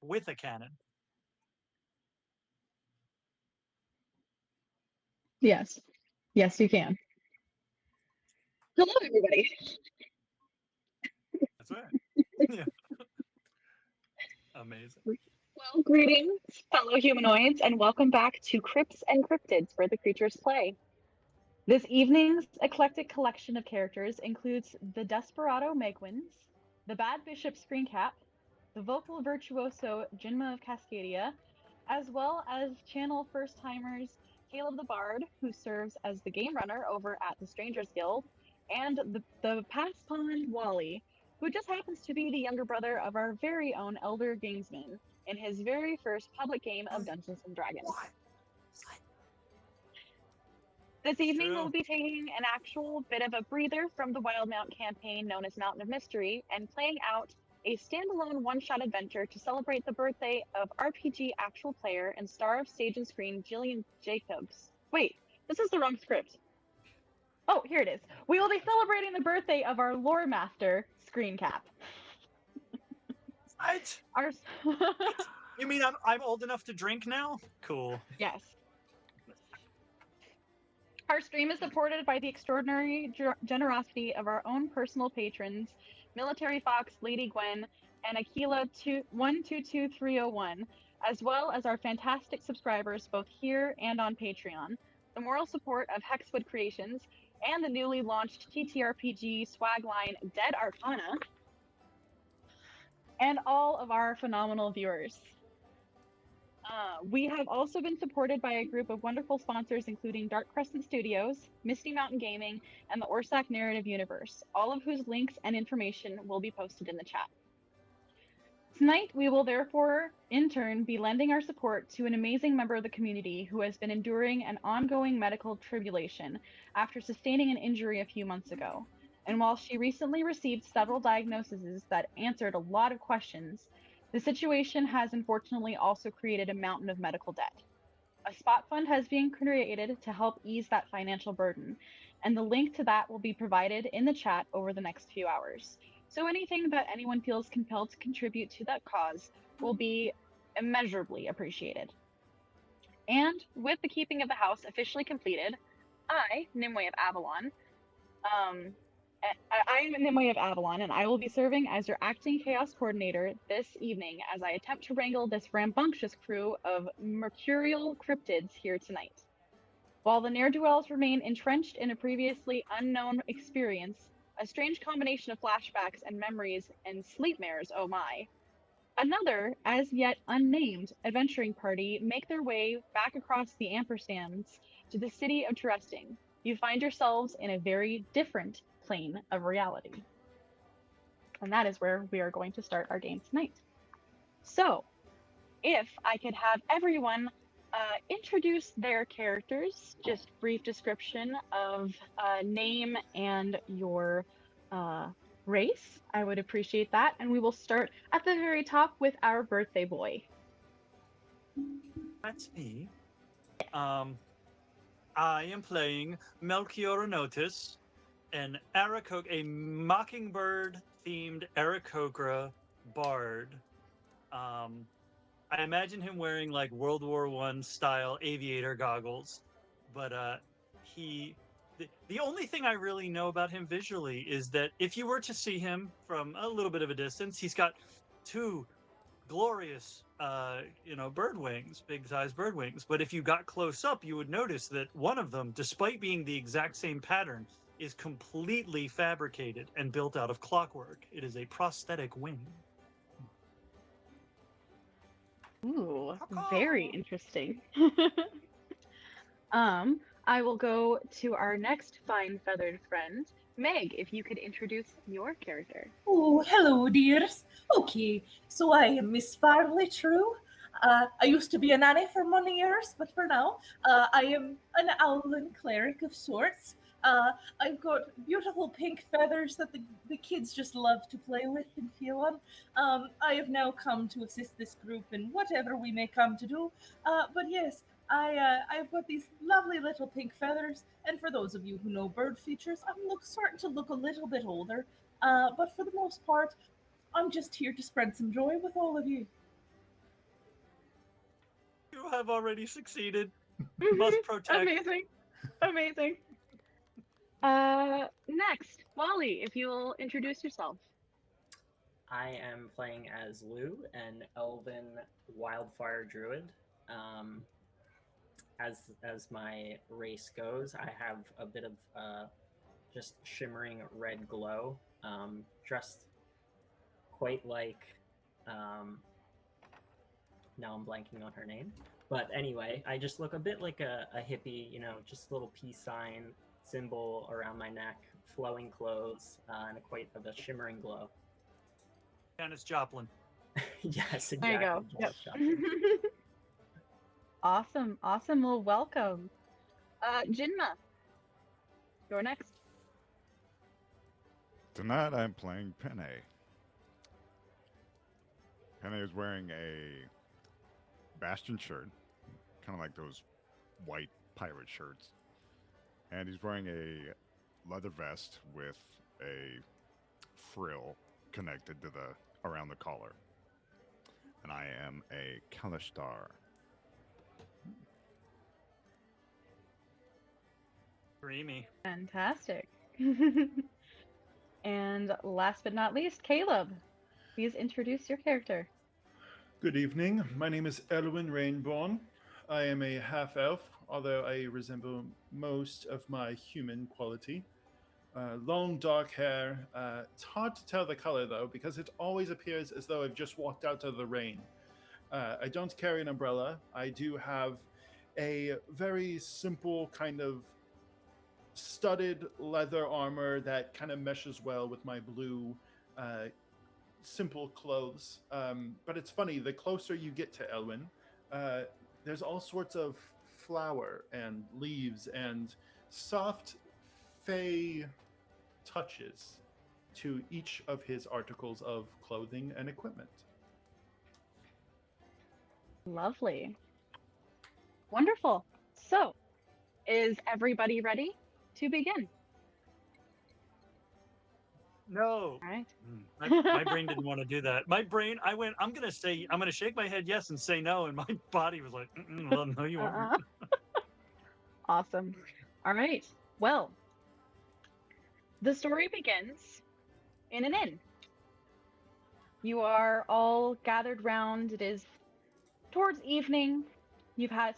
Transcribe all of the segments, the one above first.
with a cannon. Yes. Yes, you can. Hello, everybody. That's right. Yeah. Amazing. Well, greetings, fellow humanoids, and welcome back to Crypts and Cryptids, where the creatures play. This evening's eclectic collection of characters includes the Desperado Meguins, the Bad Bishop ScreenCap, the vocal virtuoso Jinma of Cascadia, as well as channel first-timers Caleb the Bard, who serves as the game runner over at the Strangers Guild, and the Pass Pond Wally, who just happens to be the younger brother of our very own Elder Gamesman in his very first public game of Dungeons & Dragons. This evening, we'll be taking an actual bit of a breather from the Wildmount campaign known as Mountain of Mystery and playing out a standalone one-shot adventure to celebrate the birthday of RPG actual player and star of stage and screen Jillian Jacobs. Wait, this is the wrong script. Oh, here it is. We will be celebrating the birthday of our lore master, ScreenCap. What? You mean I'm old enough to drink now? Cool. Yes. Our stream is supported by the extraordinary generosity of our own personal patrons, Military Fox, Lady Gwen, and Aquila 122301, as well as our fantastic subscribers both here and on Patreon, the moral support of Hexwood Creations, and the newly launched TTRPG swag line Dead Arcana, and all of our phenomenal viewers. We have also been supported by a group of wonderful sponsors, including Dark Crescent Studios, Misty Mountain Gaming, and the Orsak Narrative Universe, all of whose links and information will be posted in the chat. Tonight, we will therefore, in turn, be lending our support to an amazing member of the community who has been enduring an ongoing medical tribulation after sustaining an injury a few months ago. And while she recently received several diagnoses that answered a lot of questions, the situation has unfortunately also created a mountain of medical debt. A spot fund has been created to help ease that financial burden, and the link to that will be provided in the chat over the next few hours. So anything that anyone feels compelled to contribute to that cause will be immeasurably appreciated. And with the keeping of the house officially completed, I, Nimue of Avalon, I'm Nimue of Avalon, and I will be serving as your acting chaos coordinator this evening as I attempt to wrangle this rambunctious crew of mercurial cryptids here tonight. While the ne'er-do-wells remain entrenched in a previously unknown experience, a strange combination of flashbacks and memories and sleepmares, oh my, another, as yet unnamed, adventuring party make their way back across the ampersands to the city of Trusting. You find yourselves in a very different plane of reality. And that is where we are going to start our game tonight. So, if I could have everyone introduce their characters, just brief description of name and your race, I would appreciate that. And we will start at the very top with our birthday boy. That's me. I am playing Melchior Anotis, a mockingbird-themed Aarakocra bard. I imagine him wearing like World War I style aviator goggles, but the only thing I really know about him visually is that if you were to see him from a little bit of a distance, he's got two glorious bird wings, big size bird wings. But if you got close up, you would notice that one of them, despite being the exact same pattern, is completely fabricated and built out of clockwork. It is a prosthetic wing. Ooh, very interesting. I will go to our next fine feathered friend, Meg, if you could introduce your character. Oh, hello, dears. Okay, so I am Miss Farley, true. I used to be a nanny for many years, but for now, I am an Owlin cleric of sorts. I've got beautiful pink feathers that the kids just love to play with and feel on. I have now come to assist this group in whatever we may come to do. But yes, I've got these lovely little pink feathers, and for those of you who know bird features, I'm starting to look a little bit older. But for the most part, I'm just here to spread some joy with all of you. You have already succeeded. Must protect. Amazing. Next, Wally, if you'll introduce yourself. I am playing as Lugh, an elven wildfire druid. As my race goes, I have a bit of just shimmering red glow, dressed quite like. Now I'm blanking on her name, but anyway, I just look a bit like a hippie, just a little peace sign symbol around my neck, flowing clothes, and quite of a shimmering glow. Janis Joplin. Yes, exactly. There you go. Yep. Awesome. Well, welcome. Jinma, you're next. Tonight I'm playing Penne. Penne is wearing a Bastion shirt, kind of like those white pirate shirts. And he's wearing a leather vest with a frill connected to around the collar. And I am a Kalishtar. Dreamy. Fantastic. And last but not least, Caleb, please introduce your character. Good evening. My name is Elwyn Rainborn. I am a half-elf, although I resemble most of my human quality. Long dark hair. It's hard to tell the color, though, because it always appears as though I've just walked out of the rain. I don't carry an umbrella. I do have a very simple kind of studded leather armor that kind of meshes well with my blue simple clothes. But it's funny, the closer you get to Elwyn, there's all sorts of flower and leaves and soft fey touches to each of his articles of clothing and equipment. Lovely. Wonderful. So, is everybody ready to begin? No. All right. My brain didn't want to do that. I'm going to shake my head yes and say no. And my body was like, well, no, you aren't. Awesome. All right. Well, the story begins in an inn. You are all gathered round. It is towards evening.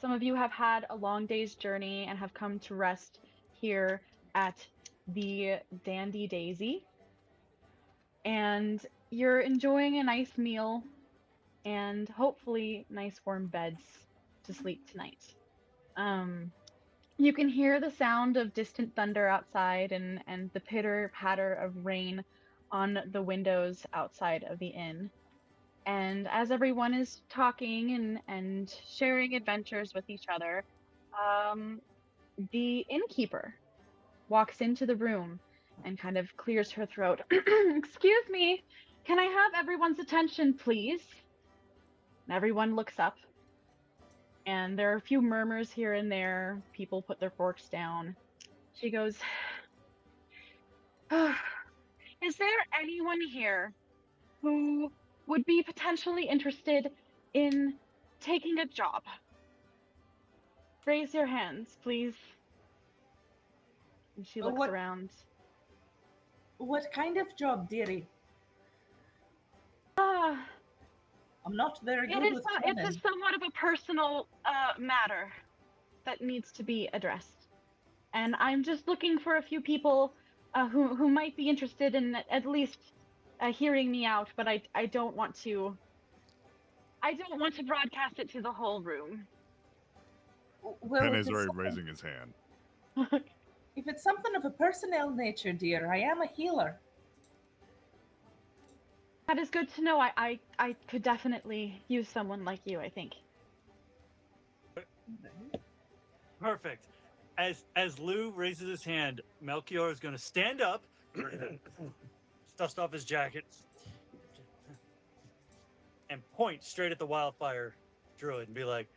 Some of you have had a long day's journey and have come to rest here at the Dandy Daisy. And you're enjoying a nice meal and hopefully nice warm beds to sleep tonight. You can hear the sound of distant thunder outside and the pitter-patter of rain on the windows outside of the inn. And as everyone is talking and sharing adventures with each other, the innkeeper walks into the room and kind of clears her throat. Excuse me, can I have everyone's attention, please? And everyone looks up. And there are a few murmurs here and there. People put their forks down. She goes, is there anyone here who would be potentially interested in taking a job? Raise your hands, please. And she looks around. What kind of job, dearie? I'm not very good with women. It's somewhat of a personal matter that needs to be addressed. And I'm just looking for a few people who might be interested in at least hearing me out, but I don't want to broadcast it to the whole room. Well, Penne is already raising his hand. If it's something of a personnel nature, dear, I am a healer. That is good to know. I could definitely use someone like you, I think. Perfect. As Lugh raises his hand, Melchior is going to stand up, dust off his jacket, and point straight at the wildfire druid and be like,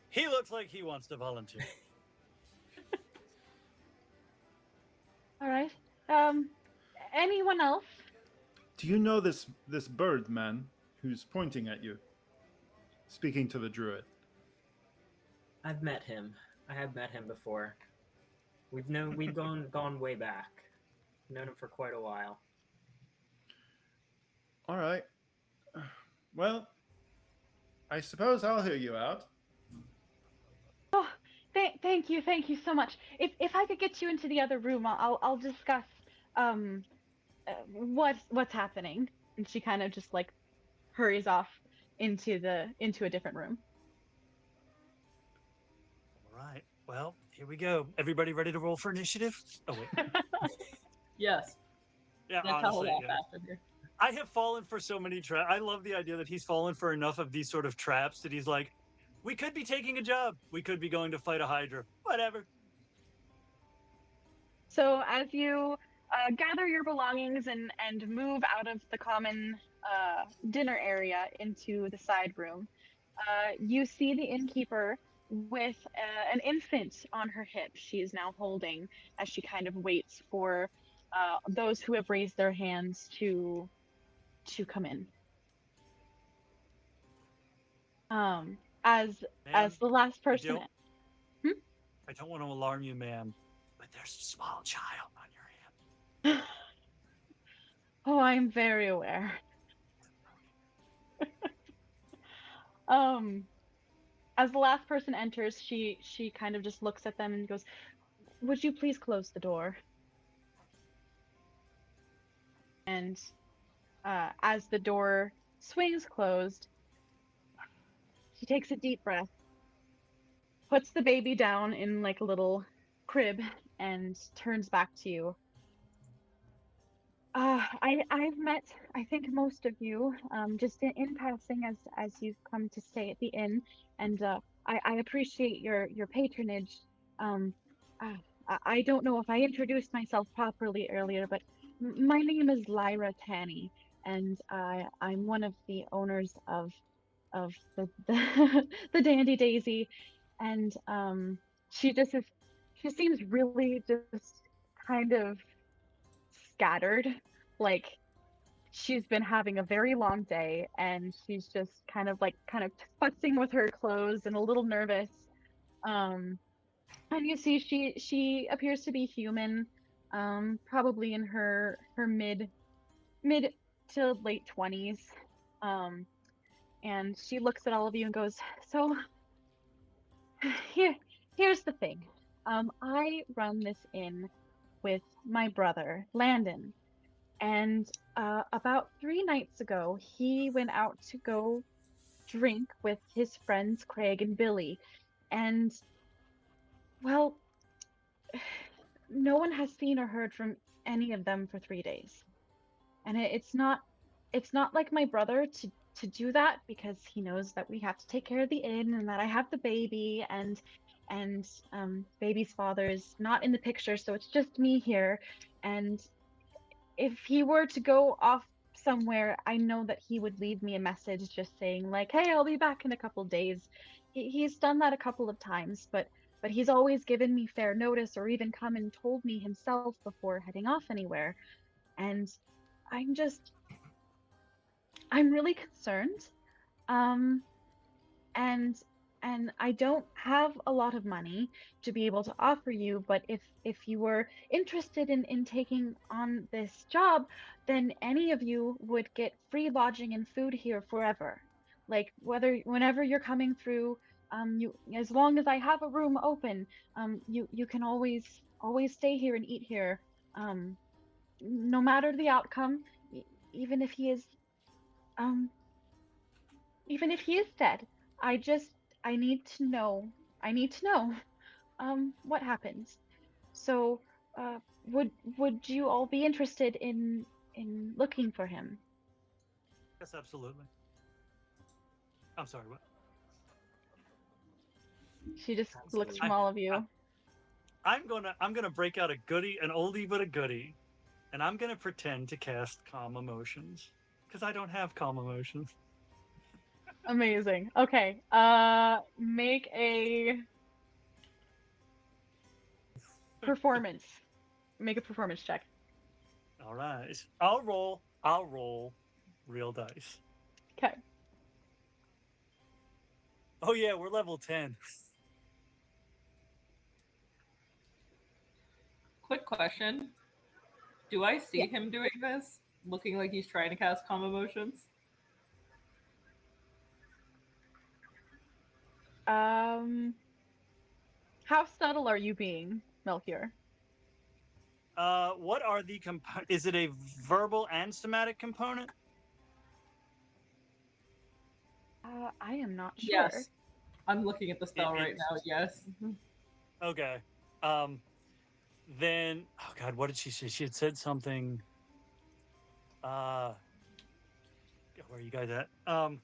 he looks like he wants to volunteer. All right. Anyone else? Do you know this bird man who's pointing at you? Speaking to the druid. I've met him. I have met him before. We've gone way back. Known him for quite a while. All right. Well, I suppose I'll hear you out. Oh, thank you so much. If I could get you into the other room, I'll discuss what's happening. And she kind of just like hurries off into a different room. All right. Well, here we go. Everybody ready to roll for initiative? Oh wait. Yes. Yeah, That's how honestly, we'll yeah. after here. I have fallen for so many traps. I love the idea that he's fallen for enough of these sort of traps that he's like, we could be taking a job. We could be going to fight a Hydra. Whatever. So as you gather your belongings and move out of the common dinner area into the side room, you see the innkeeper with an infant on her hip. She is now holding as she kind of waits for those who have raised their hands to come in. As Ma'am, the last person. I don't want to alarm you, ma'am, but there's a small child on your hand. Oh, I'm very aware. As the last person enters, she kind of just looks at them and goes, "Would you please close the door?" And as the door swings closed, she takes a deep breath, puts the baby down in like a little crib, and turns back to you. I've met, I think, most of you just in passing as you've come to stay at the inn, and I appreciate your patronage. I don't know if I introduced myself properly earlier, but my name is Lyra Tanny, and I'm one of the owners of the the Dandy Daisy, and she seems really just kind of scattered, like she's been having a very long day and she's just kind of futzing with her clothes and a little nervous. And you see she appears to be human, probably in her mid to late 20s. And she looks at all of you and goes, "So here's the thing. I run this inn with my brother, Landon. And about 3 nights ago, he went out to go drink with his friends Craig and Billy. And, well, no one has seen or heard from any of them for 3 days. And it's not like my brother to do that, because he knows that we have to take care of the inn and that I have the baby, and baby's father is not in the picture, so it's just me here. And if he were to go off somewhere, I know that he would leave me a message just saying like, hey, I'll be back in a couple days. He's done that a couple of times, but he's always given me fair notice or even come and told me himself before heading off anywhere. And I'm really concerned. And I don't have a lot of money to be able to offer you, but if you were interested in taking on this job, then any of you would get free lodging and food here forever. Like whenever you're coming through, you, as long as I have a room open, you can always stay here and eat here, no matter the outcome, even if he is dead. I need to know. What happens. So, would you all be interested in looking for him? Yes, absolutely. I'm sorry, what? She just looks Absolutely. from all of you. I'm gonna break out a goodie, an oldie but a goodie, and I'm gonna pretend to cast calm emotions because I don't have calm emotions. Amazing. Okay. Make a performance. Make a performance check. All right, I'll roll real dice. Okay. Oh yeah, we're level 10. Quick question. Do I see him doing this? Looking like he's trying to cast calm emotions? How subtle are you being, Melchior? What are the is it a verbal and somatic component? I am not sure. Yes. I'm looking at the spell right now, yes. Okay. Then, oh God, what did she say? She had said something. Where are you guys at? I'm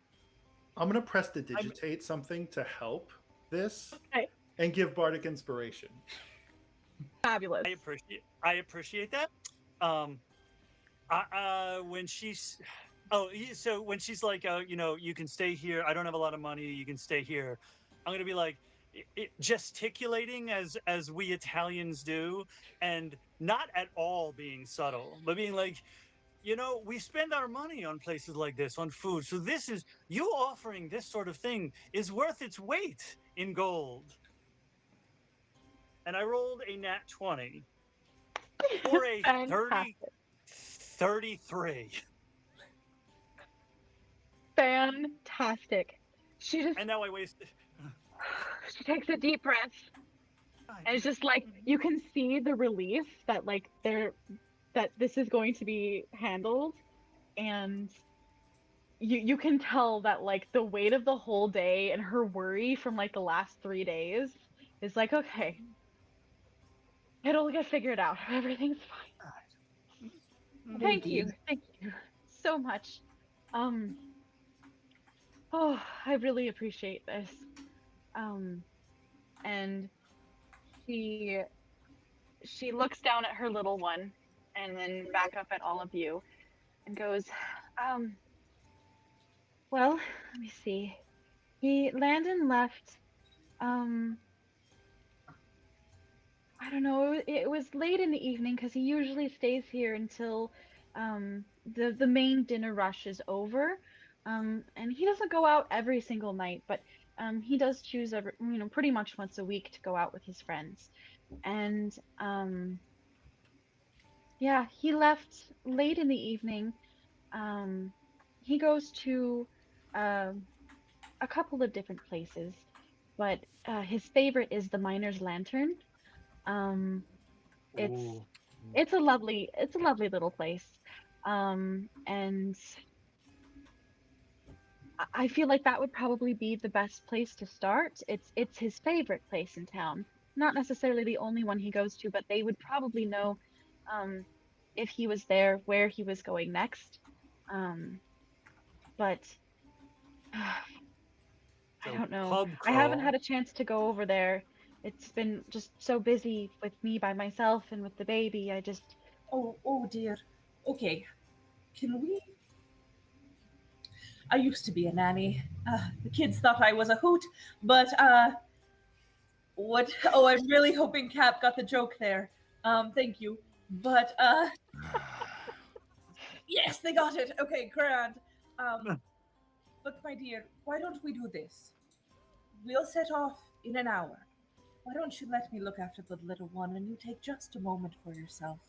gonna press to digitate something to help this Okay. and give bardic inspiration. Fabulous. I appreciate that. When she's, so when she's like, you can stay here. I don't have a lot of money. You can stay here. I'm gonna be like, gesticulating as we Italians do, and not at all being subtle, but being like, we spend our money on places like this, on food. So this is, you offering this sort of thing is worth its weight in gold. And I rolled a nat 20 for a 33. Fantastic. She just, And now I wasted. she takes a deep breath. And it's just like, you can see the relief that like that this is going to be handled, and you can tell that like the weight of the whole day and her worry from like the last 3 days is like, okay, it'll get figured out. Everything's fine. Thank you so much. Oh, I really appreciate this. And she looks down at her little one and then back up at all of you and goes, well, let me see. Landon left, I don't know, it was late in the evening because he usually stays here until the main dinner rush is over. And he doesn't go out every single night, but he does choose pretty much once a week to go out with his friends. And yeah, he left late in the evening. He goes to a couple of different places, but his favorite is the Miner's Lantern. It's a lovely little place, and I feel like that would probably be the best place to start. It's his favorite place in town. Not necessarily the only one he goes to, but they would probably know if he was there where he was going next. But I don't know. I haven't had a chance to go over there. It's been just so busy with me by myself and with the baby. I just... Oh dear. Okay. Can we... I used to be a nanny. The kids thought I was a hoot, but what? Oh, I'm really hoping Cap got the joke there. Thank you. But yes, they got it. Okay, grand. But my dear, why don't we do this? We'll set off in an hour. Why don't you let me look after the little one, and you take just a moment for yourself.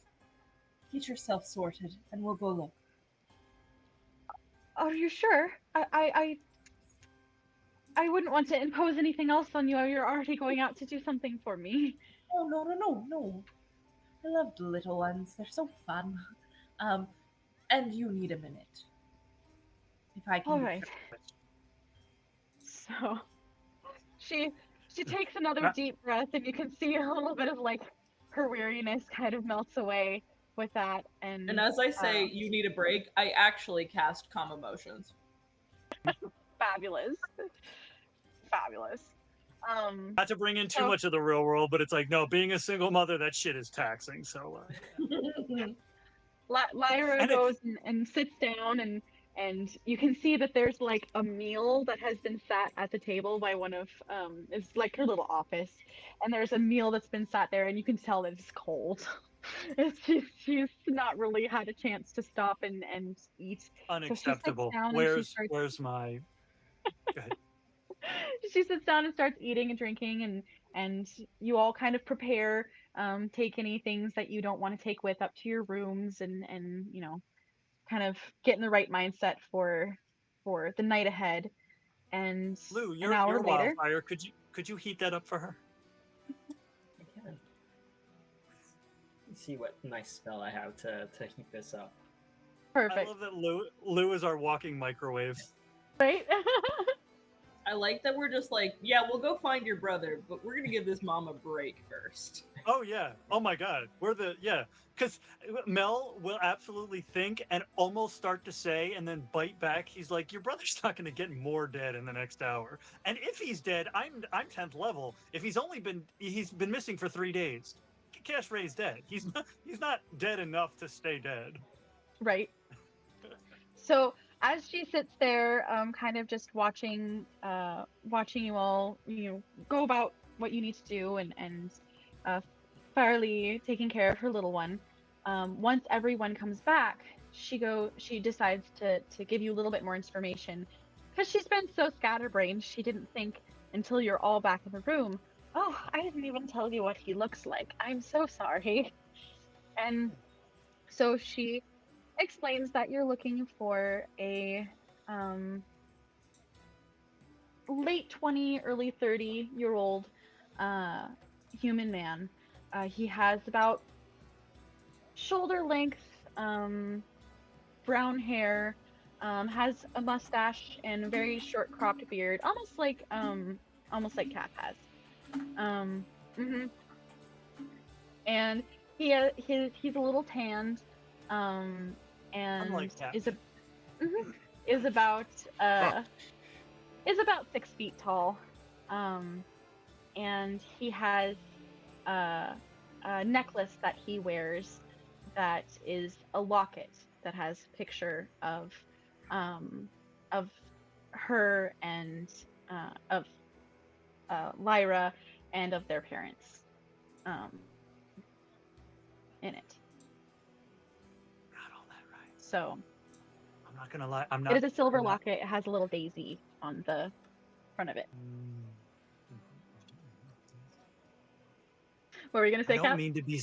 Get yourself sorted, and we'll go look. Are you sure? I wouldn't want to impose anything else on you. You're already going out to do something for me. Oh, no. I love the little ones. They're so fun. And you need a minute. If I can. All right. So, she takes another deep breath, and you can see a little bit of like her weariness kind of melts away with that. And as I say, you need a break, I actually cast Calm Emotions. Fabulous. Not to bring in too much of the real world, but it's like, no, being a single mother, that shit is taxing. So Lyra goes and sits down, and you can see that there's like a meal that has been sat at the table by one of it's like her little office, and there's a meal that's been sat there, and you can tell that it's cold. She's not really had a chance to stop and eat. Unacceptable. So Where's my? Go ahead. She sits down and starts eating and drinking, and you all kind of prepare take any things that you don't want to take with up to your rooms, and kind of get in the right mindset for the night ahead. And Lou, an you're hour later, wildfire. Could you heat that up for her? I can. Let's see what nice spell I have to heat this up. perfect, I love that Lou is our walking microwave. right? I like that we're just like, yeah, we'll go find your brother, but we're gonna give this mom a break first. Oh yeah. Oh my God. Because Mel will absolutely think and almost start to say and then bite back. He's like, "Your brother's not going to get more dead in the next hour. And if he's dead, I'm 10th level. If he's been missing for 3 days. Cash Ray's dead. He's not dead enough to stay dead." Right. So as she sits there, kind of just watching you all, go about what you need to do, and Farley taking care of her little one. Once everyone comes back, she decides to give you a little bit more information, because she's been so scatterbrained. She didn't think until you're all back in the room. Oh, I didn't even tell you what he looks like. I'm so sorry. And so she explains that you're looking for a late 20, early 30-year-old human man. He has about shoulder length brown hair, has a mustache and a very short cropped beard, almost like Cap has. And he's a little tanned, and Unlike Cap. is about 6 feet tall, and he has a necklace that he wears that is a locket that has a picture of her and of Lyra and of their parents in it. Got all that right. So I'm not gonna lie. it is a silver locket. It has a little daisy on the front of it. What were you gonna say, I don't Cap? mean to be.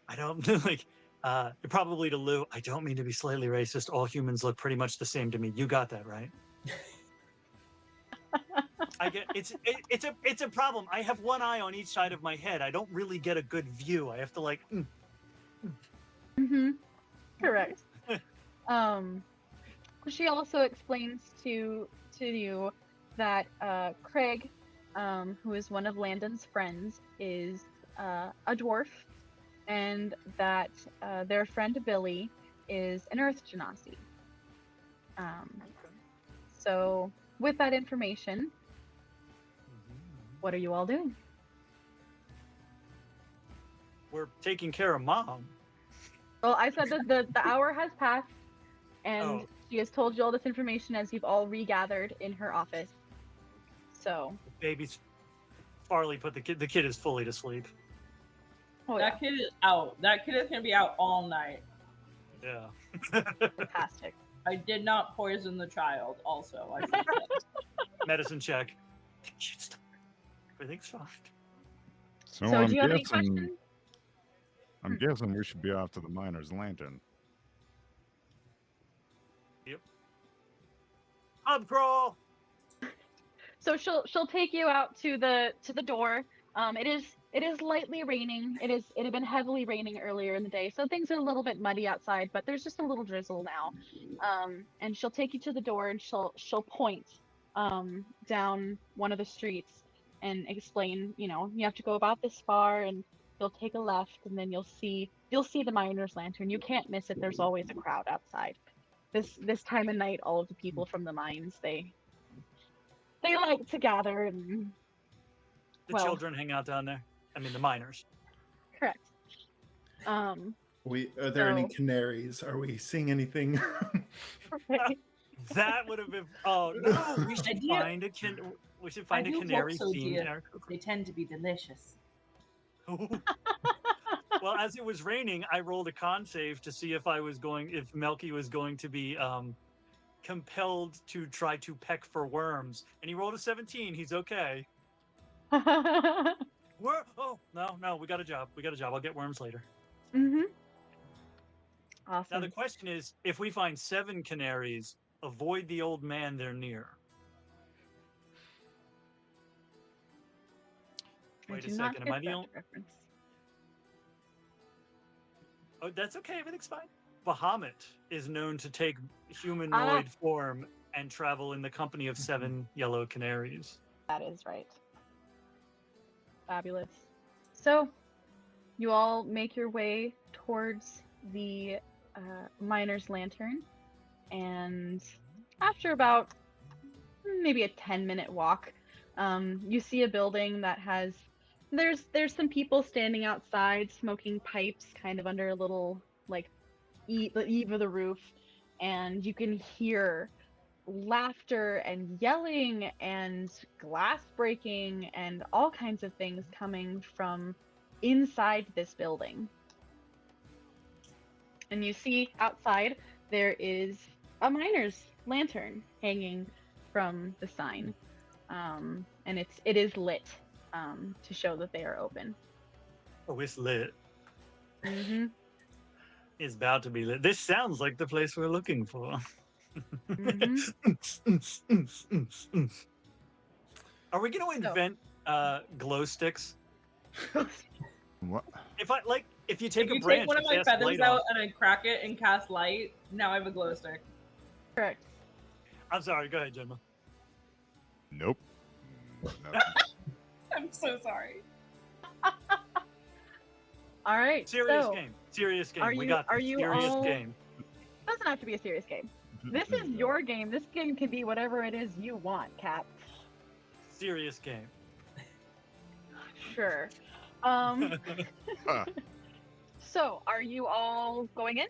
I don't like. Probably to Lou. I don't mean to be slightly racist. All humans look pretty much the same to me. You got that right. I get it's a problem. I have one eye on each side of my head. I don't really get a good view. I have to like. Correct. She also explains to you that Craig, who is one of Landon's friends, is a dwarf, and that their friend Billy is an Earth Genasi. So with that information, what are you all doing? We're taking care of Mom. Well, I said that the hour has passed, and she has told you all this information as you've all regathered in her office. So Baby's Farley put the kid is fully to sleep. oh, That kid is out. That kid is gonna be out all night. Yeah. fantastic. I did not poison the child. Also, I should say. Medicine check. Everything's fine. So, So I'm do you have any guessing, questions? I'm guessing we should be off to the miner's lantern. Pub crawl. So she'll take you out to the door. It is lightly raining. It had been heavily raining earlier in the day, so things are a little bit muddy outside, but there's just a little drizzle now. And she'll take you to the door, and she'll point down one of the streets and explain, you have to go about this far, and you'll take a left, and then you'll see the miner's lantern. You can't miss it. There's always a crowd outside. This time of night, all of the people from the mines, they like to gather, and The children hang out down there. I mean, the miners. correct. Are there any So- canaries? Are we seeing anything? Right. That would have been. Oh no! We should Idea. find a We should find I a do hope canary so, themed dear. Eric. They tend to be delicious. Well, as it was raining, I rolled a con save to see if Melky was going to be compelled to try to peck for worms, and he rolled a 17. He's okay. Oh no, we got a job. I'll get worms later. Mm-hmm. Now the Awesome. question is, if we find 7 canaries, avoid the old man they're near. Wait a do not second, am get I the that only? reference. Oh, that's okay. Everything's fine. Bahamut is known to take Ah, humanoid form and travel in the company of 7 yellow canaries. that is right. Fabulous. So, you all make your way towards the miner's lantern, and after about maybe a 10-minute walk, you see a building that has there's some people standing outside smoking pipes kind of under a little like the eave of the roof, and you can hear laughter and yelling and glass breaking and all kinds of things coming from inside this building. And you see outside there is a miner's lantern hanging from the sign, and it is lit to show that they are open. Oh, it's lit. Mm-hmm. It's about to be lit. This sounds like the place we're looking for. Are we going to invent glow sticks? What? If you take If a you branch, take one of and my cast feathers light out on- and I crack it and cast light, now I have a glow stick. Correct. I'm sorry. Go ahead, Jinma. Nope. Nothing. I'm so sorry. All right. Serious so, game. Serious game. Are We you got are this. you Serious all? game. Doesn't have to be a serious game. This is your game. This game can be whatever it is you want, Cap. Serious game. Sure. So, are you all going in?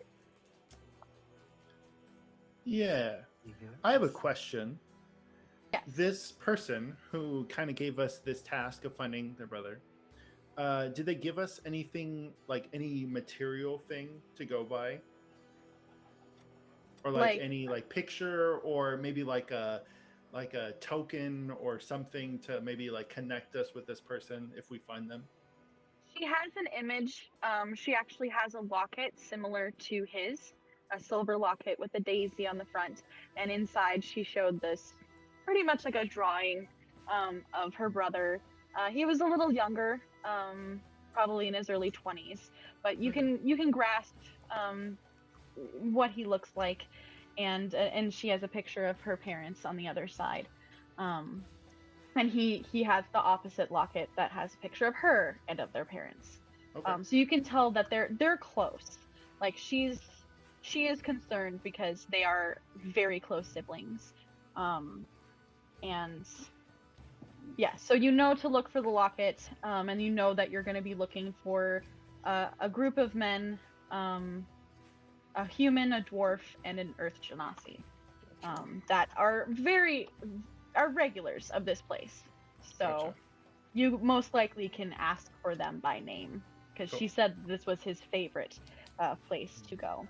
Yeah. I have a question. Yes. This person who kind of gave us this task of finding their brother, did they give us anything, like any material thing to go by? Or like any like picture, or maybe like a token or something to maybe like connect us with this person if we find them? She has an image. She actually has a locket similar to his, a silver locket with a daisy on the front, and inside she showed this pretty much like a drawing of her brother. He was a little younger, probably in his early 20s, but you can grasp what he looks like, and she has a picture of her parents on the other side. And he has the opposite locket that has a picture of her and of their parents. Okay. So you can tell that they're close. Like she is concerned because they are very close siblings. And yeah, so you know to look for the locket, and you know that you're going to be looking for a group of men, a human, a dwarf, and an earth genasi, that are regulars of this place. So Gotcha. you most likely can ask for them by name, because Cool. she said this was his favorite place to go.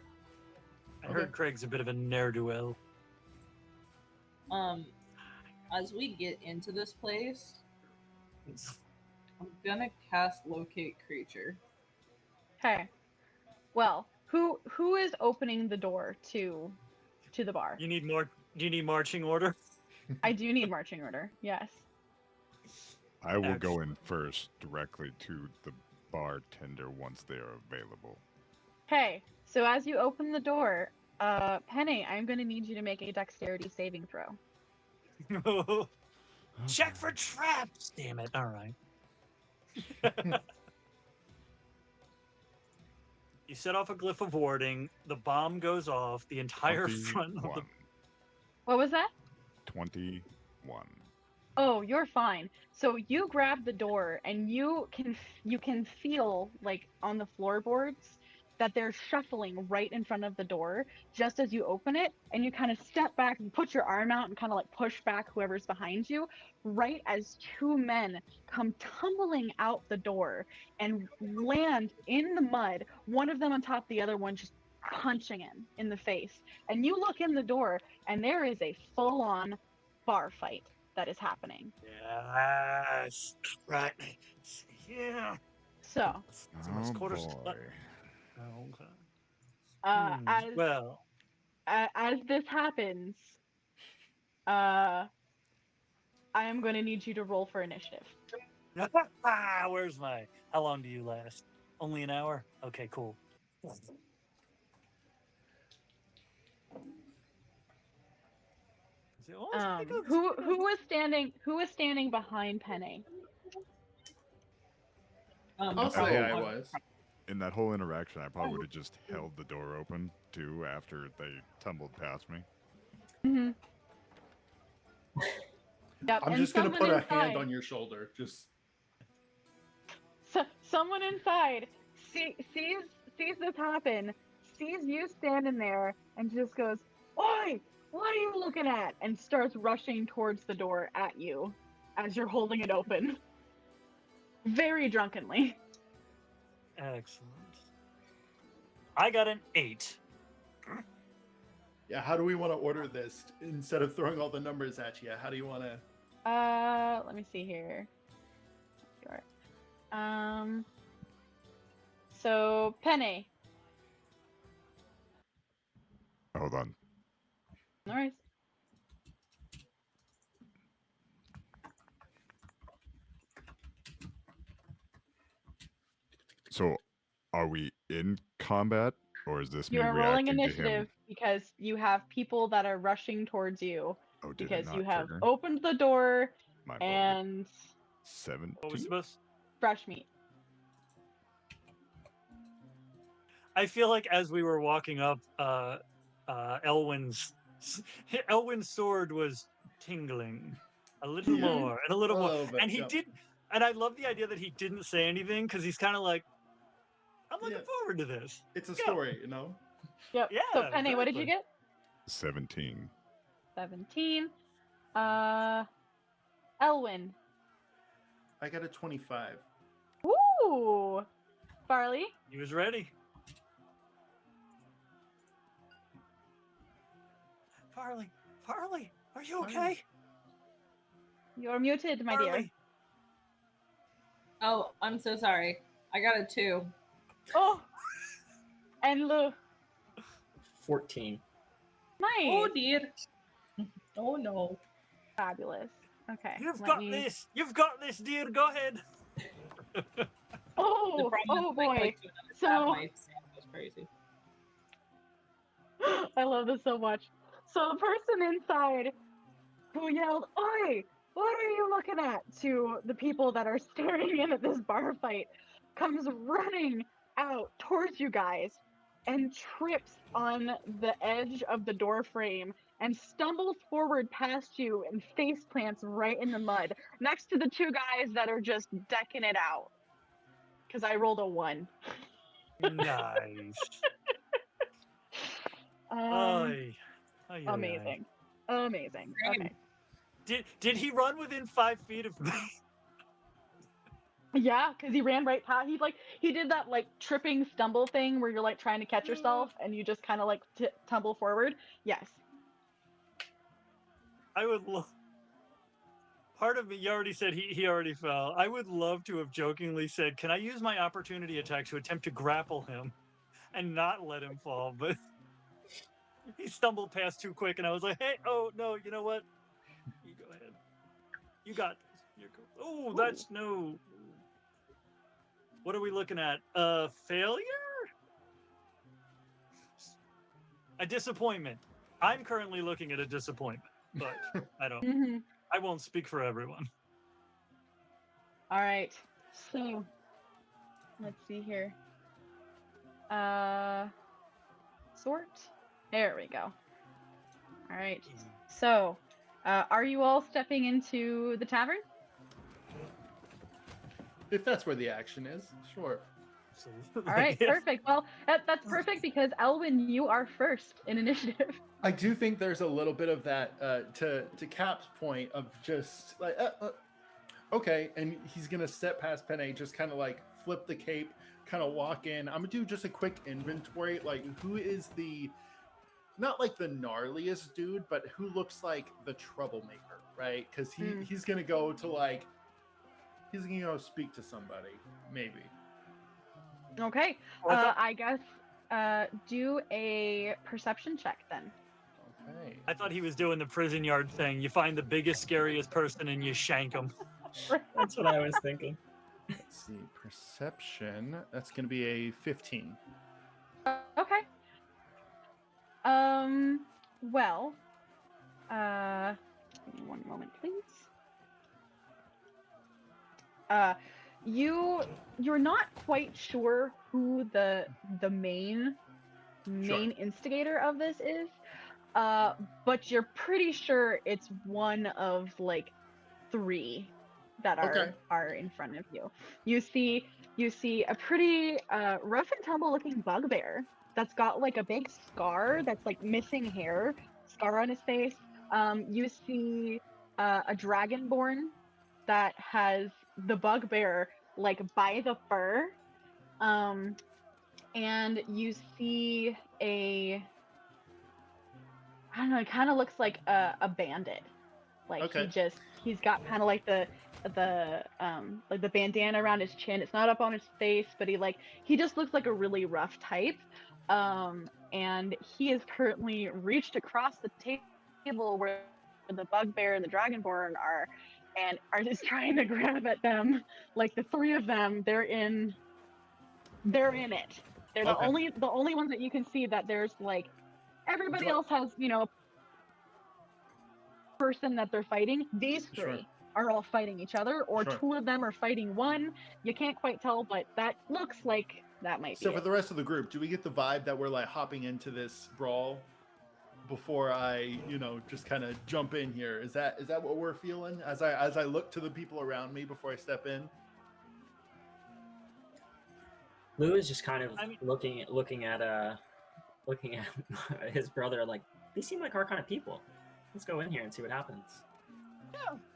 I heard Craig's a bit of a ne'er-do-well. As we get into this place, I'm gonna cast locate creature. Okay. Well, who is opening the door to the bar? Do you need marching order? I do need marching order. Yes. I will go in first directly to the bartender once they are available. Okay. So as you open the door, Penne, I'm going to need you to make a dexterity saving throw. Check for traps. Damn it! All right. You set off a glyph of warding. The bomb goes off. The entire front of the 21. What was that? 21. Oh, you're fine. So you grab the door and you can feel like on the floorboards that they're shuffling right in front of the door just as you open it, and you kind of step back and put your arm out and kind of like push back whoever's behind you, right as two men come tumbling out the door and land in the mud, one of them on top of the other one, just punching him in the face. And you look in the door and there is a full-on bar fight that is happening. Yes. Right. Yeah. So, It's almost Oh quarters. boy. Okay. as Well, as this happens, I am going to need you to roll for initiative. where's my? How long do you last? Only an hour? Okay, cool. Who is standing behind Penne? Probably- I'll say I was. In that whole interaction, I probably would have just held the door open too after they tumbled past me. Mm-hmm. Yep. I'm and just gonna someone put a inside, hand on your shoulder. Just someone inside sees this happen, sees you standing there, and just goes, "Oi! What are you looking at?" and starts rushing towards the door at you as you're holding it open, very drunkenly. Excellent. I got an 8. yeah. How do we want to order this instead of throwing all the numbers at you? How do you want to? Let me see here. Sure. So Penne. Hold on. All right. So, are we in combat, or is this You me are rolling reacting to initiative him? because you have people that are rushing towards you Oh, did it because not you have trigger? opened the door My bogey. and 17. What was supposed? fresh meat. I feel like as we were walking up, Elwyn's sword was tingling a little Yeah. more and a little more, bit, and he yep. did. And I love the idea that he didn't say anything because he's kind of like, I'm looking Yeah. forward to this. It's a Yeah. story, you know. Yep. Yeah. So Penne, what did you exactly. get? 17. 17. Elwyn. I got a 25. Ooh. Farley. He was ready. Farley, are you Farley. okay? You're muted, my dear. Farley. Oh, I'm so sorry. I got a 2. Oh. And Lugh. 14. Nice. Oh dear. Oh no. Fabulous. Okay. You've let got me- this. You've got this, dear. Go ahead. Oh, oh boy. So That's crazy. I love this so much. So the person inside who yelled, "Oi! What are you looking at?" to the people that are staring in at this bar fight comes running out towards you guys and trips on the edge of the door frame and stumbles forward past you and face plants right in the mud next to the two guys that are just decking it out. Because I rolled a 1. Nice. Amazing. Amazing. Amazing. Okay. Did he run within 5 feet of me? Yeah, because he ran right past. He did that like tripping stumble thing where you're like trying to catch yourself and you just kind of like tumble forward. Yes. I would love. Part of me, you already said he already fell. I would love to have jokingly said, "Can I use my opportunity attack to attempt to grapple him and not let him fall?" But he stumbled past too quick, and I was like, "Hey, oh no, you know what? You go ahead. You got this. You're cool." Oh, that's no. What are we looking at? A failure? A disappointment. I'm currently looking at a disappointment, but I don't. Mm-hmm. I won't speak for everyone. All right. So let's see here. Sort. There we go. All right. So, are you all stepping into the tavern? If that's where the action is, sure. So, All right, yes. perfect. Well, that's perfect because Elwyn, you are first in initiative. I do think there's a little bit of that to Cap's point of just like okay, and he's gonna step past Penne, just kind of like flip the cape, kind of walk in. I'm gonna do just a quick inventory, like who is the not like the gnarliest dude, but who looks like the troublemaker, right? Because he's gonna go to like He's gonna go speak to somebody, maybe. Okay. Oh, I thought- I guess do a perception check then. Okay. I thought he was doing the prison yard thing. You find the biggest, scariest person and you shank him. That's what I was thinking. Let's see. Perception. That's gonna be a 15. Okay. Well, give me one moment, please. You're not quite sure who the main instigator of this is, but you're pretty sure it's one of like 3 that are in front of you. You see a pretty rough and tumble looking bugbear that's got like a big scar that's like missing hair, scar on his face. You see a dragonborn that has the bugbear like by the fur, and you see I don't know, it kind of looks like a bandit. Like Okay. he's got kind of like the bandana around his chin. It's not up on his face, but he just looks like a really rough type. And he is currently reached across the table where the bugbear and the dragonborn are, and are just trying to grab at them. Like the 3 of them, they're in it. They're the only ones that you can see that there's like everybody else has, a person that they're fighting. These 3 are all fighting each other, or 2 of them are fighting one. You can't quite tell, but that looks like that might be So for it. the rest of the group, do we get the vibe that we're like hopping into this brawl before I, just kind of jump in here? Is that what we're feeling as I look to the people around me before I step in? Lugh is just kind of looking at his brother like, they seem like our kind of people. Let's go in here and see what happens.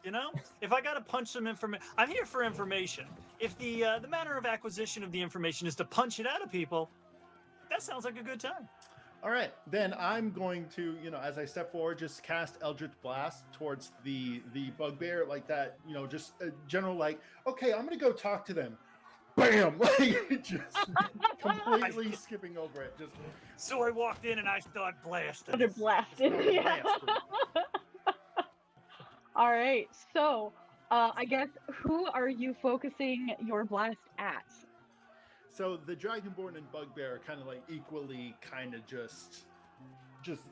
Yeah, if I gotta punch some information, I'm here for information. If the manner of acquisition of the information is to punch it out of people, that sounds like a good time. All right, then I'm going to, as I step forward, just cast Eldritch Blast towards the bugbear like that, just a general like, okay, I'm gonna go talk to them. Bam! Like just completely skipping over it. Just So I walked in and I start blasting. They're blasted. Yeah. All right, so I guess who are you focusing your blast at? So the Dragonborn and Bugbear are kind of like equally kind of just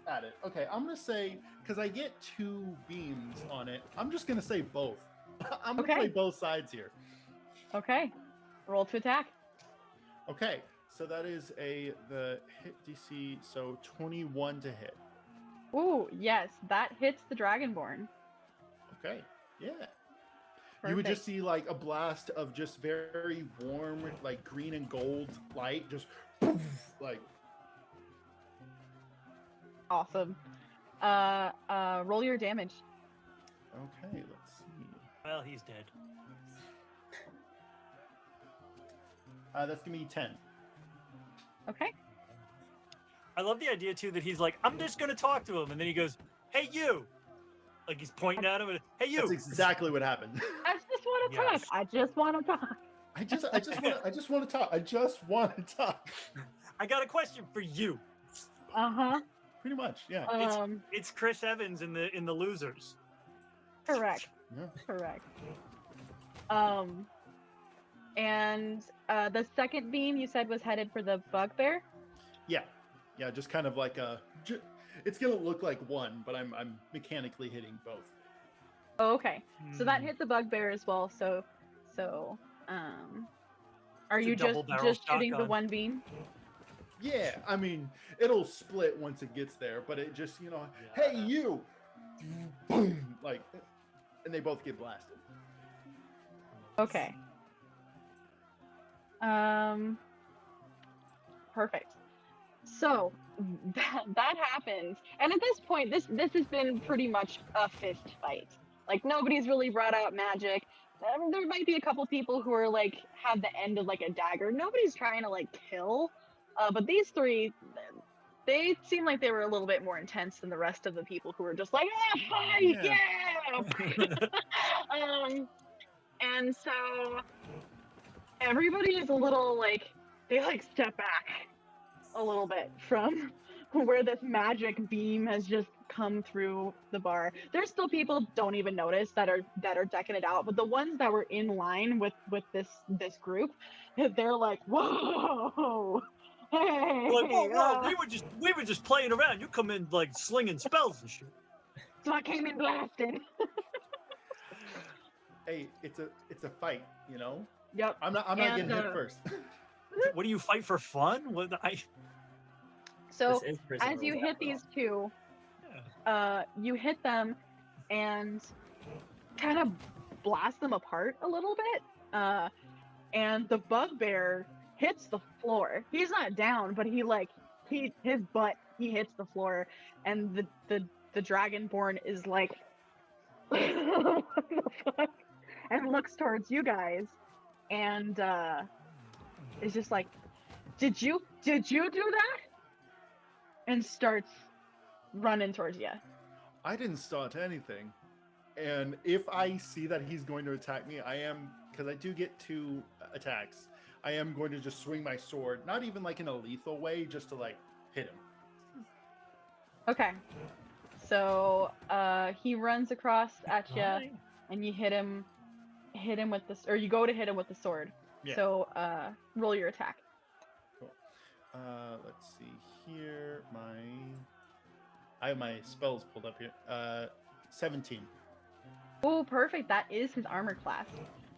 at it. Okay, I'm going to say, because I get 2 beams on it, I'm just going to say both. I'm going to play both sides here. Okay, roll to attack. Okay, so that is the hit DC, so 21 to hit. Ooh, yes, that hits the Dragonborn. Okay, yeah. Perfect. You would just see like a blast of just very warm, like green and gold light, just poof, like. Awesome. Roll your damage. Okay, let's see. Well, he's dead. That's gonna be 10. Okay. I love the idea too that he's like, I'm just gonna talk to him, and then he goes, "Hey, you!" Like he's pointing at him, and "Hey, you!" That's exactly what happened. I just want to Yes. talk. I just want to talk. I just want to talk. I just want to talk. I got a question for you. Pretty much, yeah. It's Chris Evans in the Losers. Correct. Yeah. Correct. And the second beam you said was headed for the bugbear? Yeah, just kind of like it's gonna look like one, but I'm mechanically hitting both. Oh, okay. So that hit the bugbear as well. So are It's a you just double-barrel shooting the shotgun. one beam? Yeah, I mean, it'll split once it gets there, but it just, hey, you! Boom! Like, and they both get blasted. Okay. Perfect. So that happens, and at this point, this has been pretty much a fist fight. Like nobody's really brought out magic. There might be a couple people who are like have the end of like a dagger. Nobody's trying to like kill, but these 3, they seem like they were a little bit more intense than the rest of the people who were just like, fight, yeah! And so everybody is a little like, they like step back a little bit from where this magic beam has just come through the bar. There's still people don't even notice that are decking it out, but the ones that were in line with this group, they're like, whoa, hey, We're like, whoa, we were just playing around. You come in like slinging spells and shit. so I came in blasted. Hey, it's a fight, you know. Yep. I'm not getting hit first. What do you fight for fun? So This is prison as you rules, hit after these all. two, you hit them and kind of blast them apart a little bit. And the bugbear hits the floor. He's not down, but his butt hits the floor, and the dragonborn is like, what the fuck? And looks towards you guys, and is just like, did you do that? And starts running towards you. I didn't start anything. And if I see that he's going to attack me, because I do get 2 attacks, I am going to just swing my sword, not even like in a lethal way, just to like hit him. Okay. So he runs across at you, and you hit him with this, or you go to hit him with the sword. Yeah. So roll your attack. Cool. Let's see here. I have my spells pulled up here. 17. Oh, perfect. That is his armor class.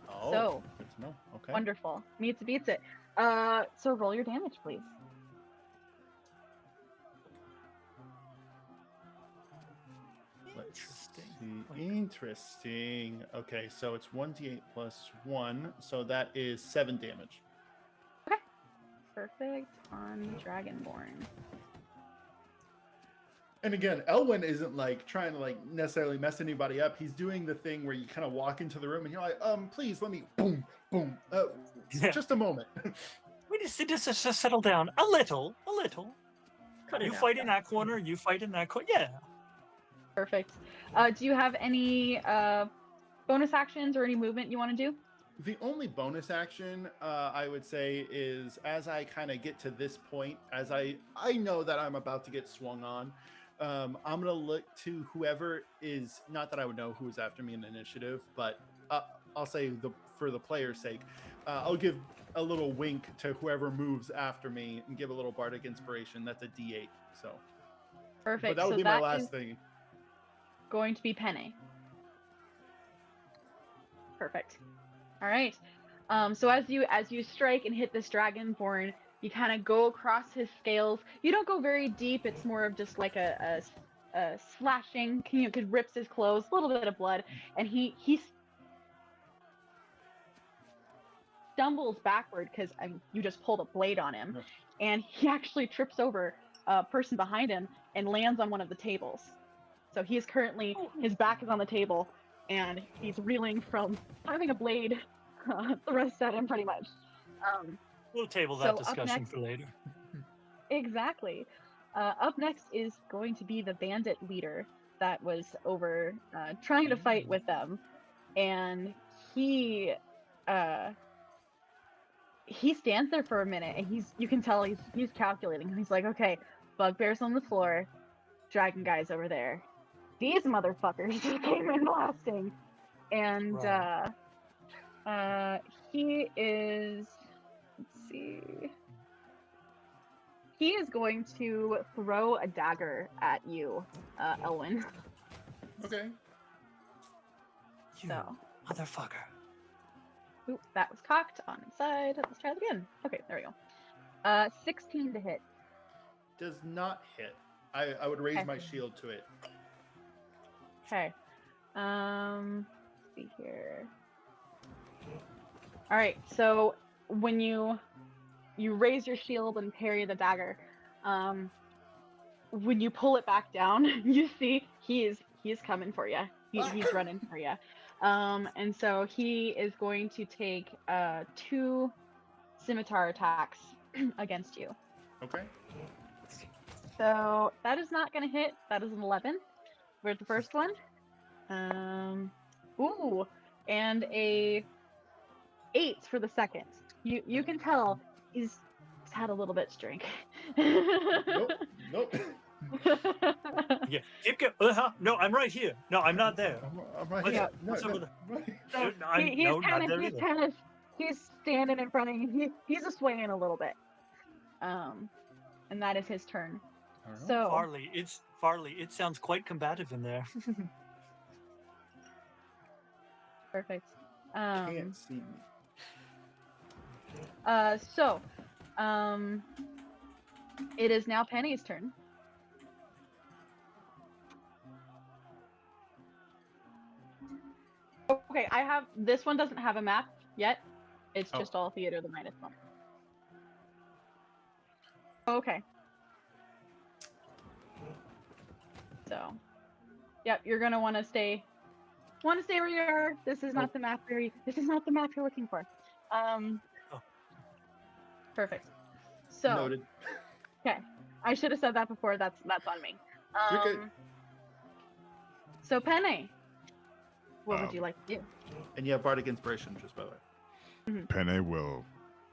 Oh, So good to know. Okay. wonderful. Meets beats it. So roll your damage, please. Let's see. Interesting. Okay, so it's 1d8 plus 1, so that is 7 damage. Perfect on Dragonborn. And again, Elwyn isn't like trying to like necessarily mess anybody up. He's doing the thing where you kind of walk into the room and you're like, please let me boom, boom. Just a moment. We just settle down a little. Cut it You out, fight in guys. that corner. You fight in that corner. Yeah. Perfect. Do you have any bonus actions or any movement you want to do? The only bonus action I would say is as I kind of get to this point, as I know that I'm about to get swung on, I'm going to look to whoever is, not that I would know who is after me in the initiative, but I'll say for the player's sake, I'll give a little wink to whoever moves after me and give a little bardic inspiration. That's a D8. So, Perfect. but that would So be my that last is thing. going to be Penne. Perfect. All right. So as you strike and hit this dragonborn, you kind of go across his scales. You don't go very deep. It's more of just like a slashing. You know, rips his clothes, a little bit of blood, and he stumbles backward because you just pulled a blade on him, and he actually trips over a person behind him and lands on one of the tables. So he's currently, his back is on the table, and he's reeling from having a blade thrust at him pretty much. We'll table So that up discussion next- for later. Exactly. Up next is going to be the bandit leader that was over trying to fight with them, and he stands there for a minute, and you can tell he's calculating. He's like, okay, bugbear's on the floor, dragon guy's over there. These motherfuckers just came in blasting, and Right. he is. Let's see. He is going to throw a dagger at you, Elwyn. Okay. You So, motherfucker. oop, that was cocked on its side. Let's try it again. Okay, there we go. 16 to hit. Does not hit. I would raise Okay. my shield to it. Okay. Let's see here. All right. So when you raise your shield and parry the dagger, when you pull it back down, you see he is coming for you. He's running for you. And so he is going to take 2 scimitar attacks against you. Okay. So that is not going to hit. That is an 11 for the first one. Ooh, and a 8s for the second. You can tell he's had a little bit to drink. Nope. Yeah, keep going. No, I'm right here. No, I'm not there. I'm right What's- here. what's over there? Right. So I'm he's not kind there of either. he's standing in front of you. He's a swaying a little bit. And that is his turn. All right. So Farley. It sounds quite combative in there. perfect. Can't see me. It is now Penny's turn. Okay, this one doesn't have a map yet. It's Oh. just all theater the minus one. Okay. So, yep, you're gonna want to stay where you are. This is not the map this is not the map you're looking for. Perfect. So, Noted. okay, I should have said that before. That's on me. You're good. So Penne, what would you like to do? And you have bardic inspiration, just by the way. Penne will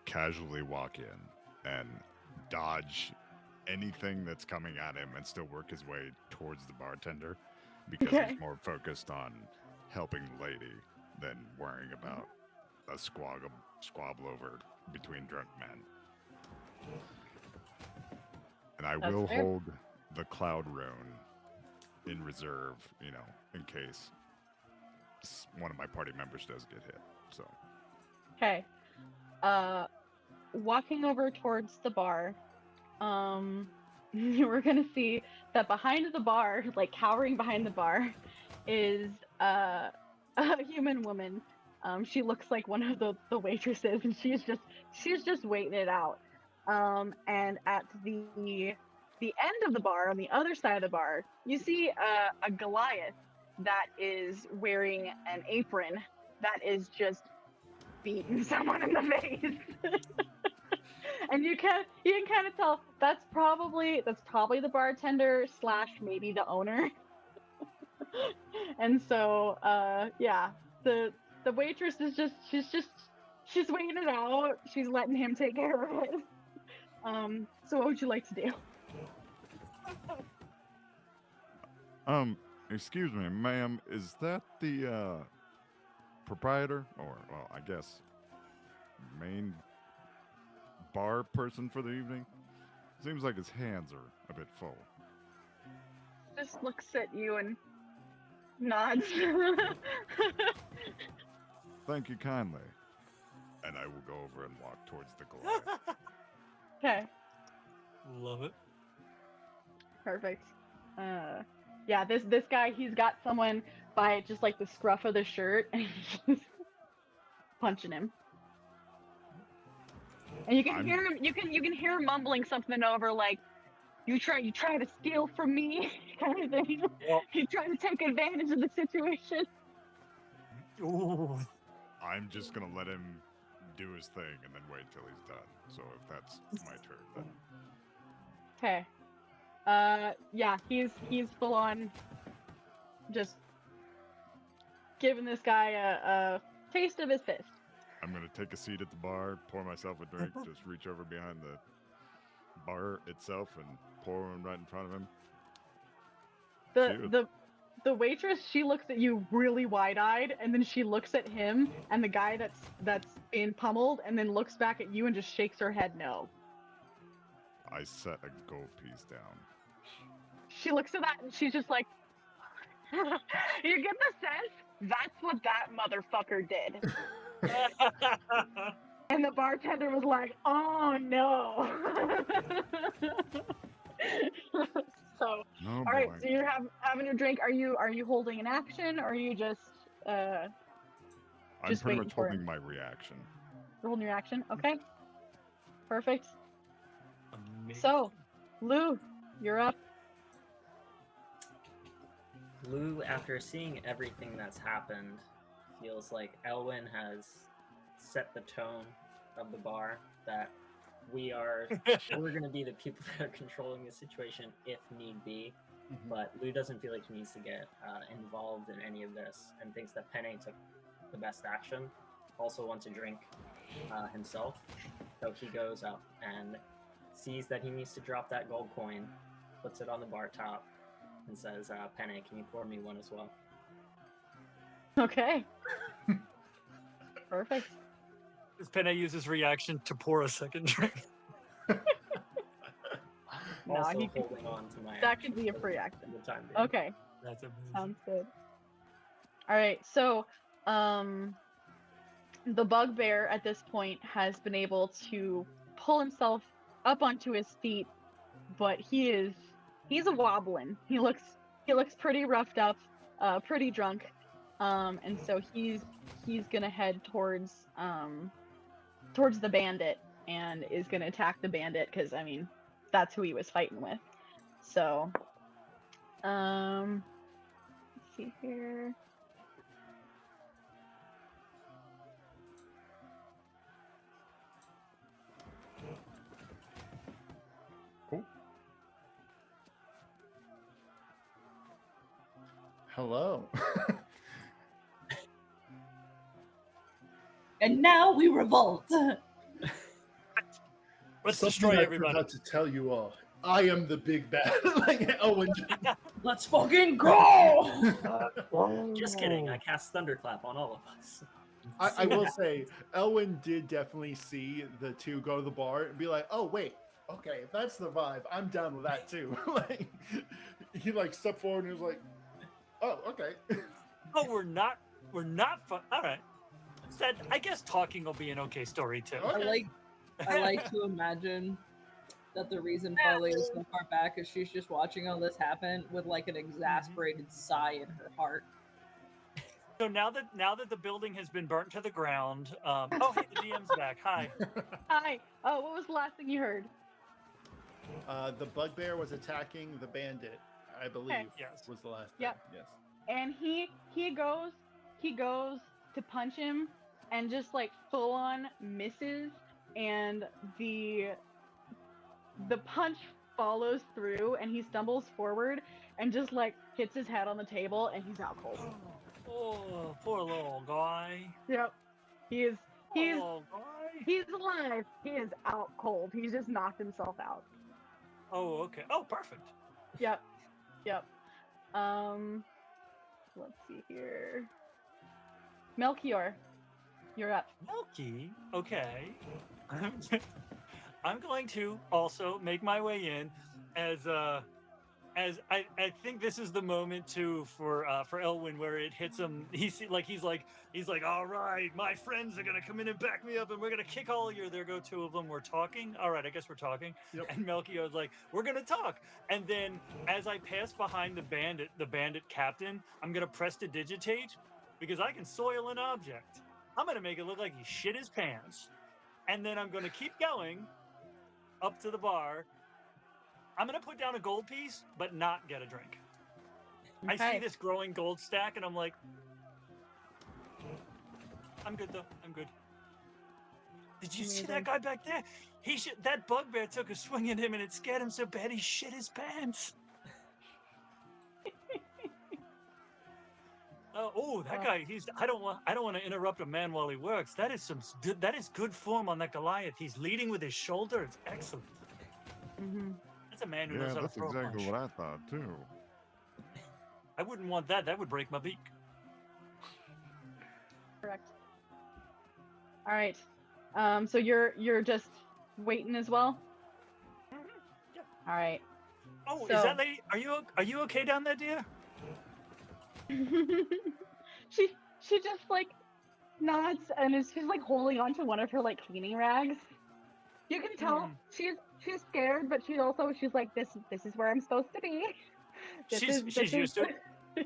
casually walk in and dodge anything that's coming at him and still work his way towards the bartender because Okay. he's more focused on helping the lady than worrying about a squabble over between drunk men. And I That's will fair. hold the cloud rune in reserve, in case one of my party members does get hit. So Okay. Walking over towards the bar, you were gonna see that behind the bar, like cowering behind the bar, is a human woman. She looks like one of the waitresses, and she's just waiting it out. And at the end of the bar, on the other side of the bar, you see a Goliath that is wearing an apron that is just beating someone in the face. And you can kind of tell that's probably the bartender / maybe the owner. And so yeah, the waitress is she's waiting it out. She's letting him take care of it. So what would you like to do? Excuse me, ma'am, is that the proprietor or, well, I guess main bar person for the evening? Seems like his hands are a bit full. Just looks at you and nods. Thank you kindly. And I will go over and walk towards the Goliath. Okay, Love it. perfect. Yeah, this guy, he's got someone by just like the scruff of the shirt, and he's punching him. And you can hear him. You can hear him mumbling something over like, "You try to steal from me," kind of thing. Well- You try to take advantage of the situation. Ooh. I'm just gonna let him do his thing and then wait till he's done. So if that's my turn, then Okay. Yeah, he's full on just giving this guy a taste of his fist. I'm gonna take a seat at the bar, pour myself a drink, just reach over behind the bar itself and pour one right in front of him. Cheers. The waitress, she looks at you really wide-eyed, and then she looks at him and the guy that's being pummeled, and then looks back at you and just shakes her head no. I set a gold piece down. She looks at that and she's just like, you get the sense that's what that motherfucker did. And the bartender was like, "Oh no." So, Oh, all right. boy. So you're having your drink. Are you holding an action, or are you just I'm just pretty waiting much for holding him? my reaction. holding your action? Okay. Perfect. Amazing. So, Lugh, you're up. Lugh, after seeing everything that's happened, feels like Elwyn has set the tone of the bar, that we're going to be the people that are controlling the situation if need be. But Lugh doesn't feel like he needs to get involved in any of this, and thinks that Penne took the best action. also want to drink himself. So he goes up and sees that he needs to drop that gold coin, puts it on the bar top, and says, Penne, can you pour me one as well? Okay. Perfect. Does Penne use his reaction to pour a second drink? No, Also he could, holding on to my that action could be a for free action. the time being. Okay, That's amazing. sounds good. All right, so the bugbear at this point has been able to pull himself up onto his feet, but he's a wobbling. He looks pretty roughed up, pretty drunk, and so he's gonna head towards the bandit and is gonna attack the bandit because I mean that's who he was fighting with. So let's see here. Oh. Hello. And now we revolt. Let's Something destroy I everybody. forgot to tell you all. I am the big bad. Like Elwyn. Let's fucking go! Just kidding. I cast Thunderclap on all of us. I will say, Elwyn did definitely see the two go to the bar and be like, "Oh wait, okay, if that's the vibe, I'm down with that too." Like he like stepped forward and was like, "Oh, okay." Oh, we're not fun. All right. Said, I guess talking will be an okay story too. Okay. I like to imagine that the reason Farley is so far back is she's just watching all this happen with like an exasperated sigh in her heart. So now that the building has been burnt to the ground, oh hey, the DM's back. Hi. Hi. Oh, what was the last thing you heard? The bugbear was attacking the bandit, I believe. Yes. Was the last Yep. thing. Yes. And he goes to punch him and just like full on misses, and the punch follows through and he stumbles forward and just like hits his head on the table and he's out cold. Oh, poor little guy. Yep. Poor little guy. He's alive. He is out cold. He's just knocked himself out. Oh, okay. Oh, perfect. Yep. Let's see here. Melchior, you're up. Milky. Okay. I'm going to also make my way in as I think this is the moment too for Elwyn where it hits him. He's like, all right, my friends are gonna come in and back me up, and we're gonna kick all of you. There go two of them. We're talking. All right, I guess we're talking. Yep. And Melchior's like, we're gonna talk. And then as I pass behind the bandit captain, I'm gonna prestidigitate because I can soil an object. I'm gonna make it look like he shit his pants, and then I'm gonna keep going up to the bar. I'm going to put down a gold piece, but not get a drink. I see this growing gold stack, and I'm like, I'm good, though. I'm good. Did you see that guy back there? That bugbear took a swing at him, and it scared him so bad he shit his pants. That guy, I don't want to interrupt a man while he works. That is good form on that Goliath. He's leading with his shoulder. It's excellent. Mm-hmm. That's a man who knows how to that's throw a exactly punch. what I thought too. I wouldn't want that. That would break my beak. Correct. All right. So you're just waiting as well? Yeah. All right. Oh, So- is that lady? Are you okay down there, dear? she just like nods and she's like holding on to one of her like cleaning rags. You can tell she's scared, but she's like this is where I'm supposed to be. She's used to it.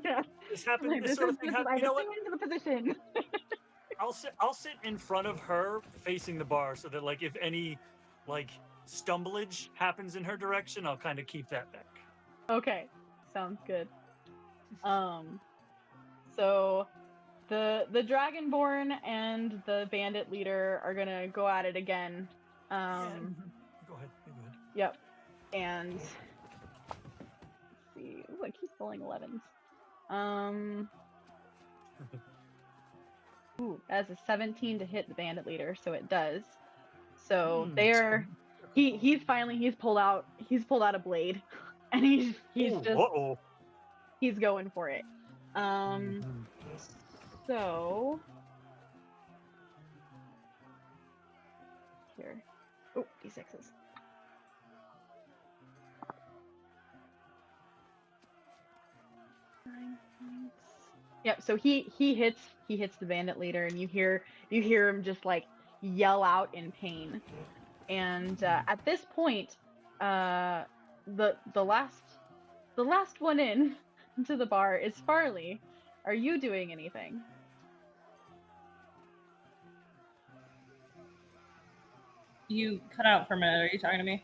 Yeah. This happened. Like, This sort of thing I'm happened. You know what? into the position. I'll sit in front of her, facing the bar, so that like if any like stumblage happens in her direction, I'll kind of keep that back. Okay, sounds good. So the Dragonborn and the bandit leader are gonna go at it again. Go ahead. Go ahead. Yep. And let's see. Ooh, I keep pulling 11s. Ooh, that's a 17 to hit the bandit leader, so it does. So Hmm, there, he's pulled out a blade, and he's Ooh, just uh-oh. he's going for it. So here, oh, d6s. Yep. So he hits the bandit leader, and you hear him just like yell out in pain. And at this point, the last one in into the bar is Farley. Are you doing anything? You cut out for a minute. Are you talking to me?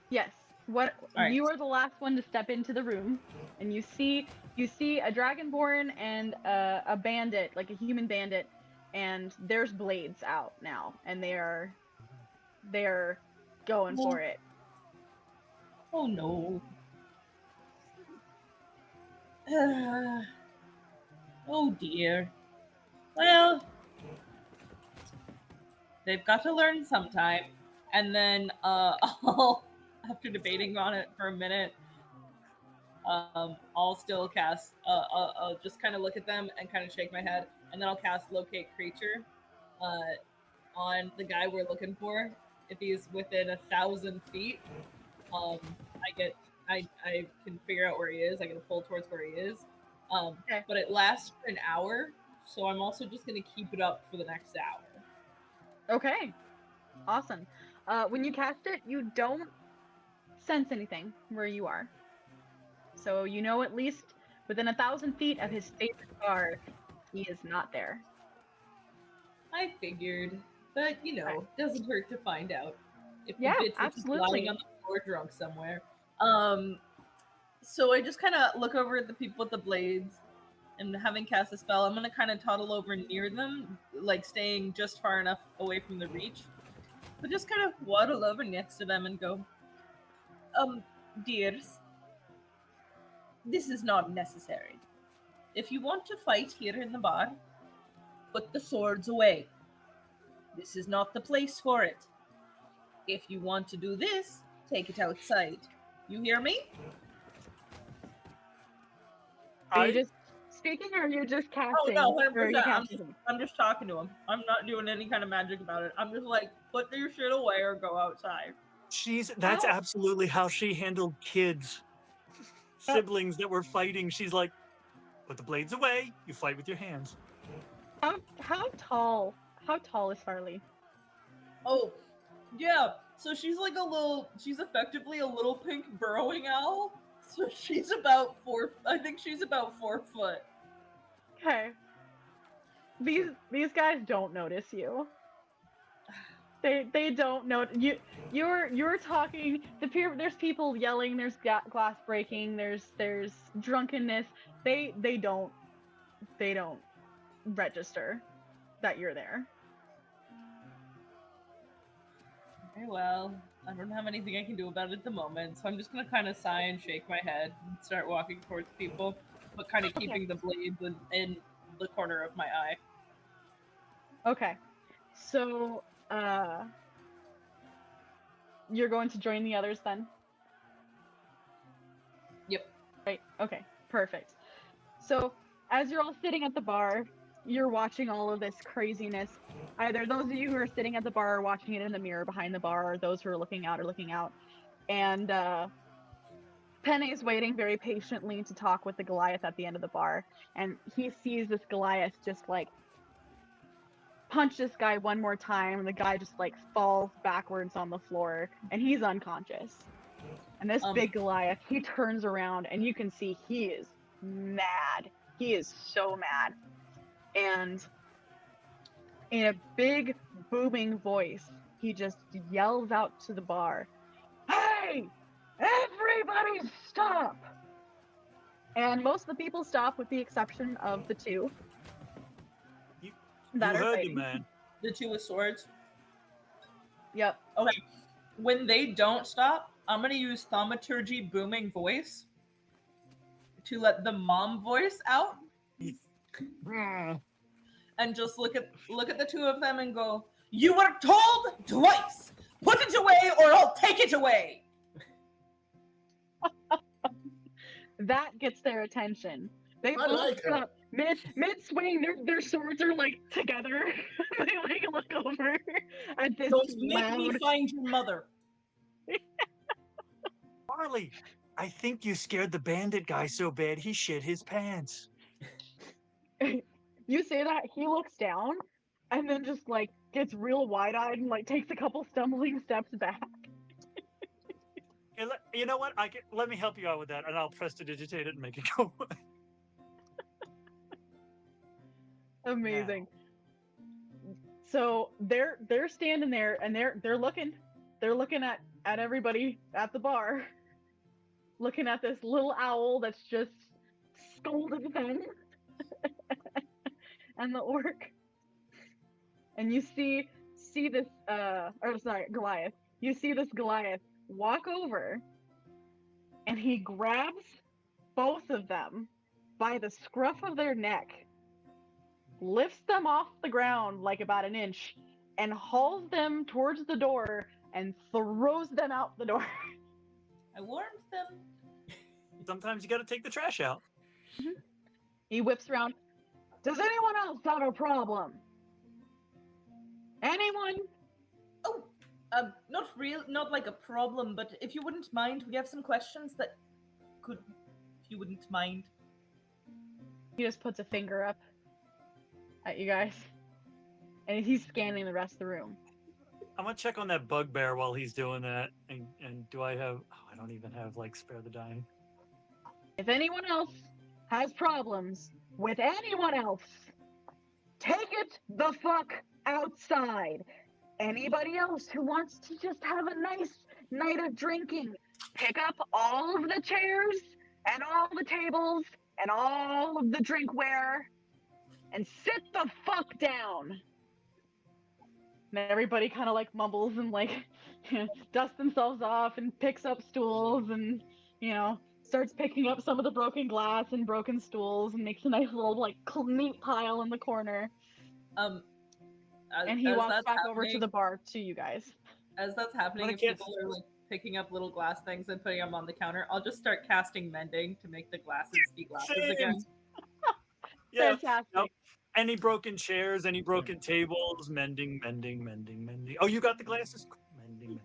Yes. What All right. you are the last one to step into the room, and you see a dragonborn and a bandit, like a human bandit, and there's blades out now, and they're going for it. Oh no. Oh dear. Well, they've got to learn sometime. And then after debating on it for a minute, I'll still cast, I'll just kind of look at them and kind of shake my head, and then I'll cast Locate Creature on the guy we're looking for. If he's within 1,000 feet, I can figure out where he is. I get a pull towards where he is. Okay. But it lasts for an hour, so I'm also just going to keep it up for the next hour. Okay. Awesome. When you cast it, you don't sense anything where you are. So you know at least within 1,000 feet of his favorite bar, he is not there. I figured, but doesn't hurt to find out if the Yeah, bitch was just lying absolutely. on the floor drunk somewhere. So I just kind of look over at the people with the blades, and having cast a spell, I'm gonna kind of toddle over near them, like staying just far enough away from the reach, but just kind of waddle over next to them and go, dears, this is not necessary. If you want to fight here in the bar, put the swords away. This is not the place for it. If you want to do this, take it outside. You hear me? Are you just speaking, or are you just casting? Oh no, Or are you 100%. casting? I'm just talking to him. I'm not doing any kind of magic about it. I'm just like, put your shit away or go outside. That's How- absolutely how she handled kids, siblings that were fighting. She's like, put the blades away. You fight with your hands. How tall is Farley? Oh, yeah. So she's like she's effectively a little pink burrowing owl. So she's about 4, I think she's about 4 foot. Okay. These guys don't notice you. They don't know you. You're talking. There's people yelling. There's glass breaking. There's drunkenness. They don't register that you're there. Okay, well, I don't have anything I can do about it at the moment, so I'm just gonna kind of sigh and shake my head and start walking towards people, but kind of keeping the blades in the corner of my eye. Okay. So, you're going to join the others then? Yep. Right. Okay. Perfect. So, as you're all sitting at the bar, you're watching all of this craziness. Either those of you who are sitting at the bar are watching it in the mirror behind the bar, or those who are looking out are looking out. And Penne is waiting very patiently to talk with the Goliath at the end of the bar, and he sees this Goliath just like punch this guy one more time, and the guy just like falls backwards on the floor, and he's unconscious. And this big Goliath, he turns around, and you can see he is mad. He is so mad. And in a big, booming voice, he just yells out to the bar, "Hey! Everybody stop!" And most of the people stop, with the exception of the two You that are heard fighting. the man. The two with swords. Yep. Okay. When they don't stop, I'm gonna use thaumaturgy booming voice to let the mom voice out. and just look at the two of them and go, "You were told twice. Put it away, or I'll take it away." That gets their attention. They I both like her. stop mid swing. Their swords are like together. They like look over at this Don't make me loud. find your mother. Farley, I think you scared the bandit guy so bad he shit his pants. You say that, he looks down and then just like gets real wide-eyed and like takes a couple stumbling steps back. Hey, you know what? Let me help you out with that, and I'll prestidigitate it and make it go away. Amazing. So they're standing there and they're looking at everybody at the bar, looking at this little owl that's just scolded them and the orc. And you see this Goliath. You see this Goliath walk over and he grabs both of them by the scruff of their neck, lifts them off the ground like about an inch, and hauls them towards the door and throws them out the door. I warned them. Sometimes you got to take the trash out. He whips around. Does anyone else have a problem? Anyone? Oh, not like a problem, but if you wouldn't mind, we have some questions that could, if you wouldn't mind. He just puts a finger up at you guys, and he's scanning the rest of the room. I'm gonna check on that bugbear while he's doing that. And do I have? Oh, I don't even have like spare the dying. If anyone else has problems with anyone else, take it the fuck outside. Anybody else who wants to just have a nice night of drinking, pick up all of the chairs and all the tables and all of the drinkware and sit the fuck down. And everybody kind of like mumbles and like dusts themselves off and picks up stools and, you know, starts picking up some of the broken glass and broken stools and makes a nice little like neat pile in the corner. And he walks back over to the bar to you guys. As that's happening, if people are like picking up little glass things and putting them on the counter, I'll just start casting mending to make the glasses be glasses again. Yeah. Fantastic. Nope. Any broken chairs, any broken tables, mending. Oh, you got the glasses? Mending.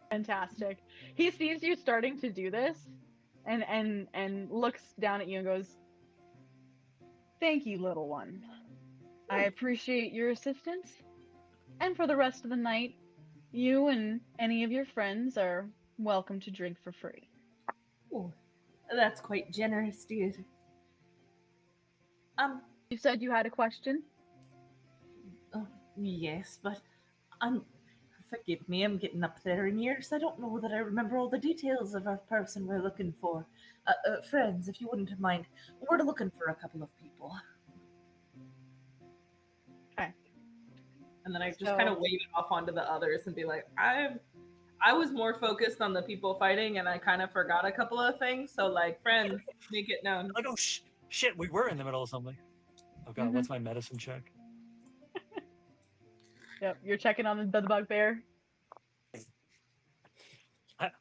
Fantastic. He sees you starting to do this and looks down at you and goes, "Thank you, little one. I appreciate your assistance. And for the rest of the night, you and any of your friends are welcome to drink for free." Oh, that's quite generous, dear. You said you had a question? Oh, yes, but forgive me, I'm getting up there in years. I don't know that I remember all the details of our person we're looking for. Friends, if you wouldn't mind, we're looking for a couple of people. Okay. And then I just kind of wave it off onto the others and be like, I was more focused on the people fighting, and I kind of forgot a couple of things. So, like, friends, make it known. Like, oh shit, we were in the middle of something. Oh god, what's my medicine check? Yep, you're checking on the bugbear.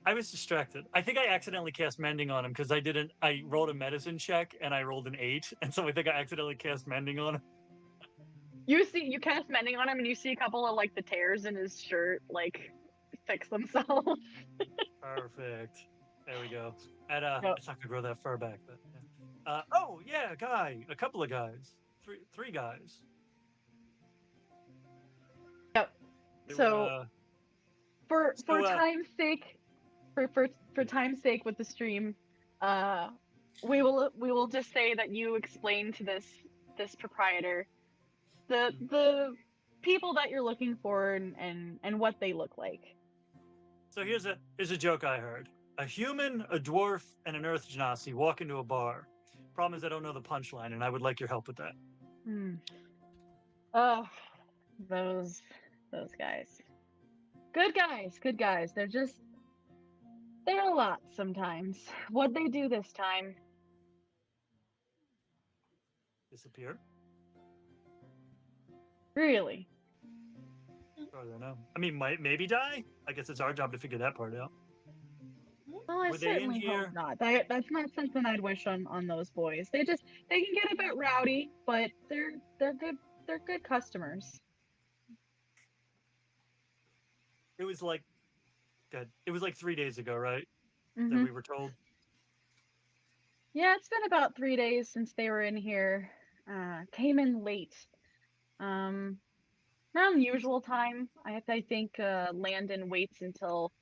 I was distracted. I think I accidentally cast mending on him because I rolled a medicine check and I rolled an 8, and so I think I accidentally cast mending on him. You cast mending on him and you see a couple of like the tears in his shirt like fix themselves. Perfect. There we go. It's not gonna grow that far back, but yeah. A couple of guys. Three guys. Yep. They So were, for time's sake, for time's sake with the stream, we will just say that you explained to this proprietor the people that you're looking for and what they look like. So here's a joke I heard. A human, a dwarf, and an earth genasi walk into a bar. Problem is I don't know the punchline, and I would like your help with that. Oh, those guys. Good guys. They're a lot sometimes. What'd they do this time? Disappear? Really? I don't know. I mean, maybe die. I guess it's our job to figure that part out. Well, I Were they in certainly here? hope not. That's not something I'd wish on those boys. They can get a bit rowdy, but they're good customers. It was like, good. It was like 3 days ago, right? That Hmm. we were told. Yeah, it's been about 3 days since they were in here. Came in late. Around the usual time. I think Landon waits until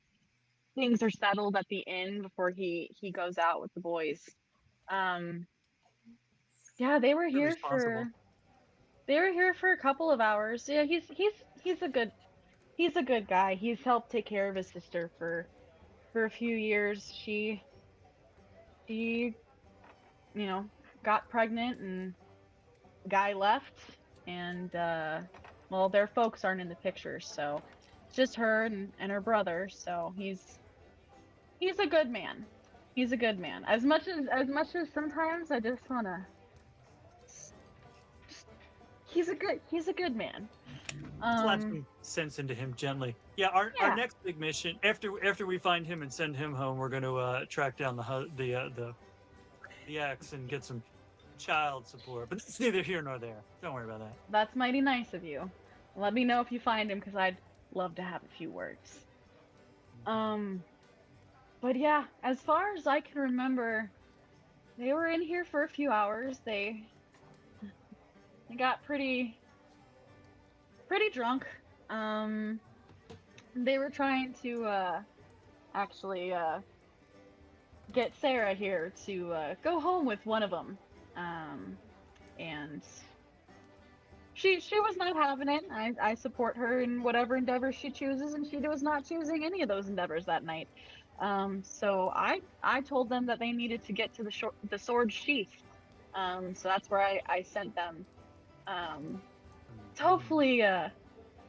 things are settled at the inn before he goes out with the boys. Yeah, they were You're here responsible. for a couple of hours. Yeah, he's a good guy. He's helped take care of his sister for a few years. She got pregnant and the guy left, and well, their folks aren't in the picture, so it's just her and her brother. So he's a good man. He's a good man. As much as sometimes I just wanna. He's a good man. Slap some sense into him gently. Yeah, our Yeah. next big mission after we find him and send him home, we're going to track down the ex and get some child support. But it's neither here nor there. Don't worry about that. That's mighty nice of you. Let me know if you find him, because I'd love to have a few words. But yeah, as far as I can remember, they were in here for a few hours. They got pretty drunk. They were trying to actually get Sarah here to go home with one of them, and she was not having it. I support her in whatever endeavors she chooses, and she was not choosing any of those endeavors that night. So I told them that they needed to get to the sword sheath. So that's where I sent them. To hopefully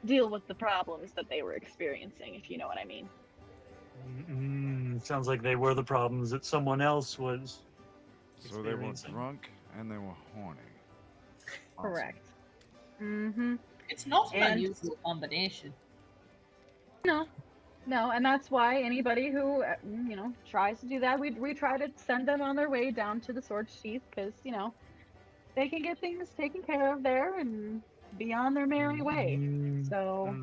deal with the problems that they were experiencing, if you know what I mean. Sounds like they were the problems that someone else was. So they were experiencing. drunk and they were horny. Awesome. Correct. Mm-hmm. It's not an And- unusual combination. No, and that's why anybody who tries to do that, we try to send them on their way down to the sword sheath, because they can get things taken care of there and be on their merry way. So,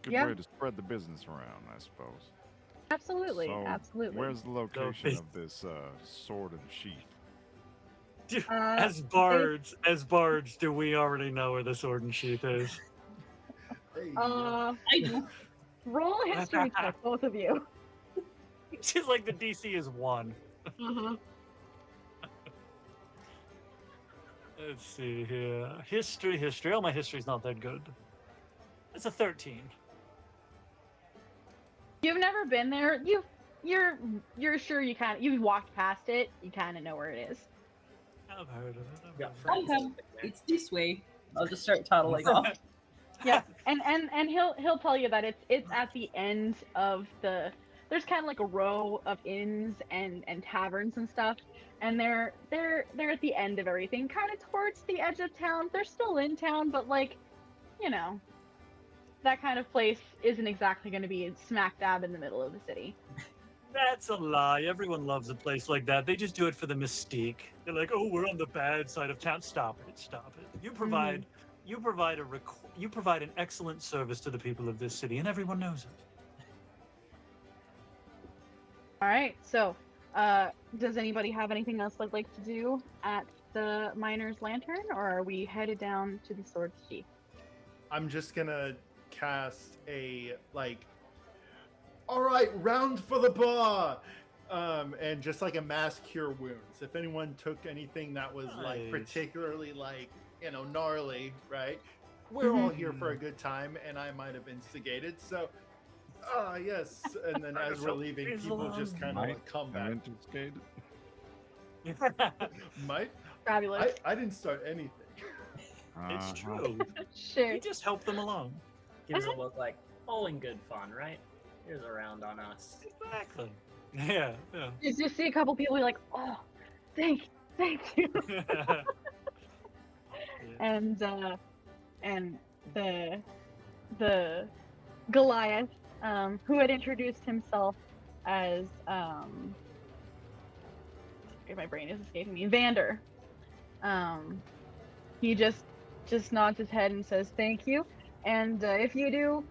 Good Yeah. way to spread the business around, I suppose. absolutely, So, absolutely. Where's the location it's- of this sword and sheath? As bards, do we already know where the sword and sheath is? There you go. I do. Roll a history check, both of you. She's like the DC is 1. Uh-huh. Let's see here. History. Oh, my history's not that good. It's a 13. You've never been there. You're sure you've walked past it. You kind of know where it is. I've heard of it. Yeah, I've heard friends. of it. Somehow it's this way. I'll just start toddling off. Yeah, and he'll tell you that it's at the end of there's kind of like a row of inns and taverns and stuff, and they're at the end of everything, kind of towards the edge of town. They're still in town, but like, that kind of place isn't exactly going to be smack dab in the middle of the city. That's a lie. Everyone loves a place like that. They just do it for the mystique. They're like, "Oh, we're on the bad side of town." Stop it! You provide an excellent service to the people of this city, and everyone knows it. All right, so does anybody have anything else they'd like to do at the Miner's Lantern, or are we headed down to the Sword Sheath? I'm just gonna cast a all right, round for the bar, and just like a mass cure wounds. If anyone took anything that was like Nice. particularly gnarly, right? We're all here for a good time, and I might have instigated. So, yes. And then as we're leaving, people just kind of like come back. Intoxicated? Might Fabulous. I didn't start anything. It's Uh-huh. true. Sure. You just help them along. Gives a look like all in good fun, right? Here's a round on us. Exactly. Yeah. You just see a couple people, you're like, oh, thank you. and the Goliath, who had introduced himself as my brain is escaping me, Vander. He just nods his head and says thank you. And if you do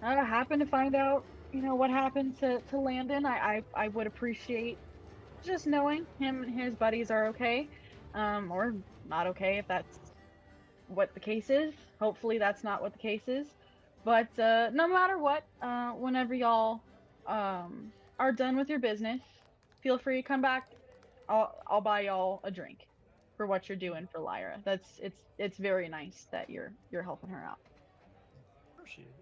happen to find out, what happened to Landon, I would appreciate just knowing him and his buddies are okay, or not okay if that's what the case is. Hopefully that's not what the case is. But no matter what, whenever y'all are done with your business, feel free to come back. I'll buy y'all a drink for what you're doing for Lyra. It's very nice that you're helping her out. Appreciate it.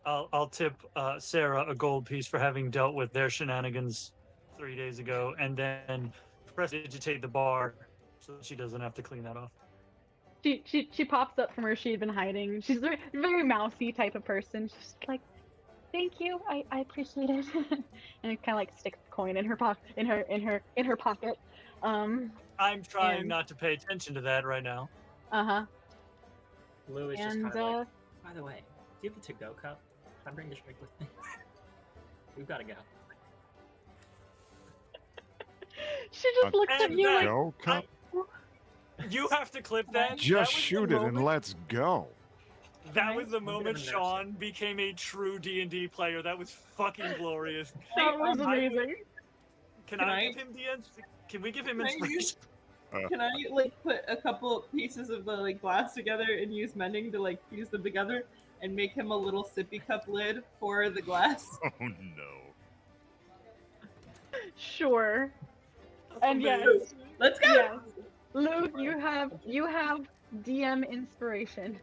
I'll tip Sarah a gold piece for having dealt with their shenanigans 3 days ago, and then prestidigitate the bar so she doesn't have to clean that off. She pops up from where she had been hiding. She's a very mousy type of person. She's like, "Thank you, I appreciate it," and it kind of like sticks the coin in her pocket. In her pocket. I'm trying not to pay attention to that right now. Lugh is just kind of like, by the way, do you have a to-go cup? Can I bring this drink with me? We've got to go. She just looks at you like, Go, cup? You have to clip that. Just shoot it and let's go. That was the moment Sean became a true D&D player. That was fucking glorious. that was amazing. Can I give him Can we give him inspiration? Can I put a couple pieces of the glass together and use mending to fuse them together and make him a little sippy cup lid for the glass? Oh no. Sure. And yes, let's go. Yes. Lugh, you have DM inspiration.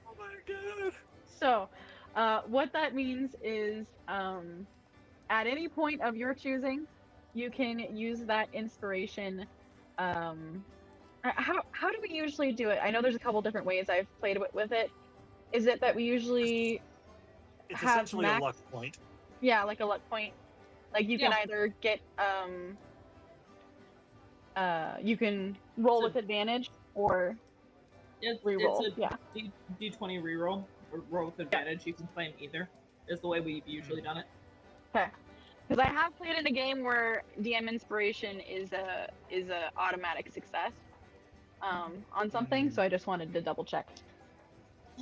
Oh my god. So, what that means is, at any point of your choosing, you can use that inspiration. How do we usually do it? I know there's a couple different ways I've played with it. Is it that we usually It's have essentially a luck point. Yeah, like a luck point. Like you can either get you can roll with advantage or reroll. It's a D20 reroll or roll with advantage. You can claim either. Is the way we've usually done it. Okay. Because I have played in a game where DM inspiration is a automatic success on something, so I just wanted to double check.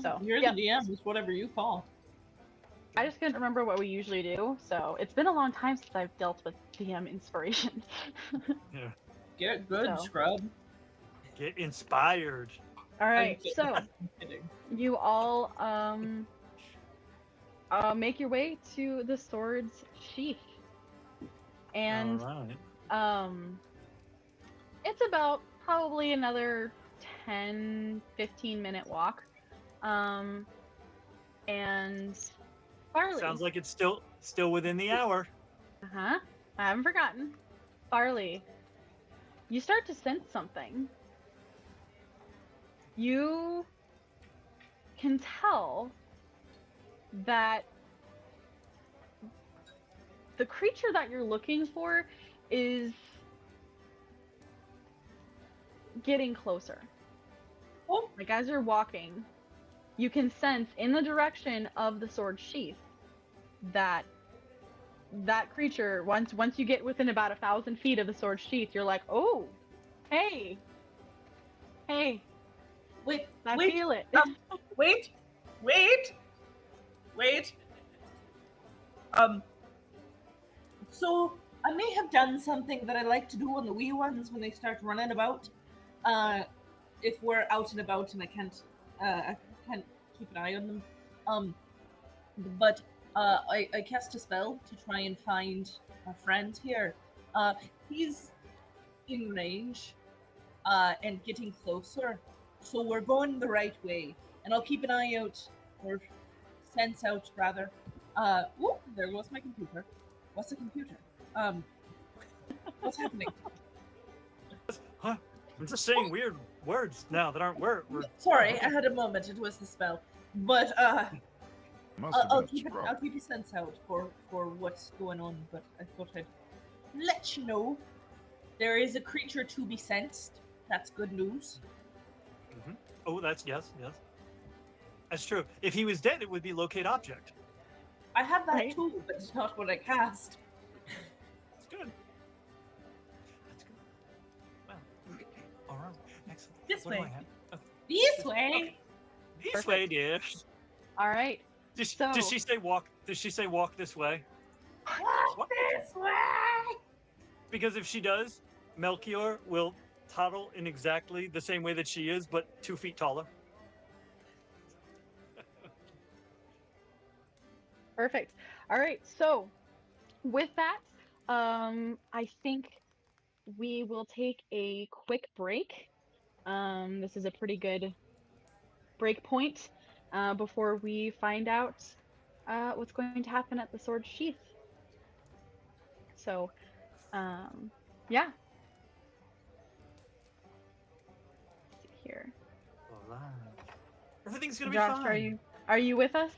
So you're the DM. It's whatever you call. I just couldn't remember what we usually do, so it's been a long time since I've dealt with DM inspiration. Yeah. Get good, scrub. Get inspired. All right, so you all make your way to the sword's sheath, and it's about probably another 10-15 minute walk, and Farley. Sounds like it's still within the hour. I haven't forgotten. Farley, you start to sense something. You can tell that the creature that you're looking for is getting closer. Oh. Like as you're walking, you can sense in the direction of the sword sheath that creature, once you get within about 1,000 feet of the sword sheath, you're like, oh, hey, wait, I feel it. Wait. So I may have done something that I like to do on the wee ones when they start running about. If we're out and about and I can't keep an eye on them. But I cast a spell to try and find a friend here. He's in range and getting closer, so we're going the right way. And I'll keep an eye out, or sense out rather. Oh, there goes my computer. What's a computer? What's happening? Huh? I'm just saying weird words now that aren't words. Sorry, I had a moment. It was the spell, but I'll keep a sense out for what's going on. But I thought I'd let you know there is a creature to be sensed. That's good news. Oh, that's yes. That's true. If he was dead, it would be locate object. I have that Right. too, but it's not what I cast. That's good. That's good. Well, all right. Excellent. This What do I way. have? Oh, This way. this Perfect. way, dear. All right. Does So- she say walk? Does she say walk this way? Walk this way. Because if she does, Melchior will toddle in exactly the same way that she is, but 2 feet taller. Perfect. All right. So with that, I think we will take a quick break. This is a pretty good break point before we find out what's going to happen at the sword sheath. So, yeah. Let's see here. Everything's gonna be Josh, fine. are you with us?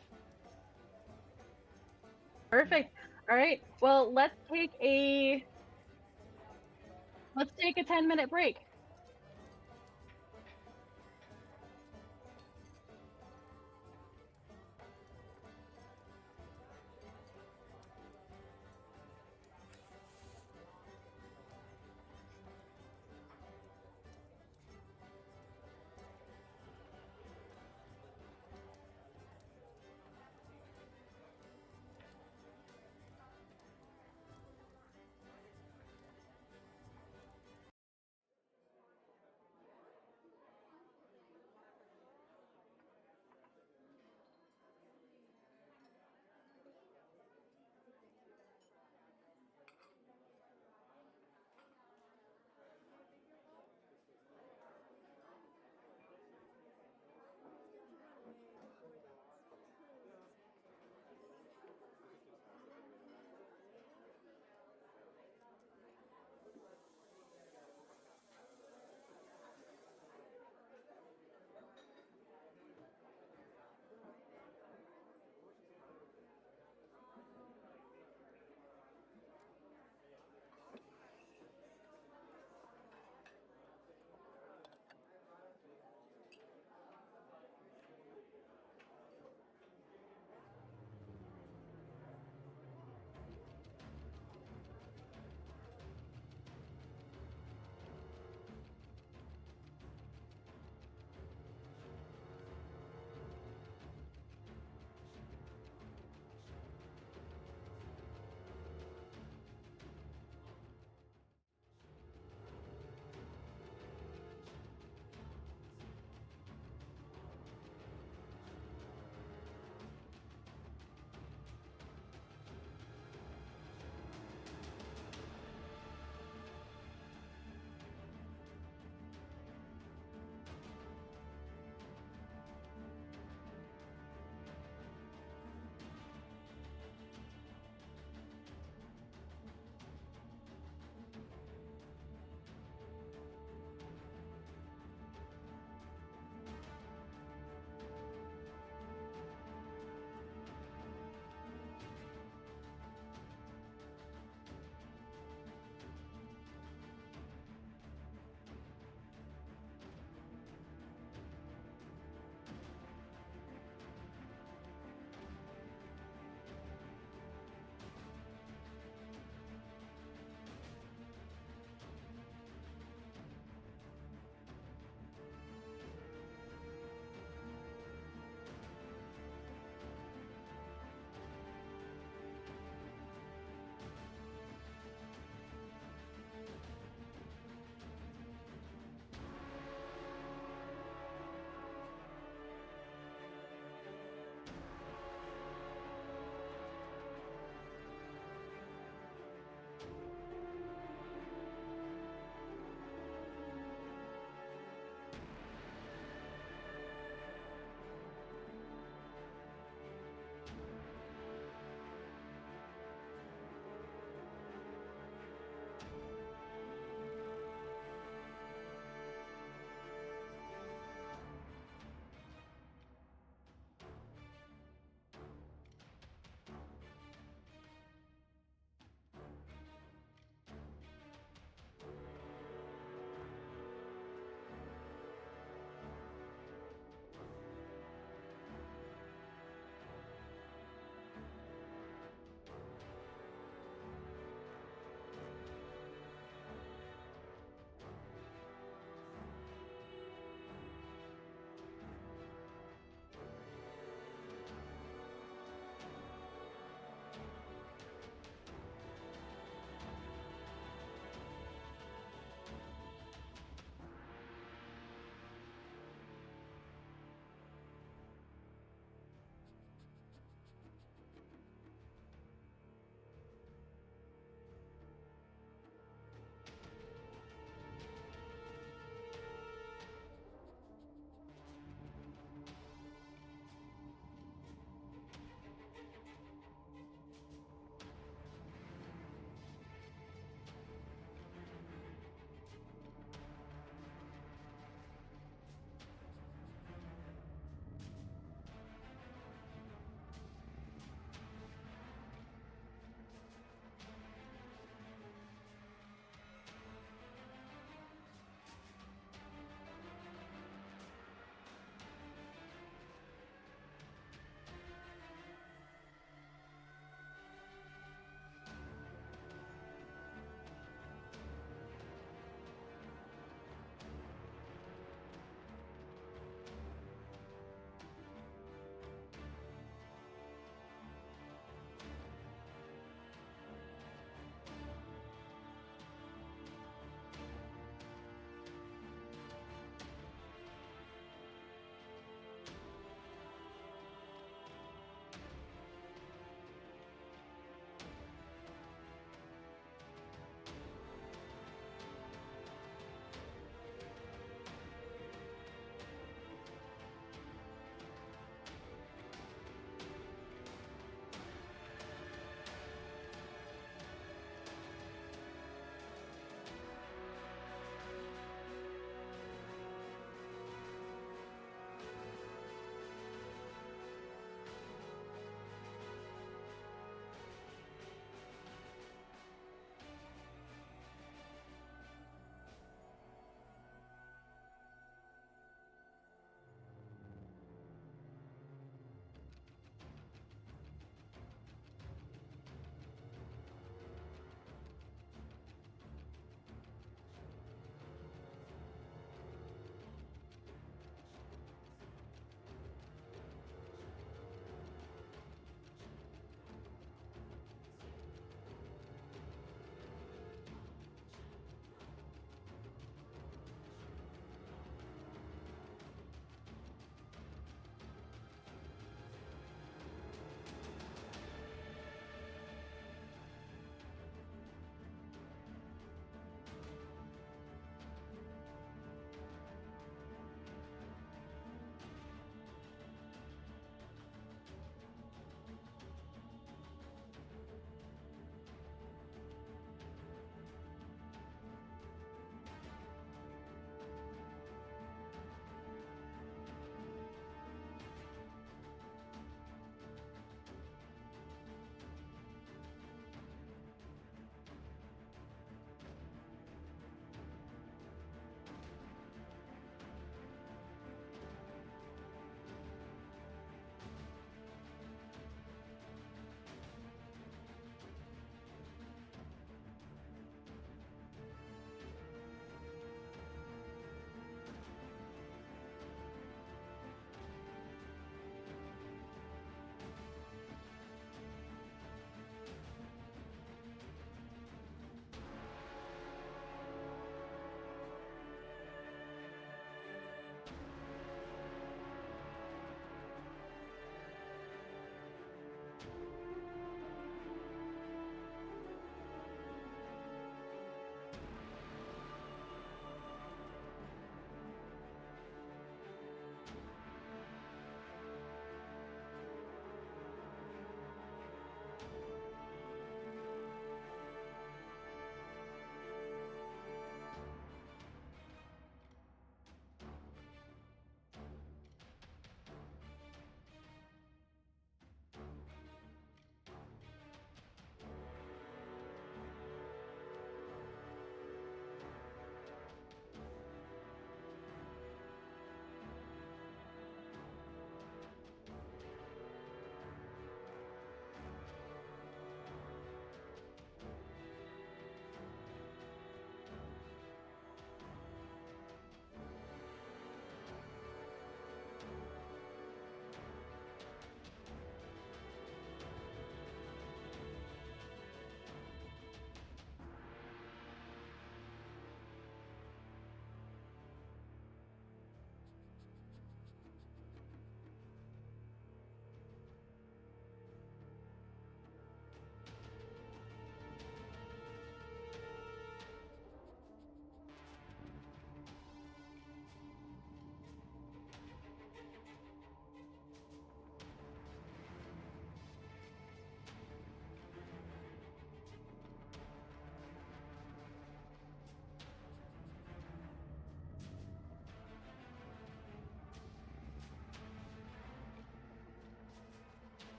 Perfect. All right. Well, let's take a 10-minute break.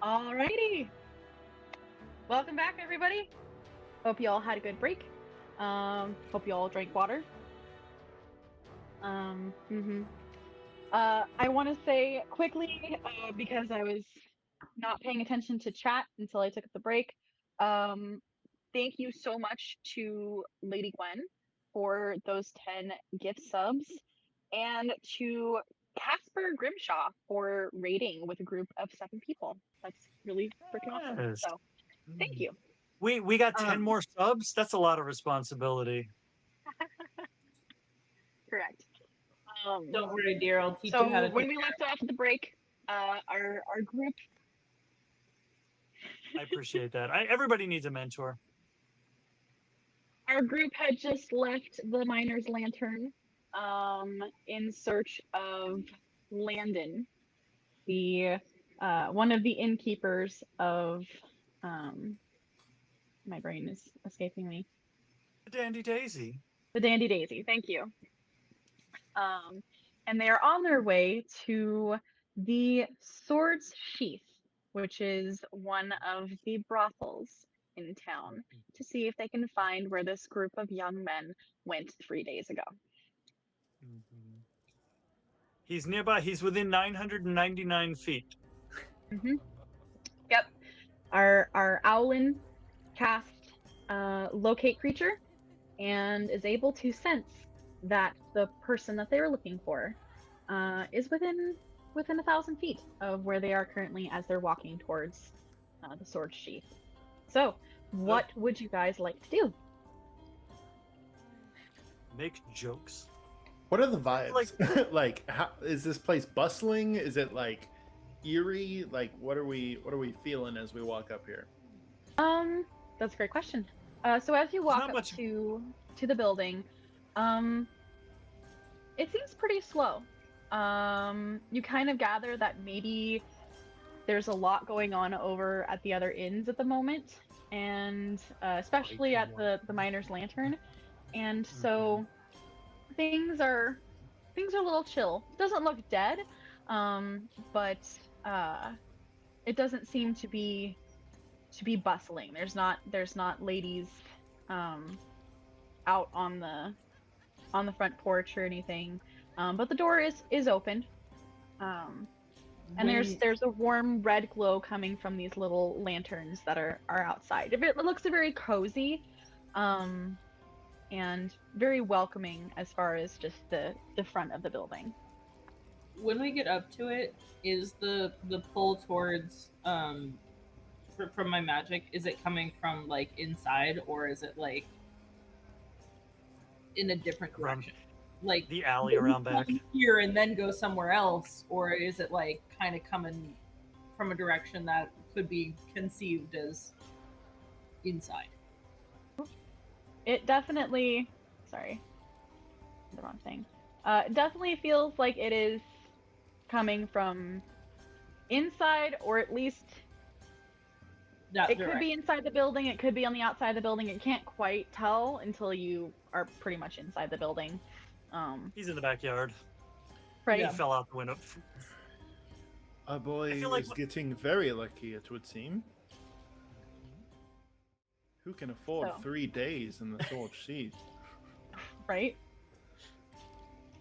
Alrighty. Welcome back, everybody. Hope you all had a good break. Hope you all drank water. I want to say quickly, because I was not paying attention to chat until I took the break. Thank you so much to Lady Gwen for those 10 gift subs, and to Casper Grimshaw for raiding with a group of 7 people. That's really freaking awesome. Yes. So, thank you. We got 10 more subs. That's a lot of responsibility. Correct. Don't worry, dear. I'll teach So you how to. when we left off at the break, our group. I appreciate that. Everybody needs a mentor. Our group had just left the Miner's Lantern, in search of Landon, the one of the innkeepers of. My brain is escaping me. The Dandy Daisy. The Dandy Daisy. Thank you. And they are on their way to the Sword's Sheath, which is one of the brothels in town, to see if they can find where this group of young men went 3 days ago. He's nearby. He's within 999 feet. Yep. Our Owlin cast locate creature and is able to sense that the person that they were looking for is within 1,000 feet of where they are currently as they're walking towards the sword sheath. So, what would you guys like to do? Make jokes. What are the vibes? Like, how is this place bustling? Is it like eerie? Like, what are we feeling as we walk up here? That's a great question. So as you walk up to the building, it seems pretty slow. You kind of gather that maybe there's a lot going on over at the other inns at the moment, and especially at the Miner's Lantern, and so things are a little chill. It doesn't look dead, but it doesn't seem to be bustling. There's not ladies out on the front porch or anything, but the door is open, and there's a warm red glow coming from these little lanterns that are outside. It looks very cozy, and very welcoming as far as just the front of the building. When we get up to it, is the pull towards from my magic, is it coming from like inside, or is it like in a different direction? Like the alley around back here and then go somewhere else, or is it like kind of coming from a direction that could be conceived as inside? It definitely, sorry, the wrong thing. It definitely feels like it is coming from inside, or at least it could be inside the building, it could be on the outside of the building. It can't quite tell until you are pretty much inside the building. He's in the backyard. Right. He fell out the window. Our boy is getting very lucky, it would seem. Who can afford 3 days in the sword sheath? Right.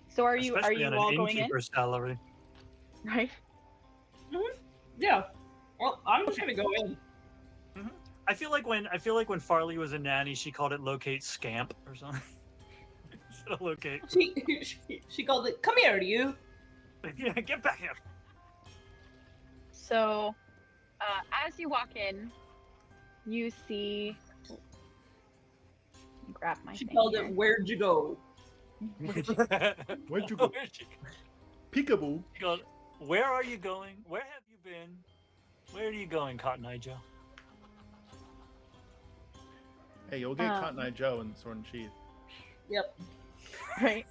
So are you all going in? Salary. Right. Mm-hmm. Yeah. Well, I'm just gonna go in. Mm-hmm. I feel like when Farley was a nanny, she called it locate scamp or something. Instead of locate. She called it, come here, you. Yeah, get back here. So, as you walk in, you see. Grab my. She called it, where'd you go? Where'd you go? Peekaboo. She called, where are you going? Where have you been? Where are you going, Cotton Eye Joe? Hey, you'll get Cotton Eye Joe in the sword and sheath. Yep. Right.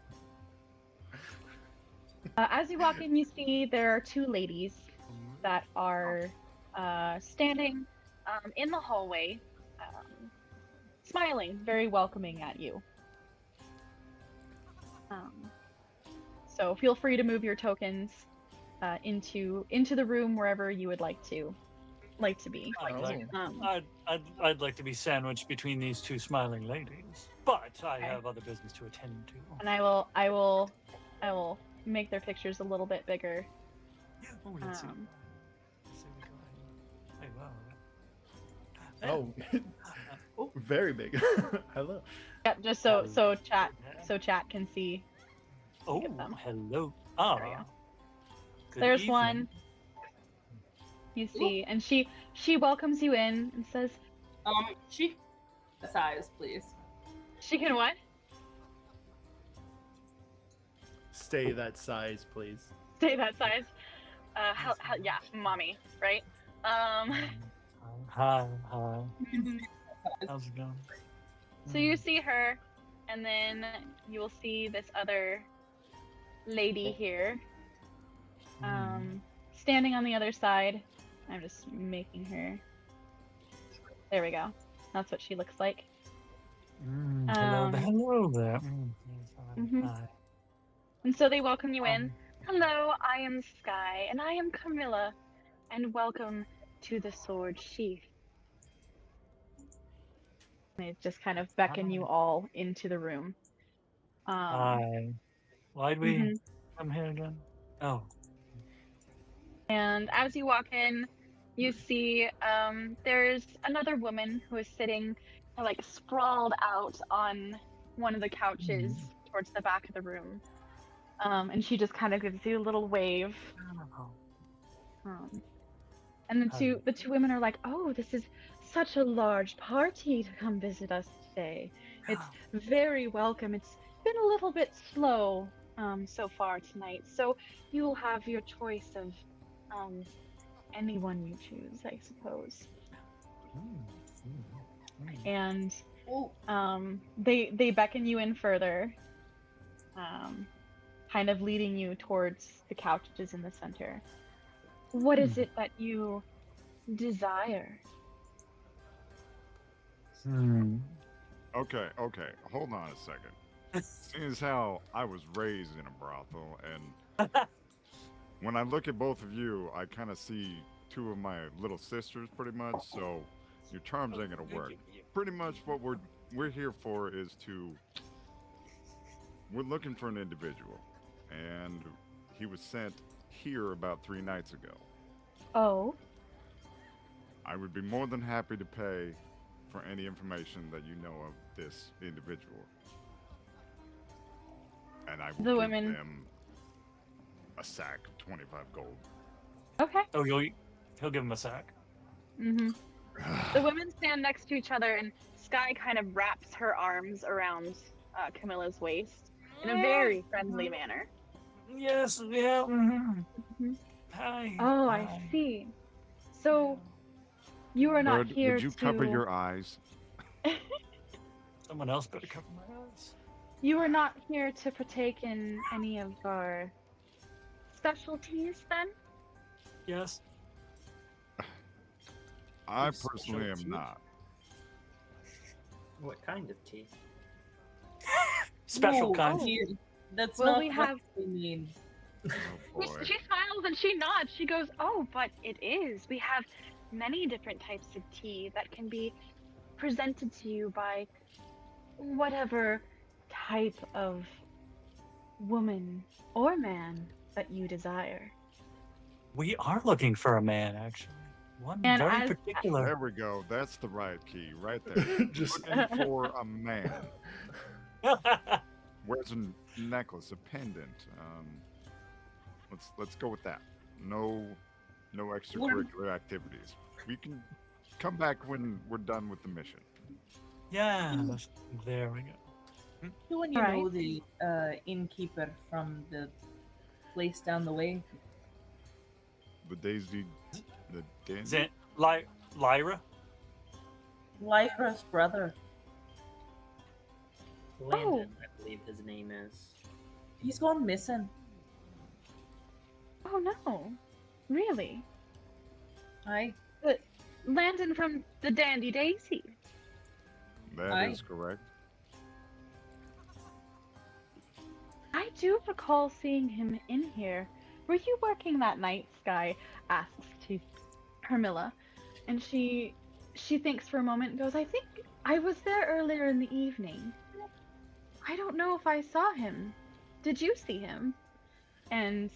As you walk in, you see there are 2 ladies that are standing in the hallway, smiling, very welcoming at you. So feel free to move your tokens into the room wherever you would like to. like to be. I'd like to be sandwiched between these two smiling ladies, but I Okay. have other business to attend to. And I will make their pictures a little bit bigger. Oh, let's see. Um, Let's see what we go ahead. Hey, wow. Oh, very big. Hello. Yep, just so chat can see. Oh, at them. hello. There we go. Good There's evening. one. You see, and she welcomes you in and says, She size, please. "She can what? Stay that size, please. Stay that size." Yeah, mommy, right? Hi. How's it going? So you see her, and then you will see this other lady here, standing on the other side. I'm just making her. There we go. That's what she looks like. Hello there. Mhm. Hi. And so they welcome you in. Hello, I am Sky, and I am Camilla, and welcome to the Sword Sheath. They just kind of beckon you all into the room. Hi. Why'd we Mhm. come here again? Oh. And as you walk in, you see there's another woman who is sitting like sprawled out on one of the couches towards the back of the room. And she just kind of gives you a little wave. And the two women are like, "Oh, this is such a large party to come visit us today. It's very welcome. It's been a little bit slow so far tonight, so you'll have your choice of anyone you choose, I suppose." And they beckon you in further, kind of leading you towards the couches in the center. What is it that you desire? Okay, hold on a second. Seeing as how I was raised in a brothel, and when I look at both of you, I kind of see two of my little sisters, pretty much. So your charms ain't gonna work. Pretty much what we're here for is we're looking for an individual, and he was sent here about 3 nights ago. Oh, I would be more than happy to pay for any information that you know of this individual. And I will The give women- them a sack of 25 gold. okay. Oh, he'll give him a sack. The women stand next to each other, and Sky kind of wraps her arms around Camilla's waist in a very friendly manner. Yes, yeah. Hi. Oh, I hi. see. So you are not Bird, here would you to. cover your eyes? Someone else better cover my eyes. You are not here to partake in any of our specialties, then? Yes. I Your personally am specialty? not. What kind of tea? Special No, kind. dear, that's Well, not we what have- we mean. Oh boy. She smiles and she nods. She goes, "Oh, but it is. We have many different types of tea that can be presented to you by whatever type of woman or man that you desire." We are looking for a man, actually. One And very as- There particular. we go. That's the right key right there. Just Looking for a man. Wears a necklace, a pendant. Let's go with that. No extracurricular activities. We can come back when we're done with the mission. Yeah. There we go. You and you Alright. know the innkeeper from the place down the way. The Daisy, the Dan. Lyra? Lyra's brother. Landon, I believe his name is. He's gone missing. Oh no, really? Aye. Landon from the Dandy Daisy. That is correct. I do recall seeing him in here. Were you working that night? Sky asks to Hermilla. And she thinks for a moment and goes, I think I was there earlier in the evening. I don't know if I saw him. Did you see him? And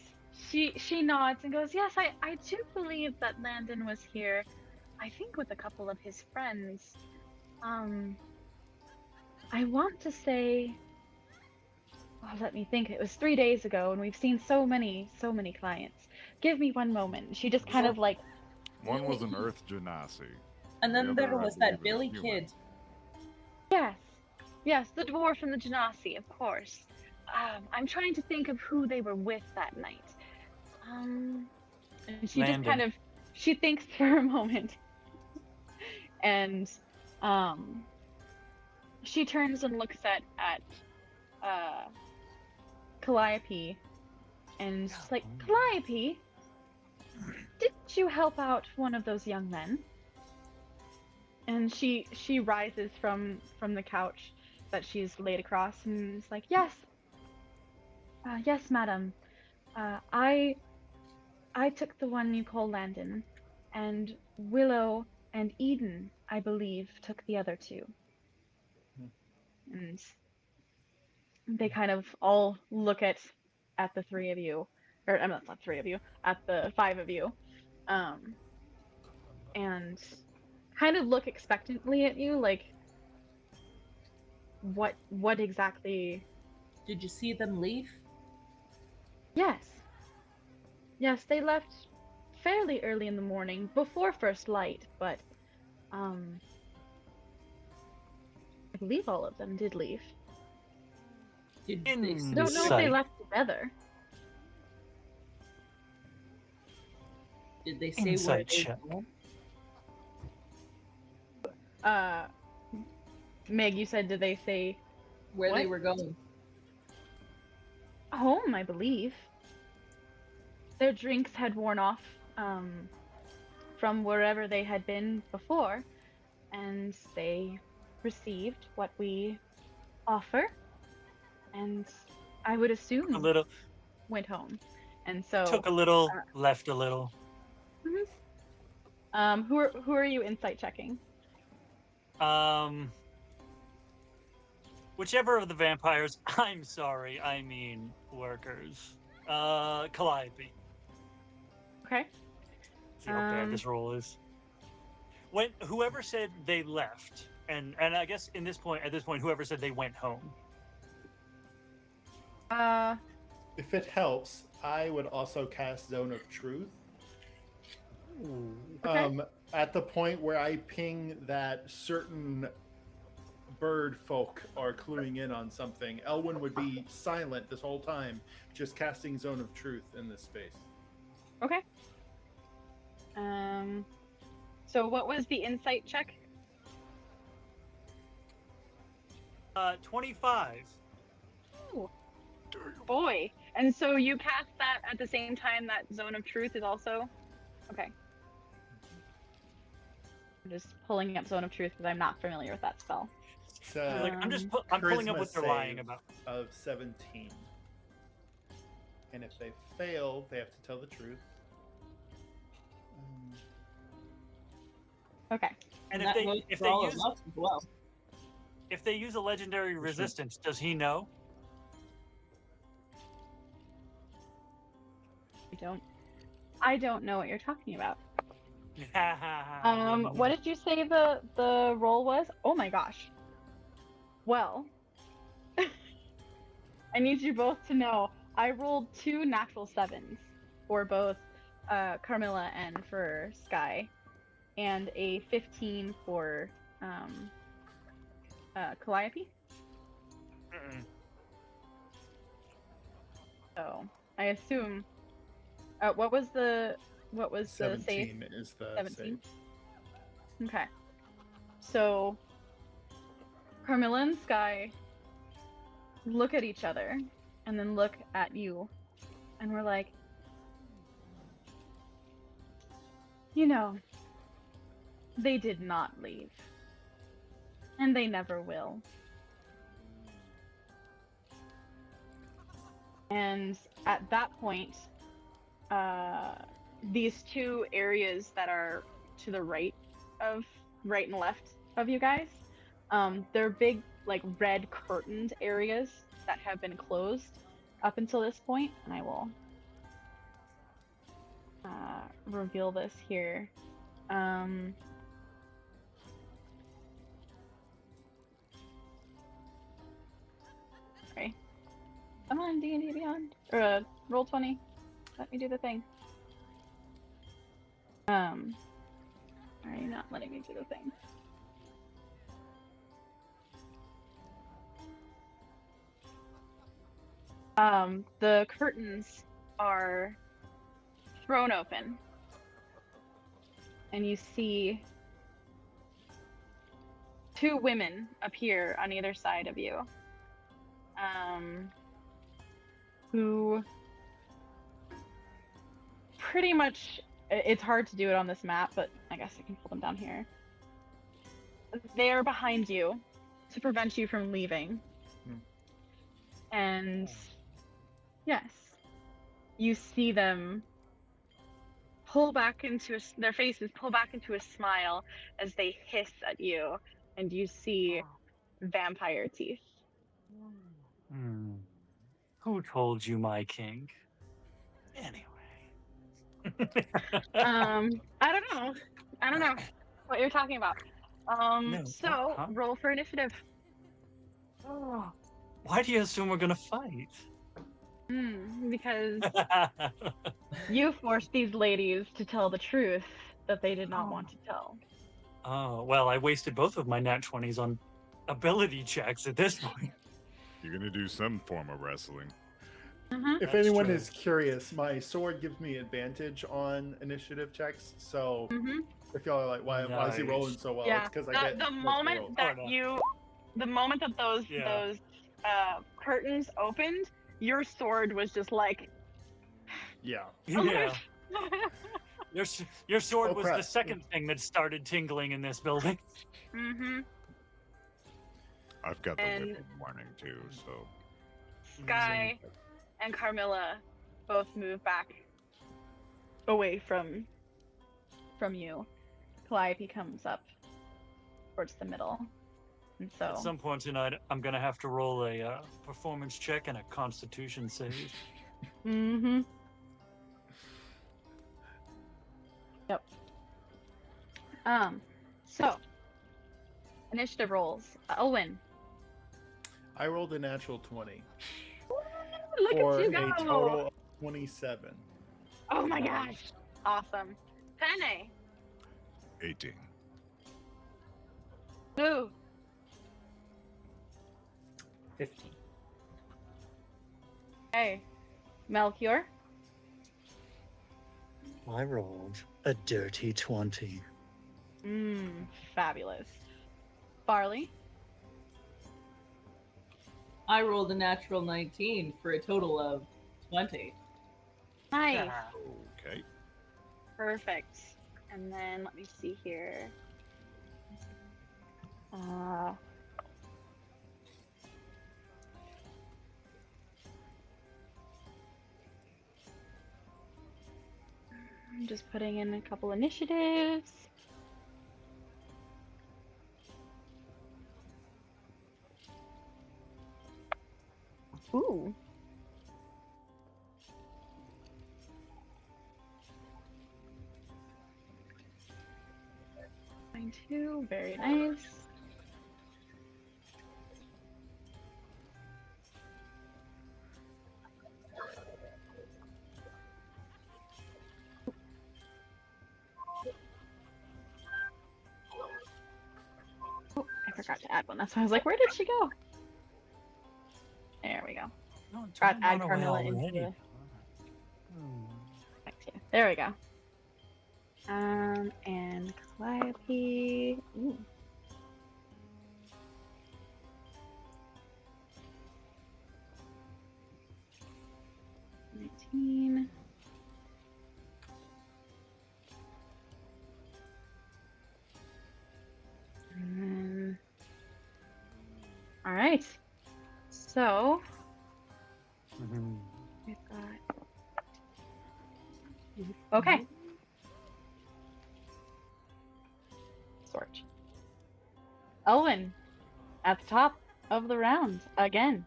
she nods and goes, yes, I do believe that Landon was here, I think with a couple of his friends. I want to say, well, let me think, it was 3 days ago, and we've seen so many clients. Give me one moment. She just kind of like... One was an Earth Genasi. And then The there other, I was that believe, Billy is human. kid. Yes, the dwarf from the Genasi, of course. I'm trying to think of who they were with that night. And she just Landon. kind of, she thinks for a moment. And she turns and looks at Calliope, and she's like, Calliope, didn't you help out one of those young men? And she rises from the couch that she's laid across and is like, yes, yes, madam. I took the one you call Landon, and Willow and Eden, I believe, took the other two. And they kind of all look at the three of you, or I'm not three of you, at the five of you, and kind of look expectantly at you, like, what exactly? Did you see them leave? Yes, they left fairly early in the morning, before first light, but I believe all of them did leave. Did In they I say don't know if Sight. they left together. Did they say where Insight they check. were? Meg, you said, did they say Where they What? were going? home, I believe. Their drinks had worn off from wherever they had been before, and they received what we offer, and I would assume A little, went home. And so, took a little, left a little. who are you insight checking? Whichever of the vampires, I'm sorry, I mean workers. Calliope. Okay. See how bad this roll is. When whoever said they left, and I guess at this point, whoever said they went home. If it helps, I would also cast Zone of Truth. Okay. At the point where I ping that certain bird folk are cluing in on something, Elwyn would be silent this whole time, just casting Zone of Truth in this space. Okay. So what was the insight check? 25. Ooh, boy. And so you cast that at the same time that Zone of Truth is also... Okay. I'm just pulling up Zone of Truth because I'm not familiar with that spell. It's I'm pulling up charisma what they're lying save about. of 17. And if they fail, they have to tell the truth. Okay. And that goes if for they all use of us as well. if they use a legendary resistance, does he know? I don't know what you're talking about. What What did you say the roll was? Oh my gosh. Well, I need you both to know I rolled 2 natural 7s for both Carmilla and for Sky, and a 15 for Calliope. So I assume. What was the save? 17 is the 17? save. Okay. So Carmilla and Sky look at each other and then look at you, and we're like, you know, they did not leave. And they never will. And at that point, these two areas that are to the right of right and left of you guys. They're big, like red curtained areas that have been closed up until this point, and I will reveal this here. Sorry. Come on, D&D Beyond. Or Roll20. Let me do the thing. Are you not letting me do the thing? The curtains are thrown open, and you see two women appear on either side of you, who pretty much, it's hard to do it on this map, but I guess I can pull them down here. They're behind you to prevent you from leaving. And yes, you see them pull back into their faces pull back into a smile as they hiss at you, and you see vampire teeth. Who told you my kink? Anyway. I don't know what you're talking about. So roll for initiative. Why do you assume we're gonna fight? Because you forced these ladies to tell the truth that they did not want to tell. Oh, well, I wasted both of my nat 20s on ability checks at this point. You're gonna do some form of wrestling. If That's anyone true. is curious, my sword gives me advantage on initiative checks. So if y'all are like, why is he rolling Nice. so well? Yeah. It's because I get The multiple moment rolls. that no. the moment that those curtains opened, your sword was just like, Yeah. Yeah. Your sword Oh, was crap. the second thing that started tingling in this building. I've got the And- whip warning too, so Sky and Carmilla both move back away from you. Calliope comes up towards the middle, and so At some point tonight, I'm gonna have to roll a performance check and a Constitution save. Yep. So initiative rolls. Elwyn. I rolled a natural 20 Look for at you a go! total of 27. Oh my gosh! Awesome. Penne. 18. Lugh. 15. Hey. Melchior. I rolled a dirty 20. Fabulous. Farley. I rolled a natural 19 for a total of 20. Nice. Okay. Perfect. And then let me see here. I'm just putting in a couple initiatives. Ooh. Mine too. Very nice. Oh, I forgot to add one. That's why I was like, where did she go? There we go. No, Add time away Carmilla into already. the... Back to you. There we go. And Calliope. Ooh. $19. And then... All right. So we've got. Okay. Elwyn, at the top of the round again.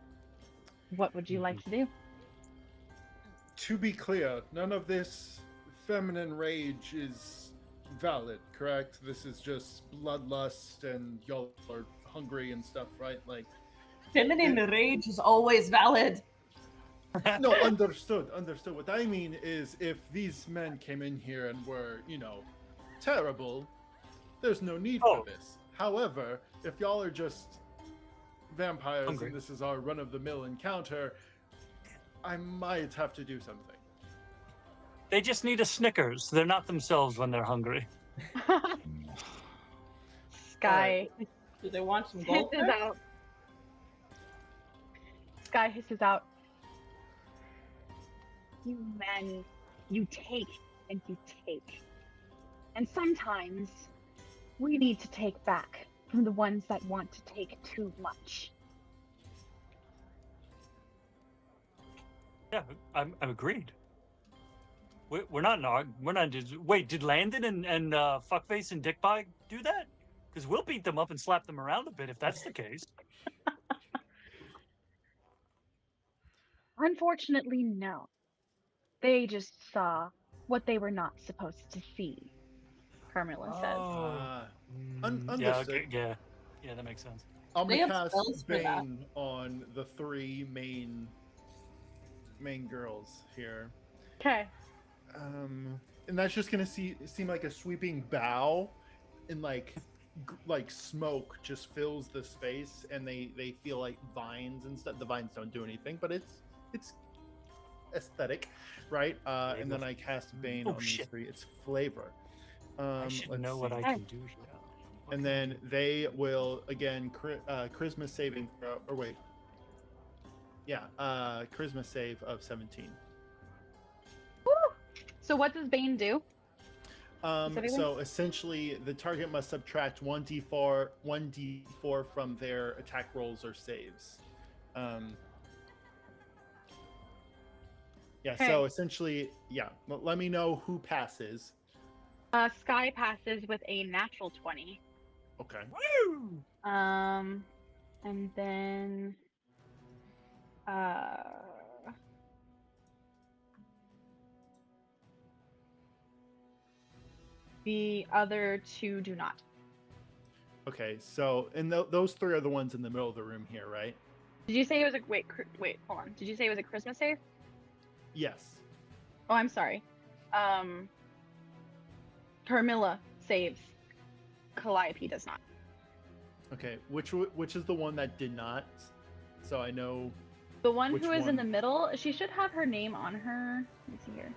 What would you like to do? To be clear, none of this feminine rage is valid, correct? This is just bloodlust and y'all are hungry and stuff, right? Like, Feminine rage is always valid. no, understood. What I mean is if these men came in here and were, terrible, there's no need for this. However, if y'all are just vampires Hungry. and this is our run-of-the-mill encounter, I might have to do something. They just need a Snickers. They're not themselves when they're hungry. Sky Do they want some hisses gold? out. Sky hisses out. You men, you take and you take. And sometimes we need to take back from the ones that want to take too much. Yeah, I'm agreed. We're not we're not. Wait, did Landon and Fuckface and Dickbag do that? Because we'll beat them up and slap them around a bit if that's the case. Unfortunately, no. They just saw what they were not supposed to see, Carmilla says. Yeah, Understood. yeah, that makes sense. I'm They gonna have spells cast for that. Bane on the three main girls here. Okay. And that's just gonna seem like a sweeping bow, and like smoke just fills the space, and they feel like vines and stuff. The vines don't do anything, but it's aesthetic, right? And then I cast Bane on these three. It's flavor. I should know what I can do here. And then they will again charisma saving throw, or wait, yeah, charisma save of 17. Woo! So what does Bane do? So essentially, the target must subtract 1d4 from their attack rolls or saves. Yeah. Okay. So essentially, yeah. Let me know who passes. Sky passes with a natural 20. Okay. Woo! And then the other two do not. Okay. So, and those three are the ones in the middle of the room here, right? Did you say it was a wait, hold on. Did you say it was a Christmas save? Yes. Oh, I'm sorry. Carmilla saves. Calliope does not. Okay. Which is the one that did not? So I know. The one Which who is in one? the middle, she should have her name on her. Let me see here.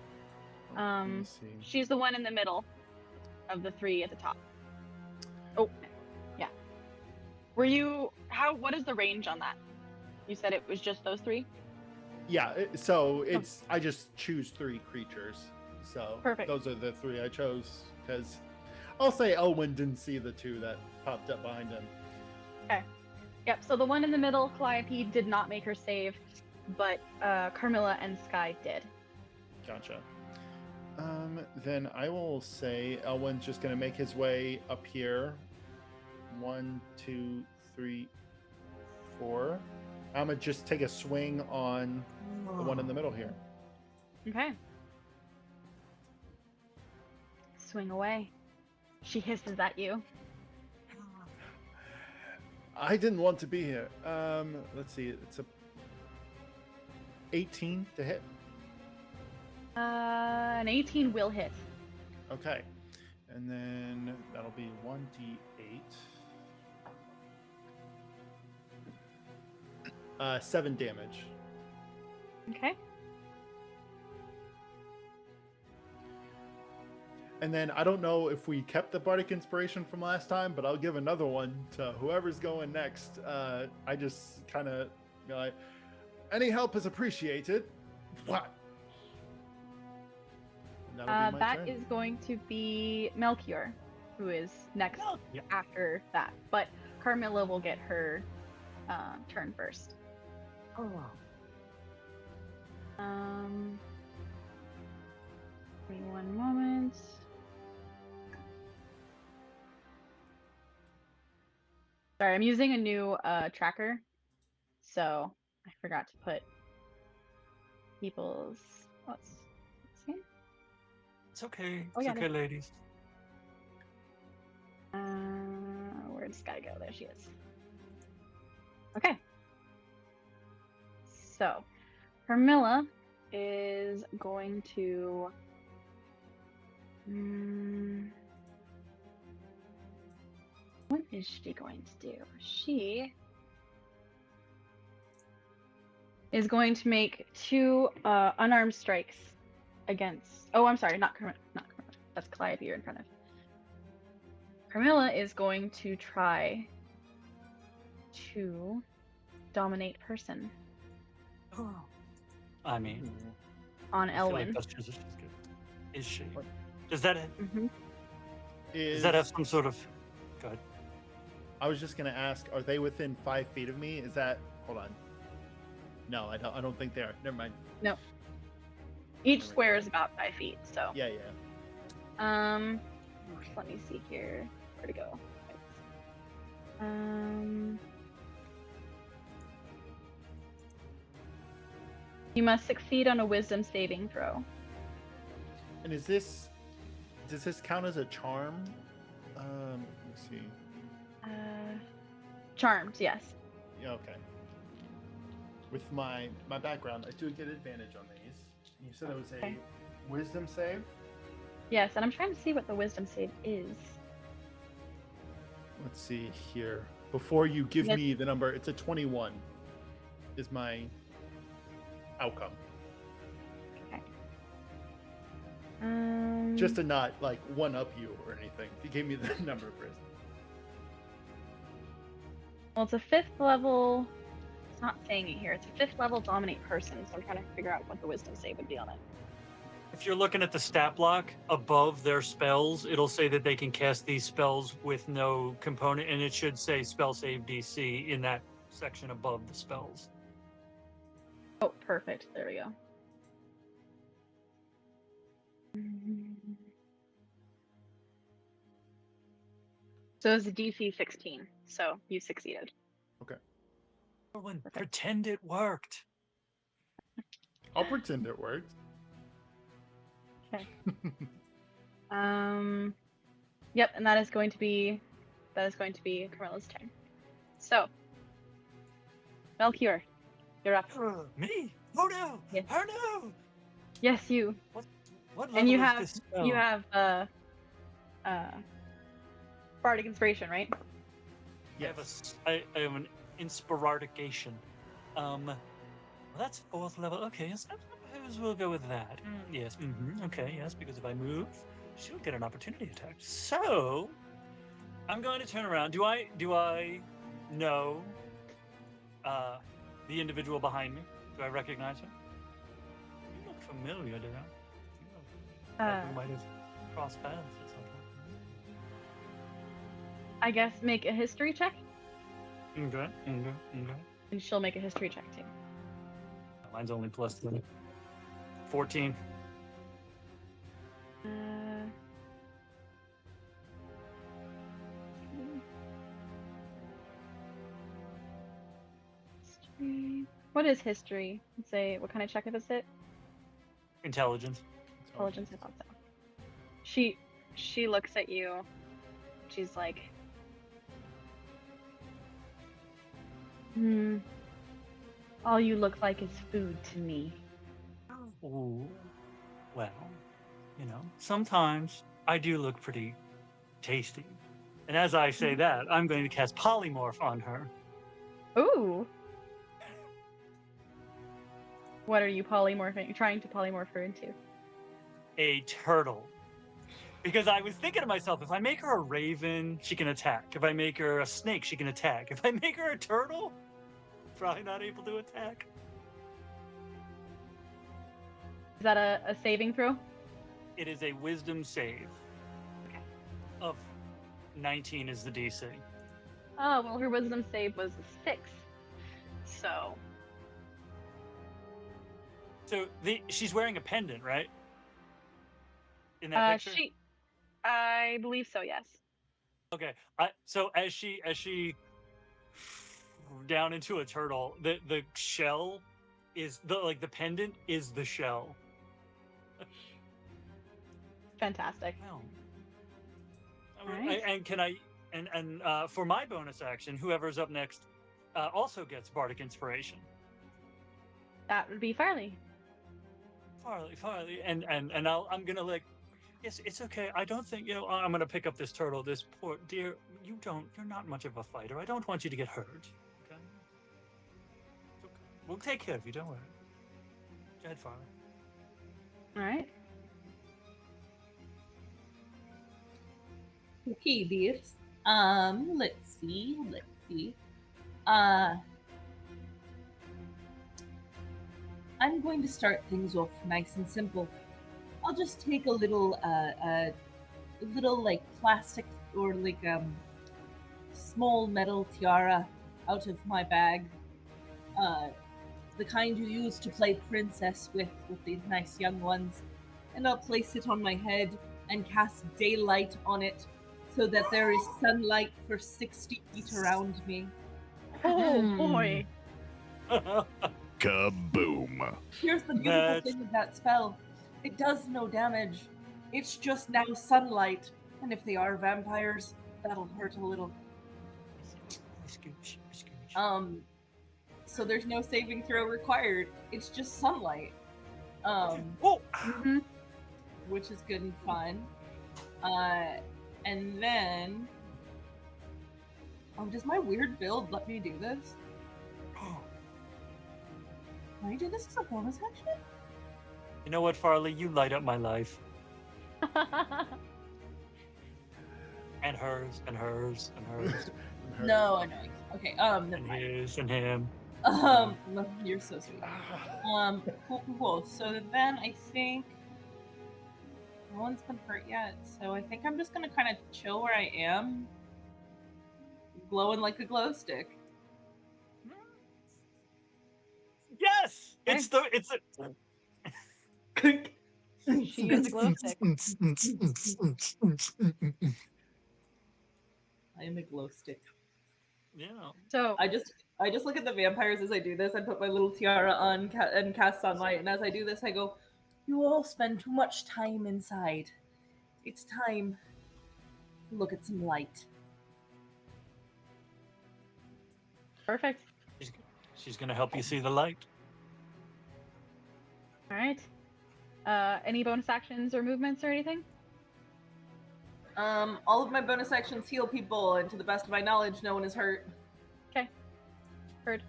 Let me see. She's the one in the middle of the three at the top. Oh, yeah. What is the range on that? You said it was just those three? Yeah, so it's I just choose three creatures. So Perfect. those are the three I chose because I'll say Elwyn didn't see the two that popped up behind him. Okay. Yep, so the one in the middle, Calliope, did not make her save, but Carmilla and Sky did. Gotcha. Then I will say Elwyn's just gonna make his way up here. 1, 2, 3, 4. I'm gonna just take a swing on the one in the middle here. Okay. Swing away. She hisses at you. I didn't want to be here. Let's see. It's a 18 to hit. An 18 will hit. Okay. And then that'll be 1d8. 7 damage. Okay. And then I don't know if we kept the bardic inspiration from last time, but I'll give another one to whoever's going next. I just kind of like, any help is appreciated. What? That is going to be Melchior, who is next after that. But Carmilla will get her turn first. Oh. Give me one moment. Sorry, I'm using a new tracker, so I forgot to put people's. Let's see. It's okay. Oh, It's yeah, okay, ladies. Where'd Sky go? There she is. Okay. So, Carmilla is going to. What is she going to do? She is going to make 2 unarmed strikes against. Oh, I'm sorry, not Carmilla. That's Clive you're in front of. Carmilla is going to try to dominate person I mean, on I feel like Elwyn. that's just as good. Is she? Does that Mm-hmm. does that have some sort of? Go ahead. I was just gonna ask, are they within 5 feet of me? Is that? Hold on. No, I don't think they are. Never mind. No. Each square is about 5 feet, so. Yeah. Let me see here. Where to go? You must succeed on a wisdom saving throw. And does this count as a charm? Let's see. Charmed, yes. Yeah, okay. With my background, I do get advantage on these. You said it was Okay. a wisdom save? Yes, and I'm trying to see what the wisdom save is. Let's see here. Before you give Yes. me the number, it's a 21 is my outcome. Okay. Just to not like one up you or anything. If you gave me the number first. Well, it's a 5th level. It's not saying it here. It's a 5th level dominate person, so I'm trying to figure out what the wisdom save would be on it. If you're looking at the stat block above their spells, it'll say that they can cast these spells with no component, and it should say spell save DC in that section above the spells. Oh, perfect. There we go. So it's a DC 16, so you succeeded. Everyone, Perfect. pretend it worked. I'll pretend it worked. Okay. Yep, and that is going to be Camilla's turn. So, Melchior, you're up. Me? Oh no! Yes. Oh no! Yes, you. What level And you is have this spell? you have bardic inspiration, right? I have an inspirartication. Well, that's 4th level. Okay, yes, I suppose we'll go with that. Yes. Okay. Yes, because if I move, she'll get an opportunity attack. So, I'm going to turn around. Do I know the individual behind me? Do I recognize her? You look familiar, do you? Like we might have crossed paths at some point. I guess make a history check, Okay. and she'll make a history check too. Mine's only plus 3. 14. History. What is history? Say what kind of check is it? Intelligence. Intelligence. I thought so. She looks at you. She's like, all you look like is food to me. Ooh. Well, sometimes I do look pretty tasty. And as I say that, I'm going to cast polymorph on her. Ooh. What are you trying to polymorph her into? A turtle. Because I was thinking to myself, if I make her a raven, she can attack. If I make her a snake, she can attack. If I make her a turtle, probably not able to attack. Is that a saving throw? It is a wisdom save. Of 19 is the DC. Oh, well, her wisdom save was a 6. So. So she's wearing a pendant, right? In that picture? I believe so, yes. Okay. So as she down into a turtle. The shell is the pendant is the shell. Fantastic. Wow. Alright. And can I and for my bonus action, whoever's up next also gets bardic inspiration. That would be Farley. Farley, and I'm gonna like, yes, it's okay. I don't think I'm gonna pick up this turtle. This poor dear, you're not much of a fighter. I don't want you to get hurt. Okay, it's okay. We'll take care of you. Don't worry. Go ahead, Farley. All right. Okay, dears. Let's see. I'm going to start things off nice and simple. I'll just take a little like plastic or like small metal tiara out of my bag. The kind you use to play princess with these nice young ones. And I'll place it on my head and cast daylight on it so that there is sunlight for 60 feet around me. Oh boy. Kaboom. Here's the beautiful thing of that spell. It does no damage. It's just now sunlight. And if they are vampires, that'll hurt a little. So there's no saving throw required. It's just sunlight. Which is good and fun. And then does my weird build let me do this? Can I do this as a bonus action? You know what, Farley? You light up my life. And hers, and hers, and hers. No, I know. Okay, never And mind. his, and him. You're so sweet. Cool. So then I think no one's been hurt yet, so I think I'm just gonna kind of chill where I am, glowing like a glow stick. Yes, it's a. She is a glow stick. I am a glow stick. Yeah. So I just look at the vampires as I do this. I put my little tiara on and cast sunlight, and as I do this, I go, "You all spend too much time inside. It's time to look at some light." perfect. She's gonna help you see the light. All right. Any bonus actions or movements or anything? All of my bonus actions heal people, and to the best of my knowledge, no one is hurt. Okay. Heard.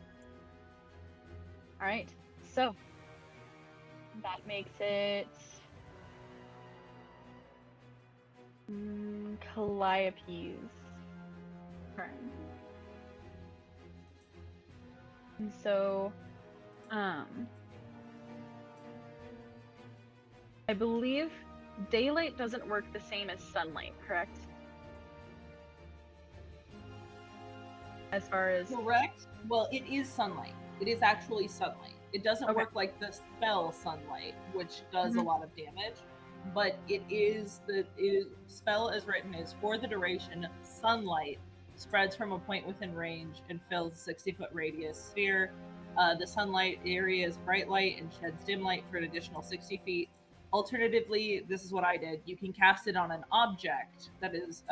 All right. So that makes it Calliope's turn. And so, I believe daylight doesn't work the same as sunlight, correct? As far as Correct. Well, it is sunlight. It is actually sunlight. It doesn't Okay. work like the spell sunlight, which does a Mhm. lot of damage, but spell as written is for the duration. Sunlight spreads from a point within range and fills a 60-foot radius sphere. The sunlight area is bright light and sheds dim light for an additional 60 feet. Alternatively, this is what I did. You can cast it on an object that is,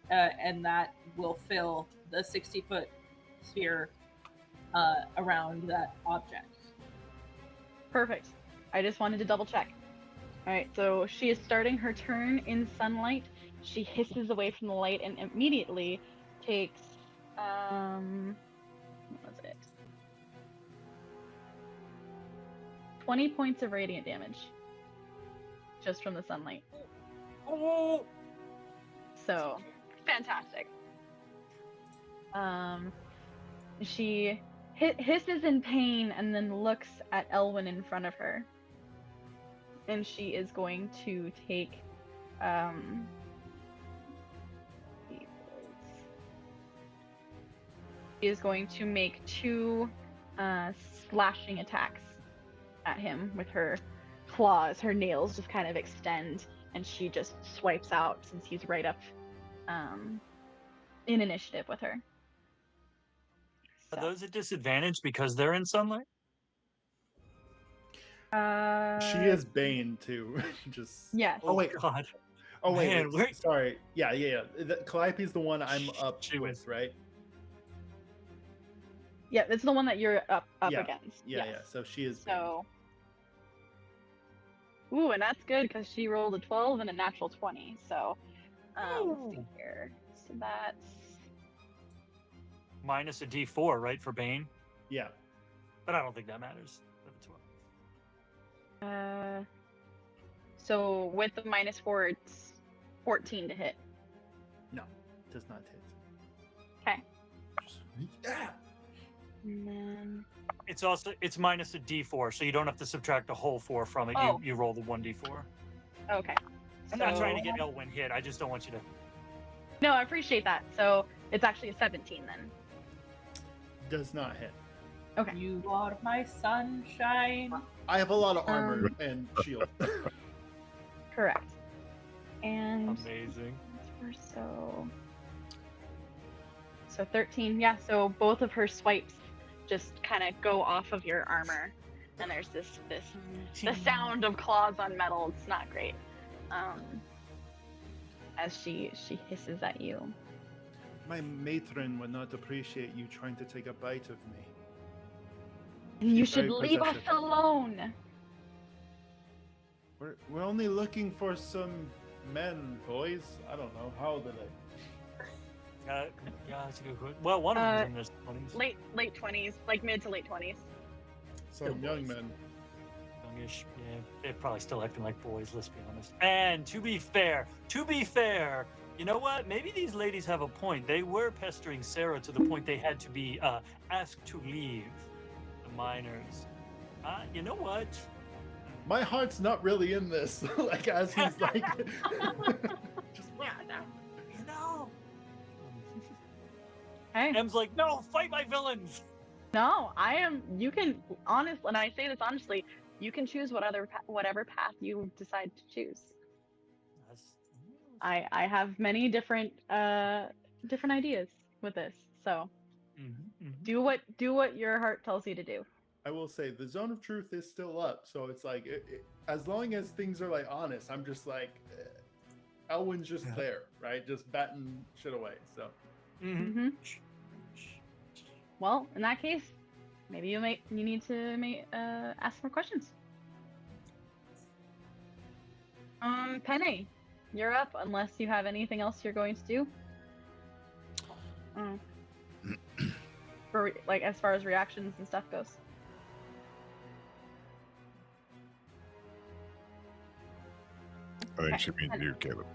and that will fill the 60-foot sphere around that object. perfect. I just wanted to double check. All right, so she is starting her turn in sunlight. She hisses away from the light and immediately takes what was it? 20 points of radiant damage just from the sunlight. Oh. So fantastic. She hisses in pain and then looks at Elwyn in front of her. And she is going to take she is going to make 2 slashing attacks at him with her claws. Her nails just kind of extend, and she just swipes out since he's right up in initiative with her. Are So, those at disadvantage because they're in sunlight? She is Bane too. Just Yes. Oh wait. God. Oh wait. Man, wait. Sorry. Yeah. Calliope's the one I'm up She with, was- right? Yeah, it's the one that you're up Yeah, against. Yeah. Yes. Yeah. So she is Bane. So, ooh, and that's good because she rolled a 12 and a natural 20. So, let's see here. So that's Minus a D4, right, for Bane? Yeah. But I don't think that matters. so with the -4, it's 14 to hit. No, does not hit. Okay. Yeah. And then It's minus a D4, so you don't have to subtract the whole 4 from it. Oh. You roll the 1D4. okay. I'm not trying to So- get Elwyn hit. I just don't want you to. No, I appreciate that. So it's actually a 17 then. Does not hit. Okay. You are my sunshine. I have a lot of armor and shield. Correct. And Amazing. so 13. Yeah. So both of her swipes just kind of go off of your armor, and there's the sound of claws on metal. It's not great. As she hisses at you. My matron would not appreciate you trying to take a bite of me. You She's should very leave us possessive. alone. We're only looking for some men, boys. I don't know. How old are they? Yeah, that's a good question. Well, one of them's in their 20s. Late 20s, like mid to late 20s. Some young men. Youngish. Yeah, they're probably still acting like boys, let's be honest. And to be fair, you know what? Maybe these ladies have a point. They were pestering Sarah to the point they had to be asked to leave the miners. You know what? My heart's not really in this. Like as he's like, just You know. Hey. M's like, no, fight my villains. No, you can, and I say this honestly, you can choose whatever path you decide to choose. I have many different ideas with this, so do what your heart tells you to do. I will say the zone of truth is still up, so it's like as long as things are like honest, I'm just like Elwyn's just there, right? Just batting shit away. So Well, in that case, maybe you need to ask more questions. Penne, you're up unless you have anything else you're going to do. For like as far as reactions and stuff goes. I think she means you, Caleb.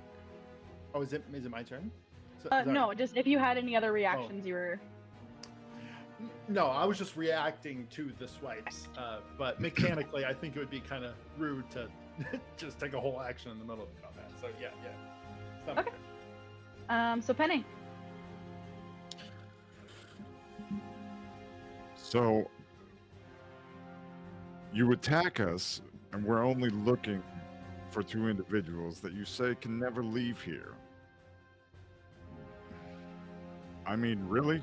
Oh, is it my turn? No, just if you had any other reactions you were. No, I was just reacting to the swipes. But mechanically, I think it would be kind of rude to just take a whole action in the middle of the combat. So yeah. It's not Okay. So Penne. So you attack us, and we're only looking for 2 individuals that you say can never leave here. I mean, really?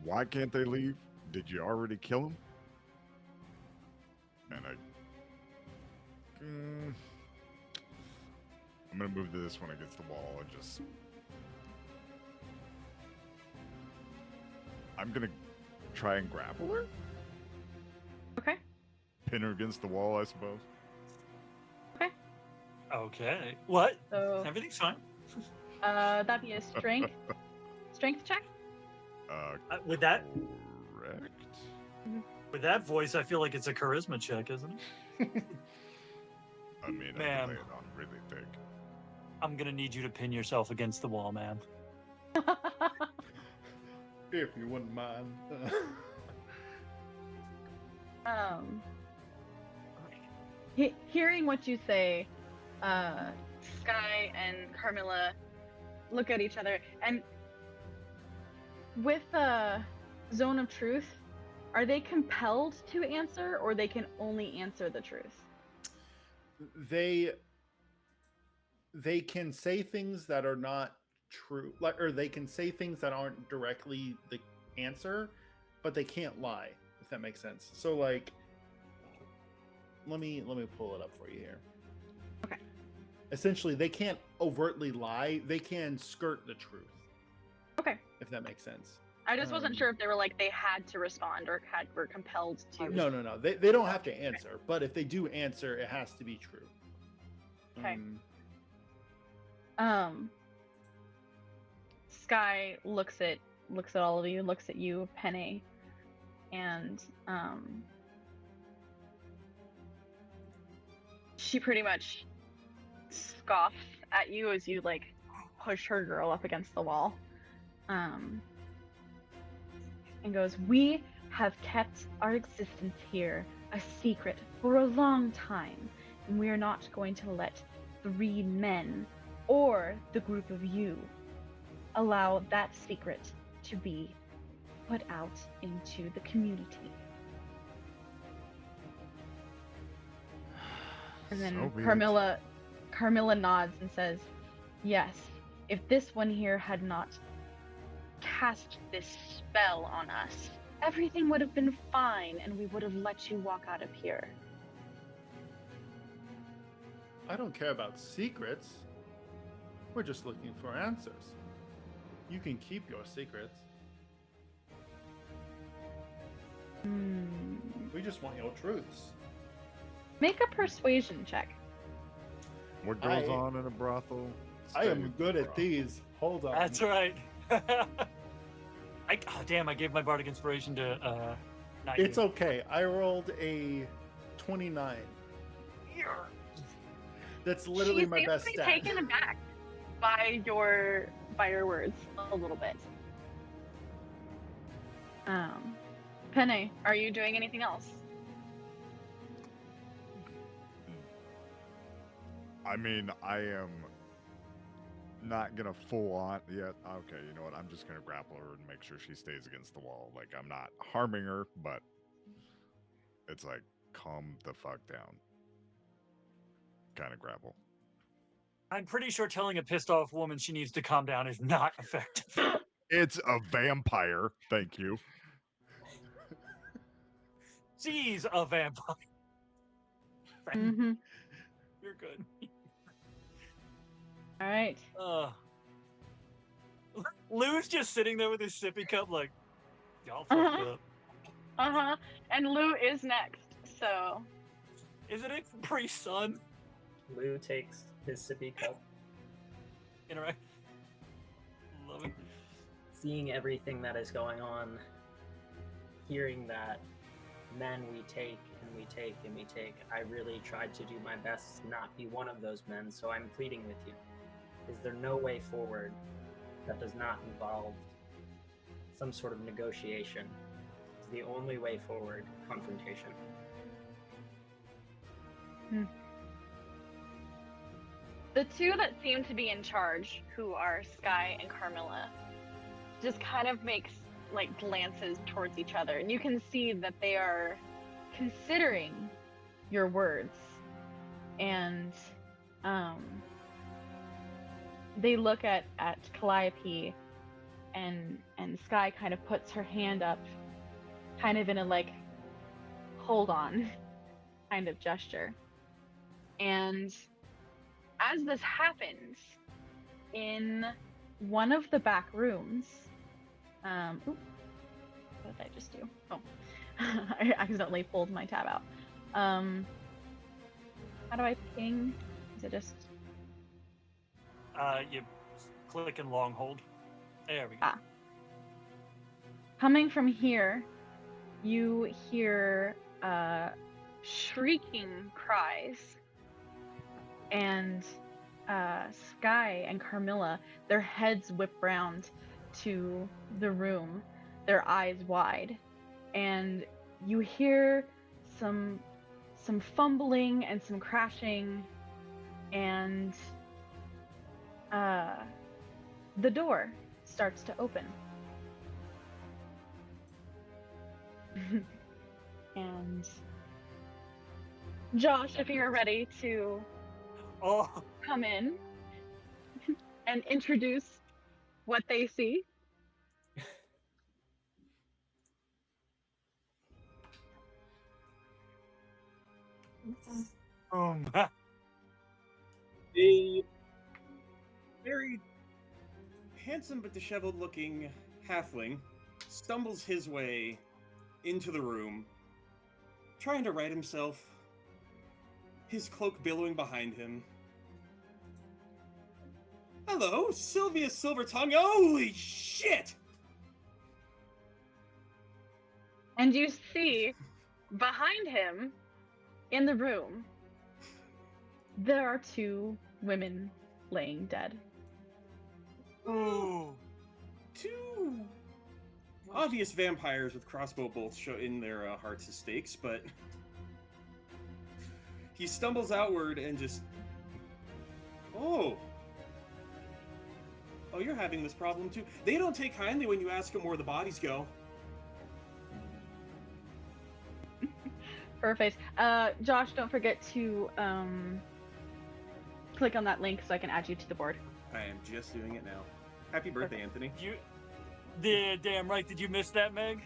Why can't they leave? Did you already kill them? And I'm gonna move to this one against the wall and just. I'm gonna try and grapple her. Okay. Pin her against the wall, I suppose. Okay. What? So Everything's fine. that'd be a strength check. With that Correct. with that voice, I feel like it's a charisma check, isn't it? I mean, I Man. can lay it on really thick. I'm gonna need you to pin yourself against the wall, man. If you wouldn't mind. Hearing what you say, Sky and Carmilla look at each other, and with Zone of Truth, are they compelled to answer, or they can only answer the truth? They can say things that are not true, like, or they can say things that aren't directly the answer, but they can't lie, if that makes sense. So like, let me pull it up for you here. Okay. Essentially, they can't overtly lie, they can skirt the truth. Okay. If that makes sense. I just wasn't sure if they were like they had to respond or were compelled to. No. They don't have to answer, but if they do answer, it has to be true. Okay. Sky looks at all of you, looks at you, Penne, and she pretty much scoffs at you as you like push her girl up against the wall, and goes, "We have kept our existence here a secret for a long time, and we are not going to let 3 men or the group of you allow that secret to be put out into the community." And then So be it. Carmilla nods and says, "Yes, if this one here had not cast this spell on us, everything would have been fine and we would have let you walk out of here." I don't care about secrets. We're just looking for answers. You can keep your secrets. We just want your truths. Make a persuasion check. What goes on in a brothel? I am stays good in a at brothel. these. Hold on. That's right. Damn, I gave my bardic inspiration to not It's you. okay. I rolled a 29. That's literally She my seems best to be stat. taken aback by your words a little bit. Penne, are you doing anything else? I mean, I am not gonna full on yet. Okay, you know what? I'm just gonna grapple her and make sure she stays against the wall. Like, I'm not harming her, but it's like, calm the fuck down. Kind of grapple. I'm pretty sure telling a pissed off woman she needs to calm down is not effective. It's a vampire. Thank you. She's a vampire. Mm-hmm. You're good. All right. Lou's just sitting there with his sippy cup, like, y'all fucked up. And Lugh is next. So. Isn't it Capri Sun? Lugh takes his sippy cup, Interact. Love it. seeing everything that is going on, hearing that men we take and we take and we take. I really tried to do my best to not be one of those men, so I'm pleading with you. Is there no way forward that does not involve some sort of negotiation? Is the only way forward confrontation? The two that seem to be in charge, who are Sky and Carmilla, just kind of makes like glances towards each other, and you can see that they are considering your words, and they look at Calliope, and Sky kind of puts her hand up, kind of in a like, hold on, kind of gesture, and as this happens, in one of the back rooms, what did I just do? Oh, I accidentally pulled my tab out. How do I ping? Is it just... You click and long hold. There we go. Coming from here, you hear shrieking cries, and Sky and Carmilla, their heads whip round to the room, their eyes wide, and you hear some fumbling and some crashing, and the door starts to open. And Josh, if you're ready to Oh, come in and introduce what they see. A very handsome but disheveled looking halfling stumbles his way into the room, trying to right himself, his cloak billowing behind him. Hello, Silvius Silvertongue. Holy shit! And you see, behind him, in the room, there are two women laying dead. Ooh. Two obvious vampires with crossbow bolts show in their hearts as stakes, but he stumbles outward and just... Oh, you're having this problem too. They don't take kindly when you ask them where the bodies go. Perfect. Josh, don't forget to click on that link so I can add you to the board. I am just doing it now. Happy birthday, Anthony. Damn right. Did you miss that, Meg?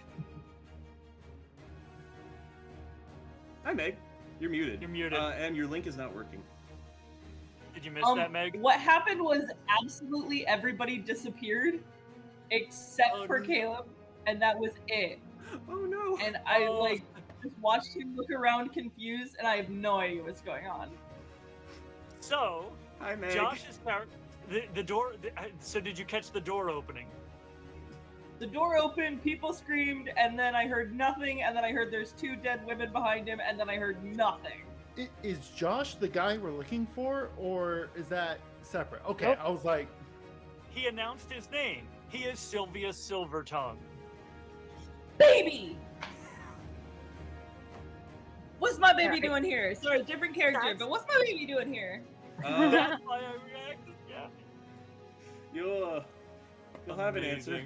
Hi, Meg. You're muted. You're muted. And your link is not working. Did you miss that, Meg? What happened was absolutely everybody disappeared except for Caleb, and that was it. Oh no. And I just watched him look around confused, and I have no idea what's going on. So, hi, Meg. Josh's character, the door. So, did you catch the door opening? The door opened, people screamed, and then I heard nothing, and then I heard there's two dead women behind him, and then I heard nothing. Is Josh the guy we're looking for, or is that separate? Okay, Nope. I was like... He announced his name. He is Silvius Silvertongue. Baby! What's my baby doing here? Sorry, different character, but what's my baby doing here? That's why I reacted, yeah. You'll have an answer.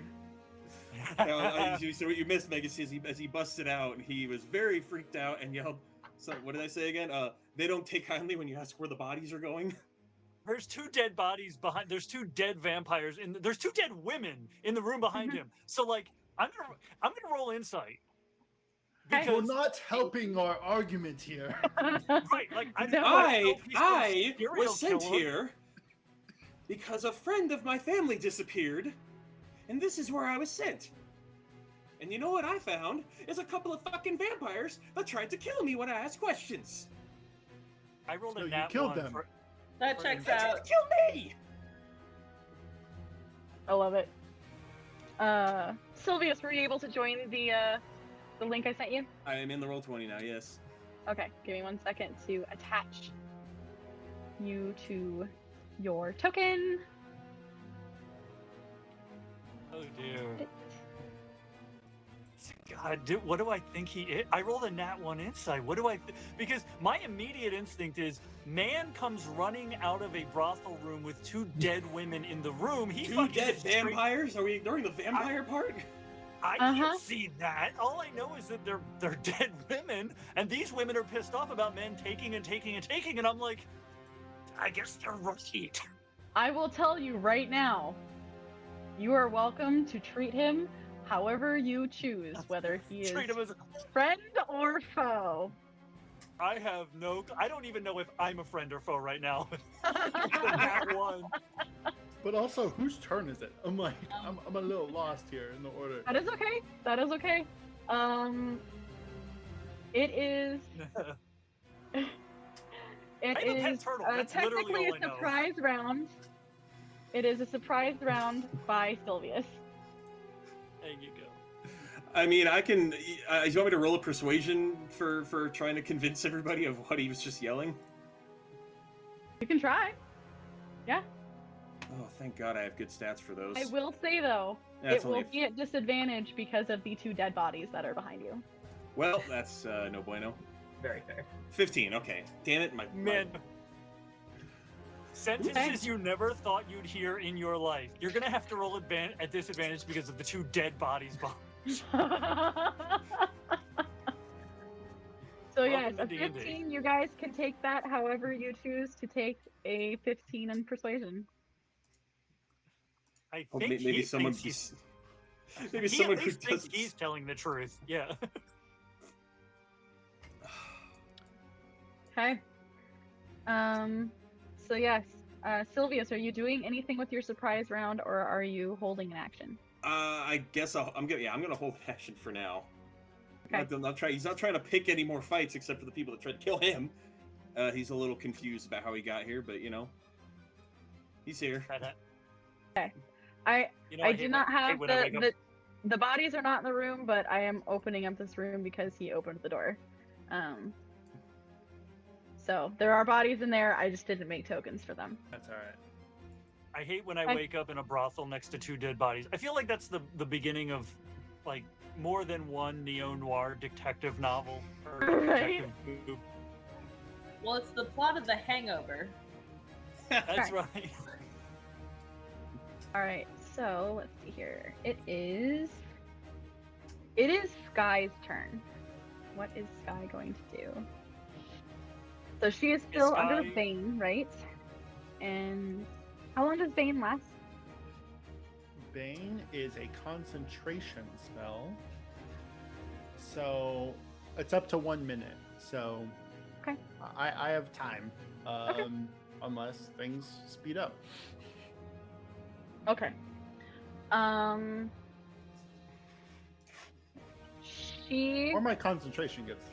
So what you missed, Meg, is as he busted out, he was very freaked out and yelled, so what did I say again? They don't take kindly when you ask where the bodies are going. There's two dead bodies behind. There's two dead vampires there's two dead women in the room behind him. So like, I'm gonna roll insight. Because you're not helping our argument here. Right, like I was sent here because a friend of my family disappeared, and this is where I was sent. And you know what I found? Is a couple of fucking vampires that tried to kill me when I asked questions. I rolled So a you nat killed one them. That checks They tried out. to kill me! I love it. Silvius, were you able to join the link I sent you? I am in the Roll20 now, yes. Okay, give me 1 second to attach you to your token. Oh dear. God, dude, what do I think he is? I rolled a nat 1 insight. What do I... Because my immediate instinct is, man comes running out of a brothel room with two dead women in the room. Two dead vampires? Are we ignoring the vampire part? I can't see that. All I know is that they're dead women, and these women are pissed off about men taking and taking and taking, and I'm like, I guess they're right. I will tell you right now, you are welcome to treat him however you choose, whether he is Treat him as a friend or foe. I don't even know if I'm a friend or foe right now. Nat 1. But also, whose turn is it? I'm like, I'm a little lost here in the order. That is okay. That is okay. It is. It I'm a pet is turtle. That's technically literally all a I know. surprise round. It is a surprise round by Silvius. There you go. I mean, I can... you want me to roll a persuasion for trying to convince everybody of what he was just yelling? You can try. Yeah. Oh, thank God I have good stats for those. I will say though, That's it will only be at disadvantage because of the two dead bodies that are behind you. Well, that's no bueno. Very fair. 15, okay. Damn it, my... Man. Sentences you never thought you'd hear in your life. You're gonna have to roll at disadvantage because of the two dead bodies behind. So yes, Welcome a to D&D. 15, you guys can take that however you choose to take a 15 in persuasion. I Well, think maybe he someone. thinks Maybe he someone at who least thinks doesn't. he's telling the truth. Yeah. Okay. So yes, Silvius, are you doing anything with your surprise round, or are you holding an action? I guess I'm gonna hold action for now. Okay. He's not trying to pick any more fights except for the people that tried to kill him. He's a little confused about how he got here, but he's here. I I do not have when I wake up. the bodies are not in the room, but I am opening up this room because he opened the door. So there are bodies in there. I just didn't make tokens for them. That's all right. I hate when I wake up in a brothel next to 2 dead bodies. I feel like that's the beginning of like more than one neo-noir detective novel or Right. detective movie. Well, it's the plot of The Hangover. That's Okay. right. All right. So let's see here. It is Sky's turn. What is Sky going to do? So she is still under Sky- Bane, right? And how long does Bane last? Bane is a concentration spell. So it's up to 1 minute. So Okay. I have time. Okay. Unless things speed up. Okay. She Or my concentration gets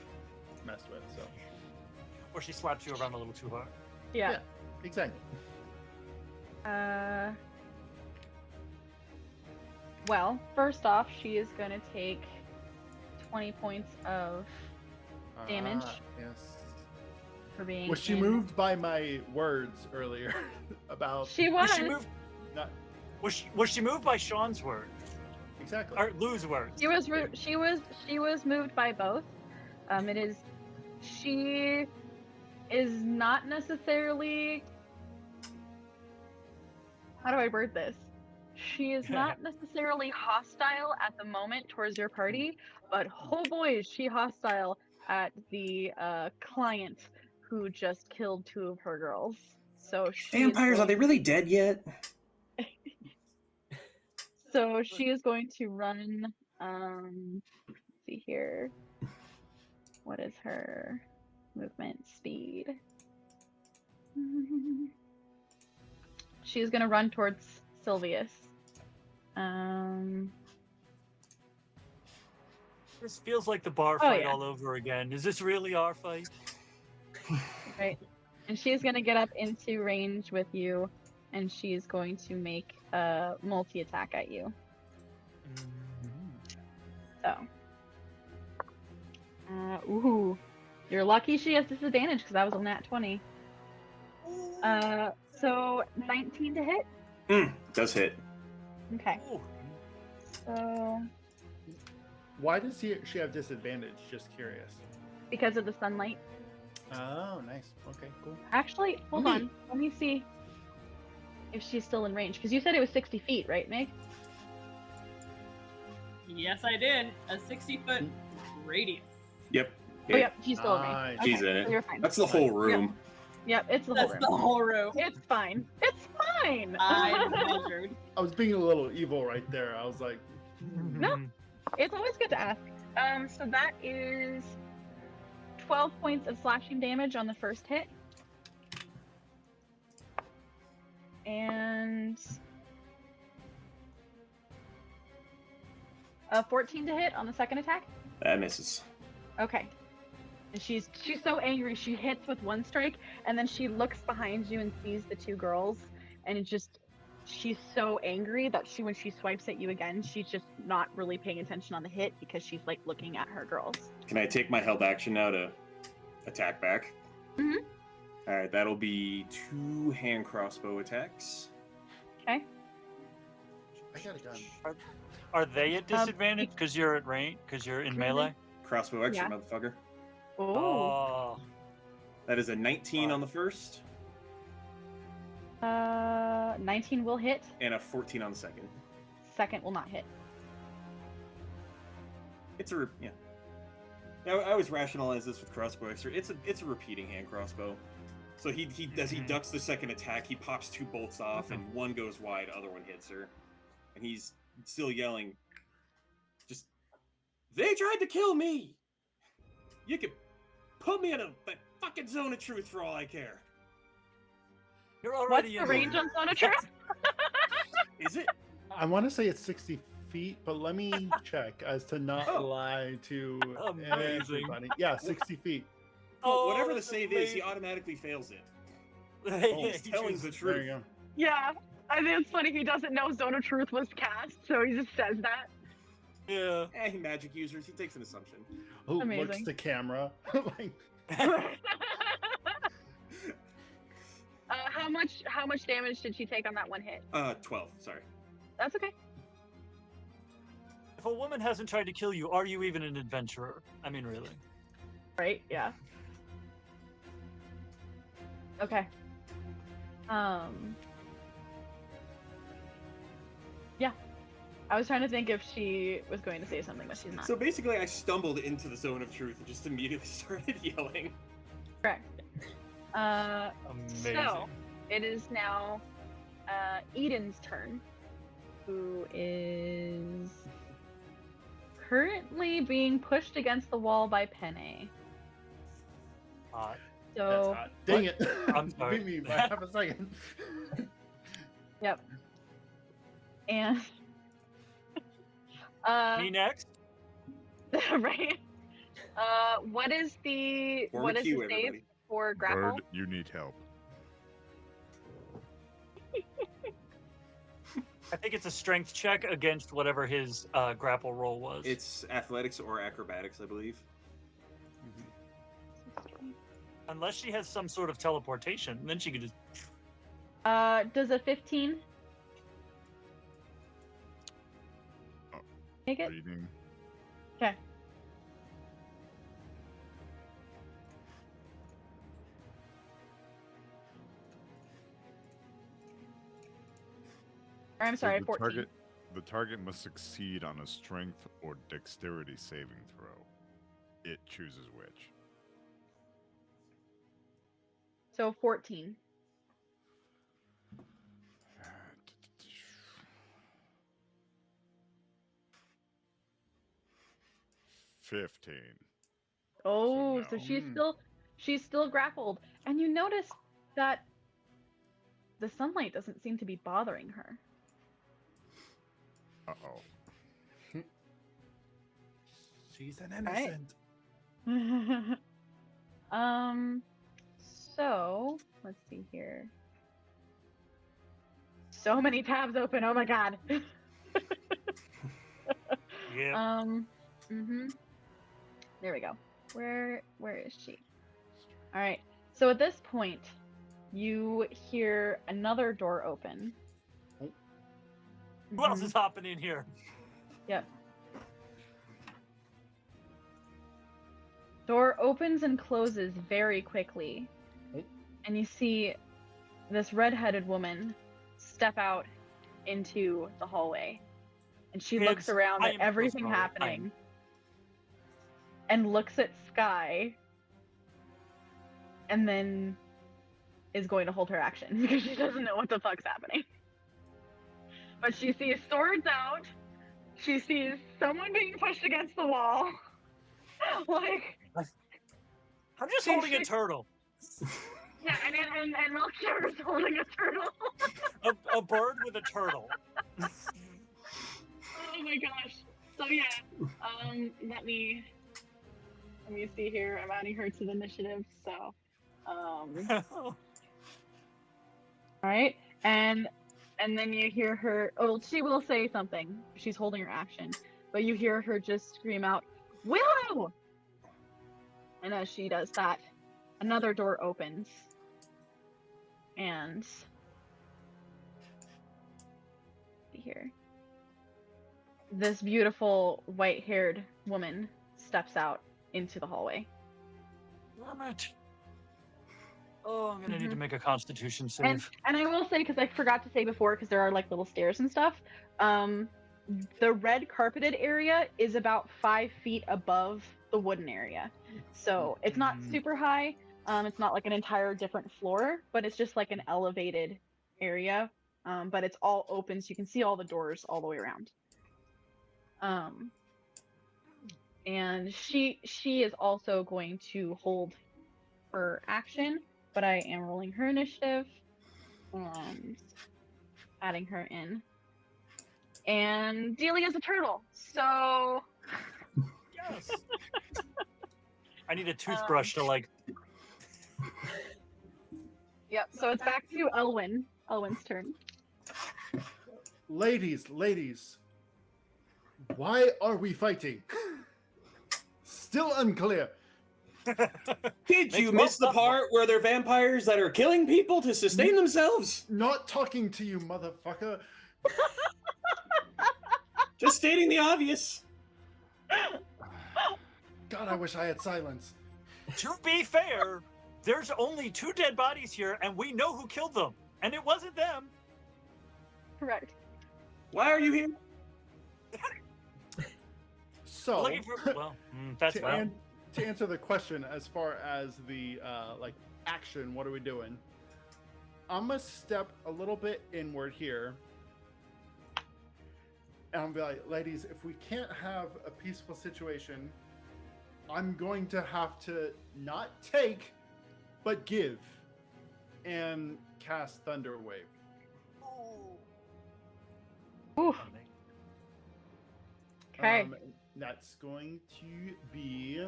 messed with, so Or she slaps you around a little too hard. yeah. exactly. Well, first off, she is going to take 20 points of damage Yes. for being Was she in- moved by my words earlier about She was. Was she moved? not Was she moved by Sean's word exactly? or Lou's words? She was moved by both. She is not necessarily, how do I word this? She is not necessarily hostile at the moment towards your party, but oh boy, is she hostile at the client who just killed 2 of her girls. So she is Vampires, are they really dead yet? So she is going to run. Let's see here. What is her movement speed? She's going to run towards Silvius. This feels like the bar Oh, fight yeah. all over again. Is this really our fight? Right. And she's going to get up into range with you, and she's going to make a multi-attack at you. So. Ooh. You're lucky she has disadvantage because I was on that 20. So 19 to hit? Does hit. Okay. Ooh. So Why does she have disadvantage? Just curious. because of the sunlight. Oh, nice. Okay, cool. Actually, hold Neat. on. Let me see if she's still in range. Because you said it was 60 feet, right, Meg? Yes, I did. A 60-foot radius. Yep. Oh, yep, she's still in range. Nice. Okay, She's in it. so you're fine. That's the whole room. Yep, it's the That's whole the room. whole room. It's fine. It's fine. I measured. I was being a little evil right there. I was like, No. It's always good to ask. So that is 12 points of slashing damage on the first hit. And 14 to hit on the second attack. That misses. Okay. And she's so angry. She hits with one strike, and then she looks behind you and sees the 2 girls, and it just she's so angry that when she swipes at you again, she's just not really paying attention on the hit because she's like looking at her girls. Can I take my held action now to attack back? Mhm. All right, that'll be 2 hand crossbow attacks. Okay. I got a gun. Are they at disadvantage because you're at range? Because you're in melee? Crossbow extra, Yeah. motherfucker. Oh. Oh. That is a 19 on the first 19 will hit. and a 14 on the second. Second will not hit. It's a yeah. I always rationalize this with crossbow extra. It's a repeating hand crossbow. So he ducks the second attack. He pops 2 bolts off, and one goes wide, other one hits her. and he's still yelling. Just, they tried to kill me. You could put me in a fucking zone of truth for all I care. You're What's already the in range on Zone of Truth? Is it? I want to say it's 60 feet, but let me check as to not lie to Amazing. everybody. Yeah, 60 feet. Well, whatever the that's save is, he amazing. automatically fails it. He He's telling chooses- the There truth. you go. Yeah, I think it's funny. He doesn't know Zone of Truth was cast, so he just says that. Yeah. Magic users, he takes an assumption. Oh, looks Amazing. to camera. Like, How much damage did she take on that one hit? 12, sorry. That's okay. If a woman hasn't tried to kill you, are you even an adventurer? I mean, really. Right? Yeah. Okay. Yeah. I was trying to think if she was going to say something, but she's not. So basically, I stumbled into the zone of truth and just immediately started yelling. Correct. Amazing. So it is now Eden's turn, who is currently being pushed against the wall by Penne. Hot. So dang it. I'm sorry. Beat me by half a second. yep. And Me next? right. What is the Form what a is queue, the save everybody. for grapple? Bird, you need help. I think it's a strength check against whatever his grapple roll was. It's athletics or acrobatics, I believe. Unless she has some sort of teleportation, then she could just. Does a 15 make it? Reading. Okay. Or I'm So sorry, the 14. The target must succeed on a strength or dexterity saving throw. It chooses which. So 14. $15. Oh, so no. she's still grappled. And you notice that the sunlight doesn't seem to be bothering her. Uh-oh. She's an Right. innocent. So let's see here. So many tabs open. Oh my god. Yeah. There we go. Where is she? All right. So at this point, you hear another door open. Who else is hopping in here? Yep. Door opens and closes very quickly. And you see this red-headed woman step out into the hallway. And she looks Kids, around I at am so everything sorry. happening. And looks at Sky. And then is going to hold her action because she doesn't know what the fuck's happening. But she sees swords out. She sees someone being pushed against the wall. Like, I'm just holding a turtle. yeah, and Melchior is holding a turtle. A bird with a turtle. Oh my gosh. So yeah, let me see here. I'm adding her to the initiative. So, all right, and then you hear her. Oh, she will say something. She's holding her action, but you hear her just scream out, "Willow!" And as she does that, another door opens, and here, this beautiful white-haired woman steps out into the hallway. Damn it. Oh, I'm gonna need to make a Constitution save. And I will say, because I forgot to say before, because there are like little stairs and stuff, the red carpeted area is about 5 feet above the wooden area. So it's not super high. It's not like an entire different floor, but it's just like an elevated area but it's all open, so you can see all the doors all the way around. And she is also going to hold her action, but I am rolling her initiative and adding her in. And dealing as a turtle. So Yes. I need a toothbrush to like. Yep, so it's back to Elwyn. Elwyn's turn. Ladies, why are we fighting? Still unclear. Did you miss the part where they're vampires that are killing people to sustain themselves? Not talking to you, motherfucker. Just stating the obvious. God, I wish I had silence. To be fair, there's only 2 dead bodies here, and we know who killed them, and it wasn't them. Correct. Why are you here? So, Looking for, well, that's to answer the question as far as the like action, what are we doing? I'm gonna step a little bit inward here, and I'm gonna be like, ladies, if we can't have a peaceful situation, I'm going to have to not take, but give, and cast Thunder Wave. Ooh. Okay. That's going to be.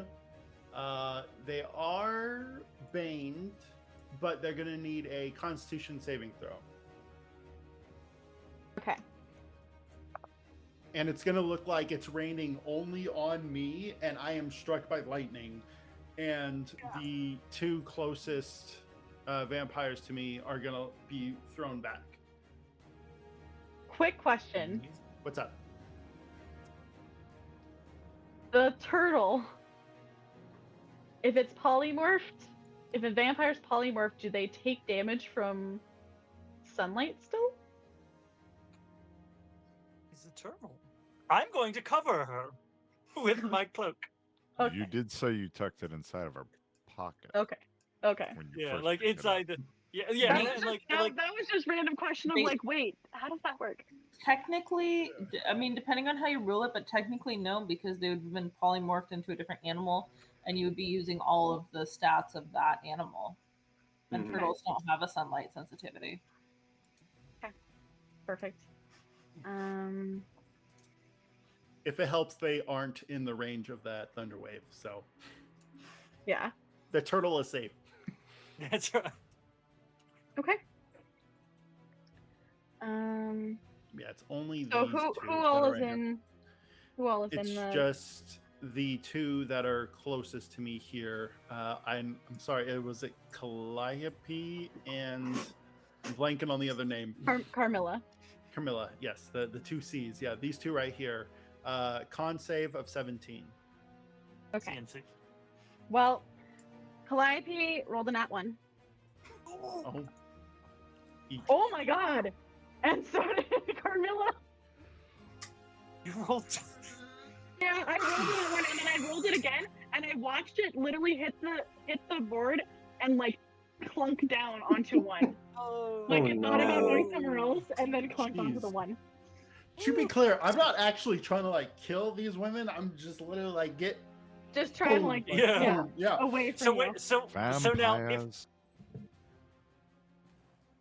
They are baned, but they're going to need a Constitution saving throw. Okay. And it's going to look like it's raining only on me, and I am struck by lightning. And the 2 closest vampires to me are going to be thrown back. Quick question. What's up? The turtle, if it's polymorphed, if a vampire's polymorphed, do they take damage from sunlight still? He's a turtle. I'm going to cover her with my cloak. Okay. You did say you tucked it inside of her pocket. Okay. when you Yeah, first like picked it inside up. the. Yeah, That, and was like, just, like that was just random question of like, wait, how does that work? Technically, I mean, depending on how you rule it, but technically no, because they would have been polymorphed into a different animal, and you would be using all of the stats of that animal. And turtles don't have a sunlight sensitivity. Okay. Perfect. If it helps, they aren't in the range of that thunder wave, so Yeah. the turtle is safe. that's right. Okay. Yeah, it's only So these who two all that are is right here. in? Who all is It's in the? just the 2 that are closest to me here. I'm sorry, it was Calliope and I'm blanking on the other name. Carmilla. Camilla, yes, the 2 C's. Yeah, these 2 right here. Con save of 17. Okay. CNC. Well, Calliope rolled a nat 1. Oh. Eek. Oh my god! And so did Carmilla. You rolled. Yeah, I rolled it one and then I rolled it again, and I watched it literally hit the board and like clunk down onto 1. Like it thought about going somewhere else and then clunked onto the Jeez. 1. To be clear, I'm not actually trying to like kill these women. I'm just literally like get Just trying to like Yeah. yeah. away from So you. wait, so now if Vampires.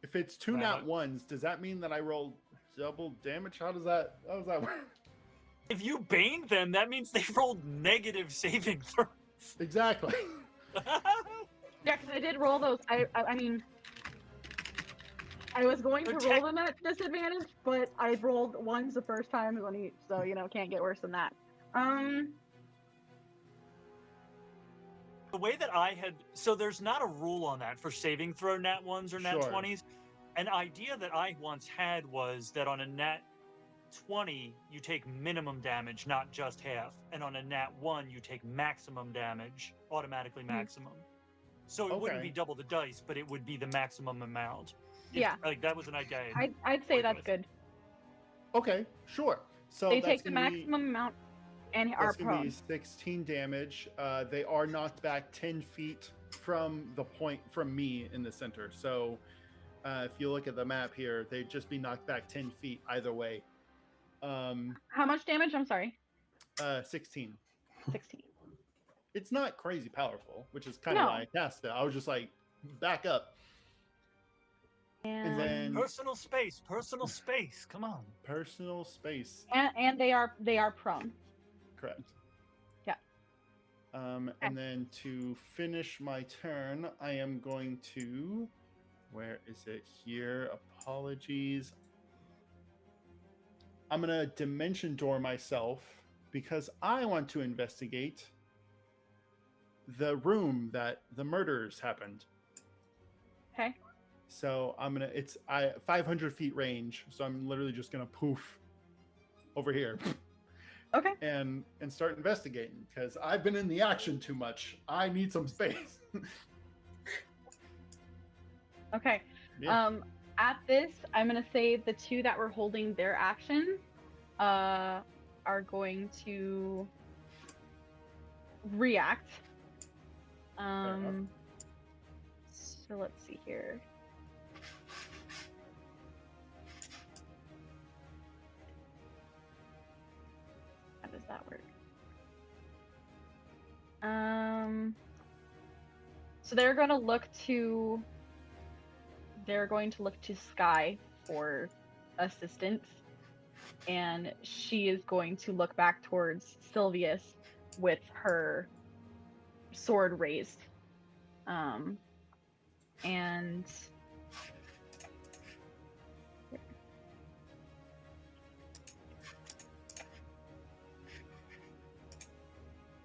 If it's 2 nat 1s, does that mean that I roll double damage? How does that work? if you baned them, that means they rolled negative saving throws. Exactly. Yeah, because I did roll those. I mean, I was going to roll them at disadvantage, but I rolled 1s the first time on each, so can't get worse than that. The way that I had, so there's not a rule on that for saving throw nat 1s or nat Sure. 20s. An idea that I once had was that on a nat 20 you take minimum damage, not just half, and on a nat 1 you take maximum damage, automatically maximum. So it wouldn't Okay. be double the dice, but it would be the maximum amount. Yeah. Like that was an idea. I'd say Work that's with. good. Okay, sure. So They that's take the gonna be- maximum amount and are That's going to prone. be 16 damage. They are knocked back 10 feet from the point from me in the center. So If you look at the map here, they'd just be knocked back 10 feet either way. How much damage? I'm sorry. 16. 16. It's not crazy powerful, which is kind of No. why I cast it. I was just like, back up. And then Personal space. Come on. personal space. And they are prone. Correct. Yeah. And then to finish my turn, I am going to. Where is it here? Apologies. I'm going to dimension door myself because I want to investigate the room that the murders happened. Okay. So I'm going to, it's 500 feet range. So I'm literally just going to poof over here. Okay. And start investigating because I've been in the action too much. I need some space. Okay. Yeah. At this, I'm gonna say the two that were holding their action, are going to react. enough. So let's see here. How does that work? So they're going to look to Sky for assistance, and she is going to look back towards Silvius with her sword raised. And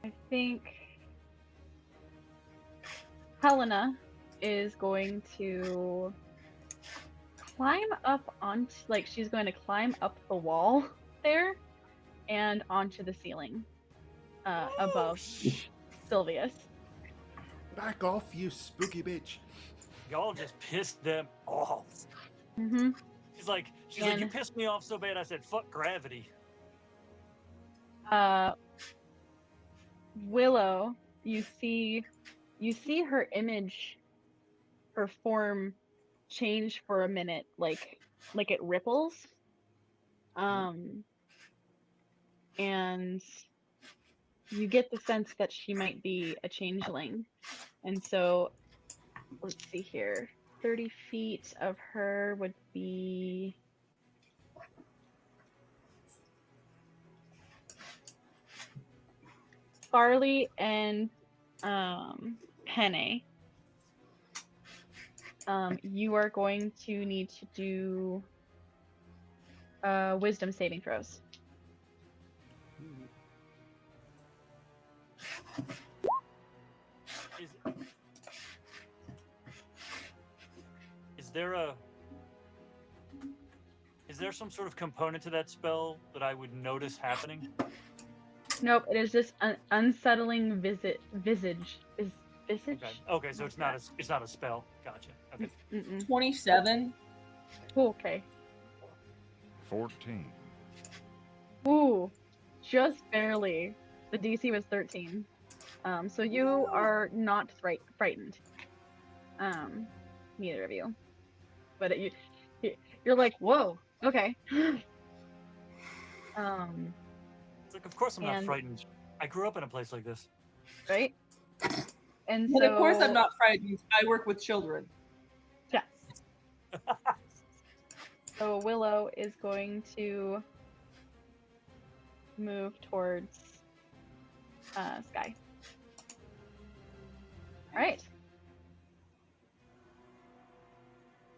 I think Helena is going to climb up onto, she's going to climb up the wall there and onto the ceiling above Silvius. Back off, you spooky bitch. Y'all just pissed them off. Mm-hmm. She's like, you pissed me off so bad. I said, fuck gravity. Willow, you see her image, her form change for a minute, like it ripples. And you get the sense that she might be a changeling. And so, let's see here. 30 feet of her would be... Farley and Penne. You are going to need to do wisdom saving throws. Is there some sort of component to that spell that I would notice happening? Nope, it is just an unsettling visage. Okay, so it's not a spell. Gotcha. Okay. 27. Okay. 14. Ooh, just barely. The DC was 13. So you are not frightened. Neither of you. But you're like, whoa, okay. It's like, of course I'm not frightened. I grew up in a place like this. Right? And But so, of course I'm not frightened. I work with children. Yes. So Willow is going to move towards Sky. All right.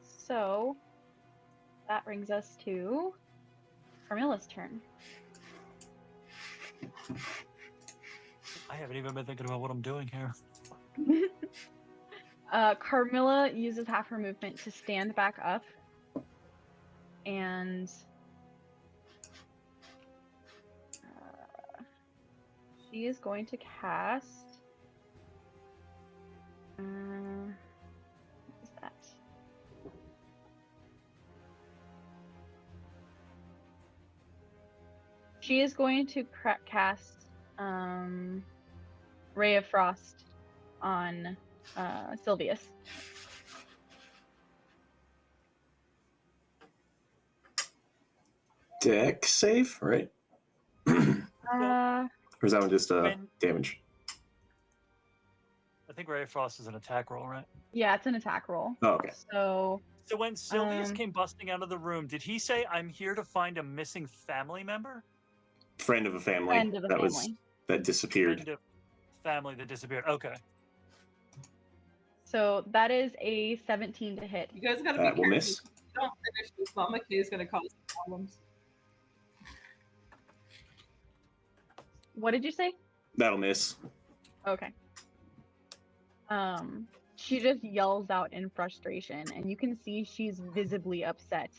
So that brings us to Carmilla's turn. I haven't even been thinking about what I'm doing here. Carmilla uses half her movement to stand back up, and she is going to cast. What is that? She is going to cast Ray of Frost on Silvius. deck save, right? Uh, Or is that one just When- damage? I think Ray of Frost is an attack roll, right? yeah, it's an attack roll. Oh, okay. So So when Silvius Um, came busting out of the room, did he say, "I'm here to find a missing family member"? Friend of a family friend of a that family. that disappeared. Friend of family that disappeared. Okay. So that is a 17 to hit. You guys gotta be That will careful. miss. Don't finish this. Mama K is gonna cause problems. What did you say? That'll miss. Okay. She just yells out in frustration, and you can see she's visibly upset,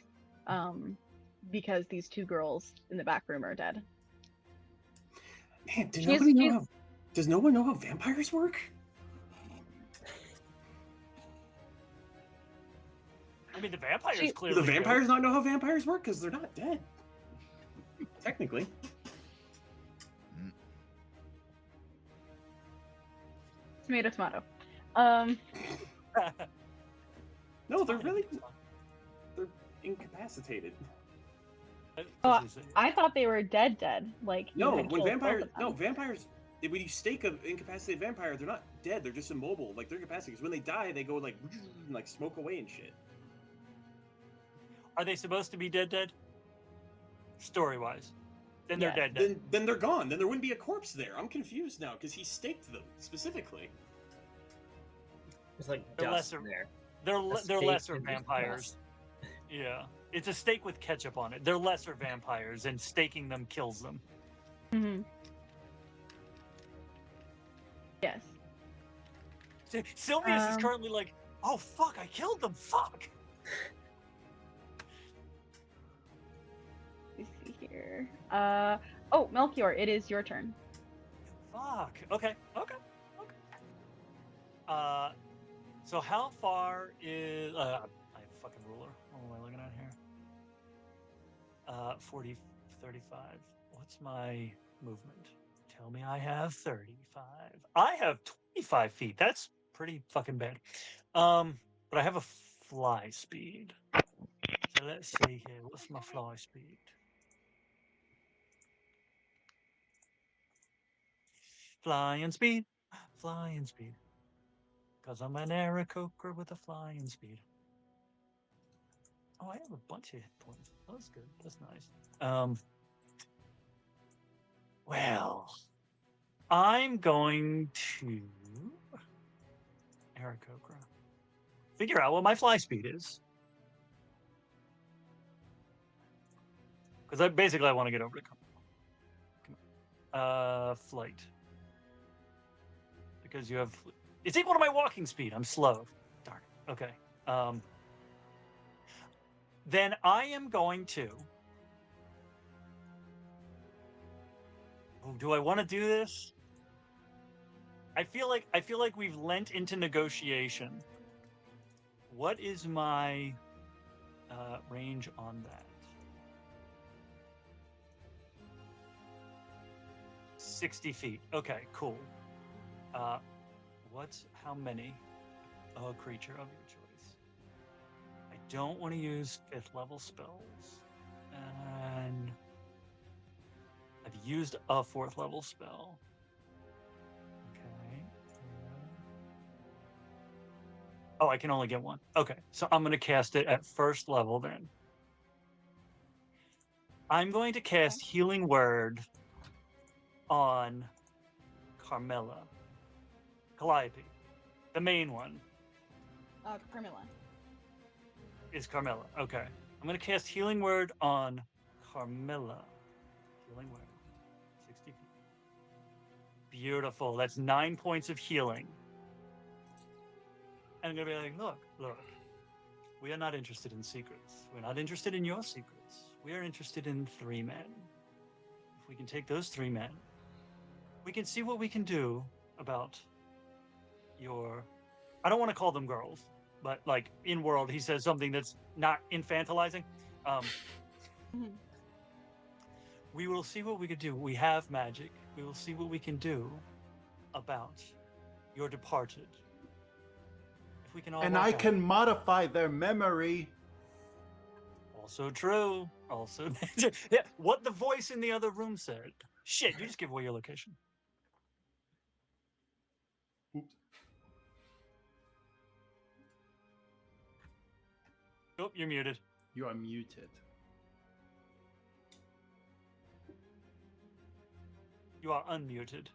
because these two girls in the back room are dead. Man, She's- does no one know how vampires work? I mean, the vampires She- Do clearly. the vampires not know how vampires work? Because they're not dead. Technically. Tomato, tomato. No, they're really they're incapacitated. Oh, I thought they were dead. Like you No, had when killed both vampires of them. vampires when you stake an incapacitated vampire, they're not dead, they're just immobile. Like they're incapacitated because when they die they go like and, like smoke away and shit. Are they supposed to be dead? Story-wise, then they're Yes. dead. Then they're gone. Then there wouldn't be a corpse there. I'm confused now because he staked them specifically. There's like They're dust lesser- there. They're A they're steak lesser and just vampires. dust. Yeah, it's a steak with ketchup on it. They're lesser vampires, and staking them kills them. Mhm. Yes. Silvius is Um, currently like, "Oh fuck, I killed them. Fuck." Let me see here. Oh, Melchior, it is your turn. Fuck. Okay. So how far is I have a fucking ruler. What am I looking at here? 40, 35. What's my movement? Tell me I have 35. I have 25 feet. That's pretty fucking bad. But I have a fly speed. So let's see here. What's my fly speed? Flying speed. Because I'm an Aarakocra with a flying speed. Oh, I have a bunch of hit points. That's good. That's nice. Well, I'm going to Aarakocra. Figure out what my fly speed is. Because I want to get over to flight. Because you have... It's equal to my walking speed. I'm slow. Darn it. Okay. Then I am going to... Oh, do I want to do this? I feel like we've lent into negotiation. What is my range on that? 60 feet. Okay, cool. How many? A creature of your choice. I don't want to use 5th level spells. And I've used a 4th level spell. Okay. Oh, I can only get one. Okay, so I'm going to cast it at 1st level then. I'm going to cast Healing Word on Carmilla. Calliope. The main one Carmilla. is Carmilla. Okay. I'm going to cast Healing Word on Carmilla. Healing Word. 60 feet. Beautiful. That's 9 points of healing. And I'm going to be like, look. We are not interested in secrets. We're not interested in your secrets. We are interested in 3 men. If we can take those 3 men, we can see what we can do about your... I don't want to call them girls, but like in world, he says something that's not infantilizing. We will see what we can do. We have magic. We will see what we can do about your departed. If we can all And work I out. can modify their memory. Also true. also. Yeah, what the voice in the other room said. Shit, you just give away your location. Oops. Oh, you're muted. You are muted. You are unmuted.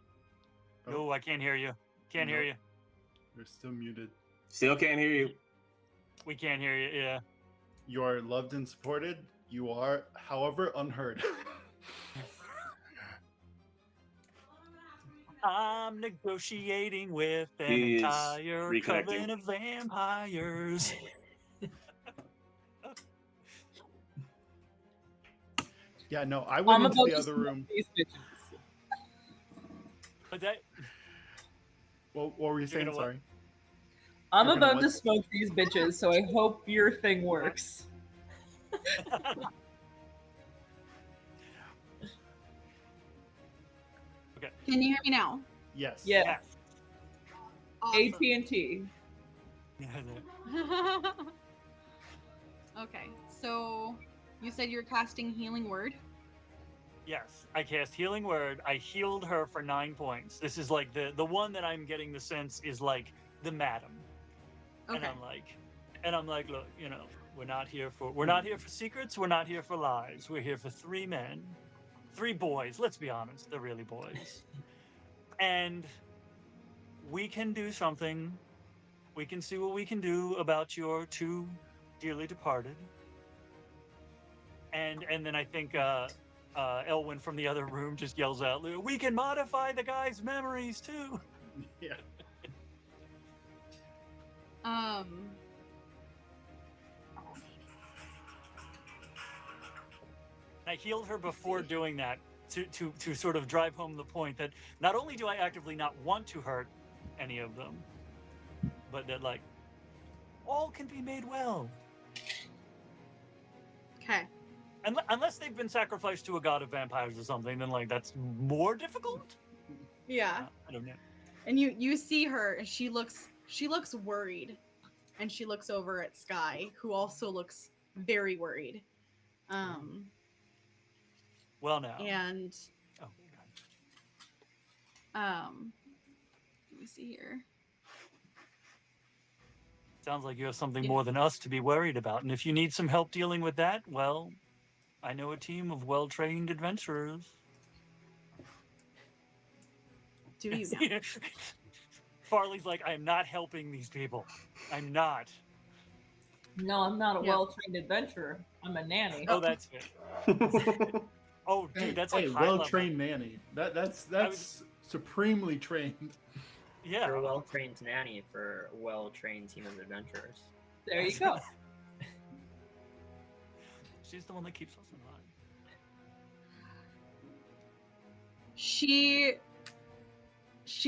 Oh. No, I can't hear you. Can't hear Nope. you. You're still muted. Still can't hear you. We can't hear you, yeah. You are loved and supported. You are, however, unheard. I'm negotiating with an He is entire reconnecting. coven of vampires. Yeah, no, I went I'm into about the to other smoke room. these bitches. But that, What were you saying? gonna what? Sorry. I'm You're gonna about to what? smoke these bitches, so I hope your thing works. Can you hear me now? Yes. Yeah. yes. Awesome. AT&T. Okay, so you said you're casting Healing Word. Yes, I cast Healing Word. I healed her for 9 points. This is like the one that I'm getting the sense is like the madam. Okay. And I'm like, look, you know, we're not here for secrets. We're not here for lies. We're here for 3 men, 3 boys. Let's be honest, they're really boys. And we can do something. We can see what we can do about your 2 dearly departed. And then I think Elwyn from the other room just yells out, "We can modify the guy's memories too." Yeah. I healed her before doing that to sort of drive home the point that not only do I actively not want to hurt any of them, but that like all can be made well. Okay. Unless they've been sacrificed to a god of vampires or something, then like that's more difficult. Yeah. I don't know. And you see her, and she looks worried, and she looks over at Sky, who also looks very worried. Well now. And Oh, let me see here. sounds like you have something more than us to be worried about. And if you need some help dealing with that, well, I know a team of well-trained adventurers. Do you now? Farley's like, I am not helping these people. I'm not. No, I'm not a Yeah. well-trained adventurer. I'm a nanny. Oh, that's it. Oh, dude, that's like high well-trained nanny. That's supremely trained. Yeah. For a well-trained nanny for a well-trained team of adventurers. There you go. She's the one that keeps us in line. She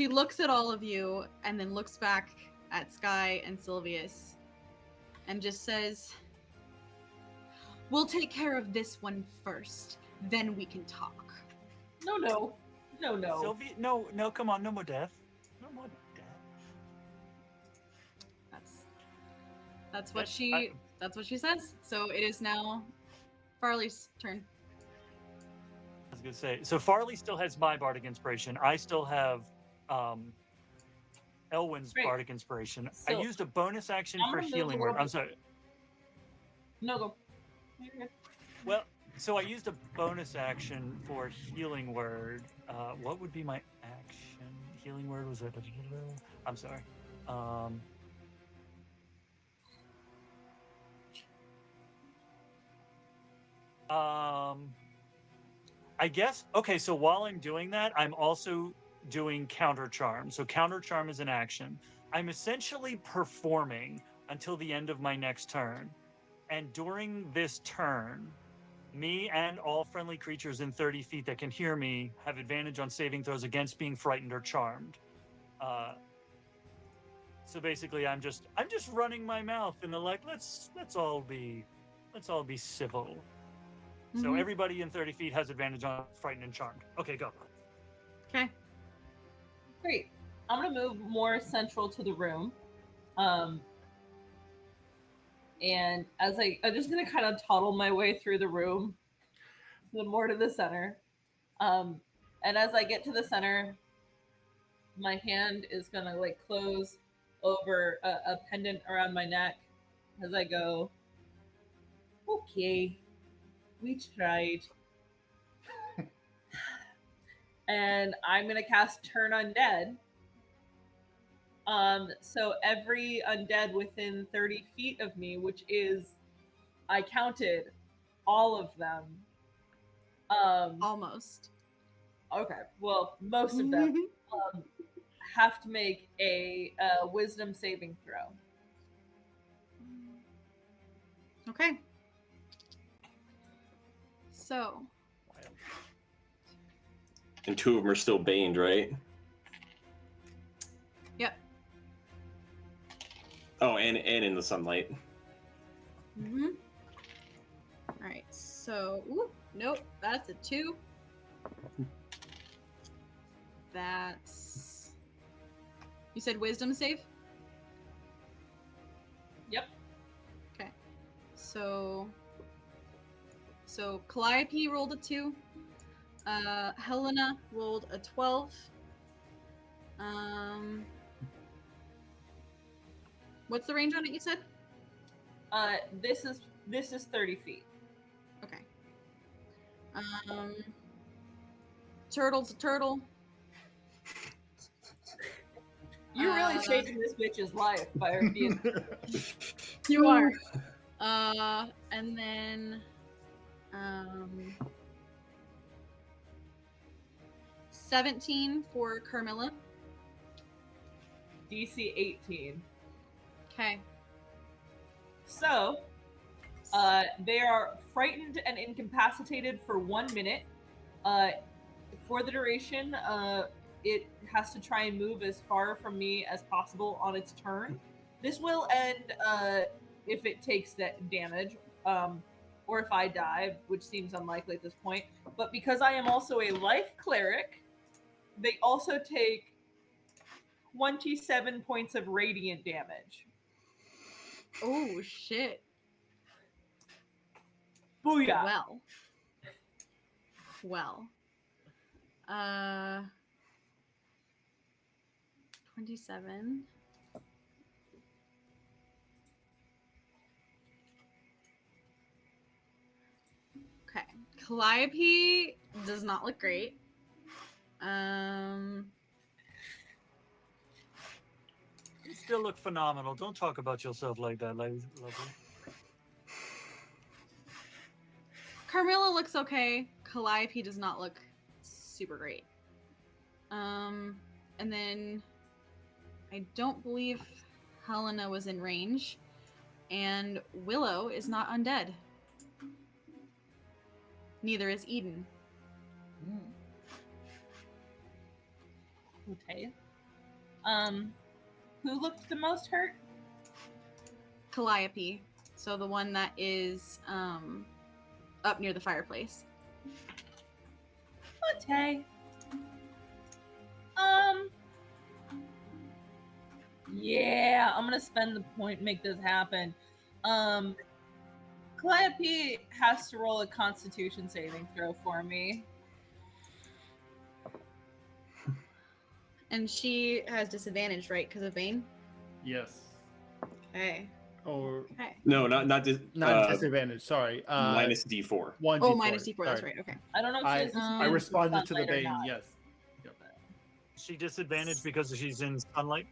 looks at all of you and then looks back at Sky and Silvius and just says, "We'll take care of this one first, then we can talk." No. Sylvie, no, come on, no more death. No more death. That's what she says. So it is now Farley's turn. I was gonna say, so Farley still has my bardic inspiration. I still have Elwyn's Great. bardic inspiration. So, I used a bonus action I'm for gonna move healing a word. little I'm bit- sorry. No, go. You're good. Well, so I used a bonus action for healing word. What would be my action? Healing word was it? I'm sorry. I guess, okay, so while I'm doing that, I'm also doing counter charm. So counter charm is an action. I'm essentially performing until the end of my next turn. And during this turn, me and all friendly creatures in 30 feet that can hear me have advantage on saving throws against being frightened or charmed. So basically, I'm just running my mouth and they're like, let's all be civil. So everybody in 30 feet has advantage on frightened and charmed. Okay, go. Okay. Great. I'm gonna move more central to the room. And I'm just gonna kind of toddle my way through the room, more to the center. And as I get to the center, my hand is gonna like close over a pendant around my neck as I go. Okay, we tried. And I'm gonna cast Turn Undead. So every undead within 30 feet of me, which is, I counted all of them. Almost. Okay, well, most of them have to make a Wisdom saving throw. Okay. So. And 2 of them are still baned, right? Yep. Oh, and in the sunlight. Mm-hmm. All right. So, nope. That's a 2. That's. You said Wisdom save? Yep. Okay. So Calliope rolled a 2. Helena rolled a 12. What's the range on it, you said? This is 30 feet. Okay. Turtle's a turtle. You're really changing this bitch's life by being. You are. And then 17 for Carmilla. DC 18. Okay. So, they are frightened and incapacitated for 1 minute. For the duration, it has to try and move as far from me as possible on its turn. This will end if it takes that damage, or if I die, which seems unlikely at this point. But because I am also a life cleric, they also take 27 points of radiant damage. Oh, shit. Booyah! Well. 27. Okay. Calliope does not look great. You still look phenomenal. Don't talk about yourself like that, lovely. Carmilla looks okay. Calliope does not look super great. And then I don't believe Helena was in range. And Willow is not undead. Neither is Eden. Okay. Who looked the most hurt? Calliope. So the one that is up near the fireplace. Okay. Yeah, I'm gonna spend the point, make this happen. Calliope has to roll a Constitution saving throw for me. And she has disadvantage, right? Because of Bane? Yes. Okay. Or Okay. No, not disadvantage. Sorry. minus D4. One. Oh, D4. minus D4. That's Sorry. right. Okay. I don't know if she has I disadvantage responded with to the sunlight or Bane. not. Yes. Yep. She disadvantaged because she's in sunlight.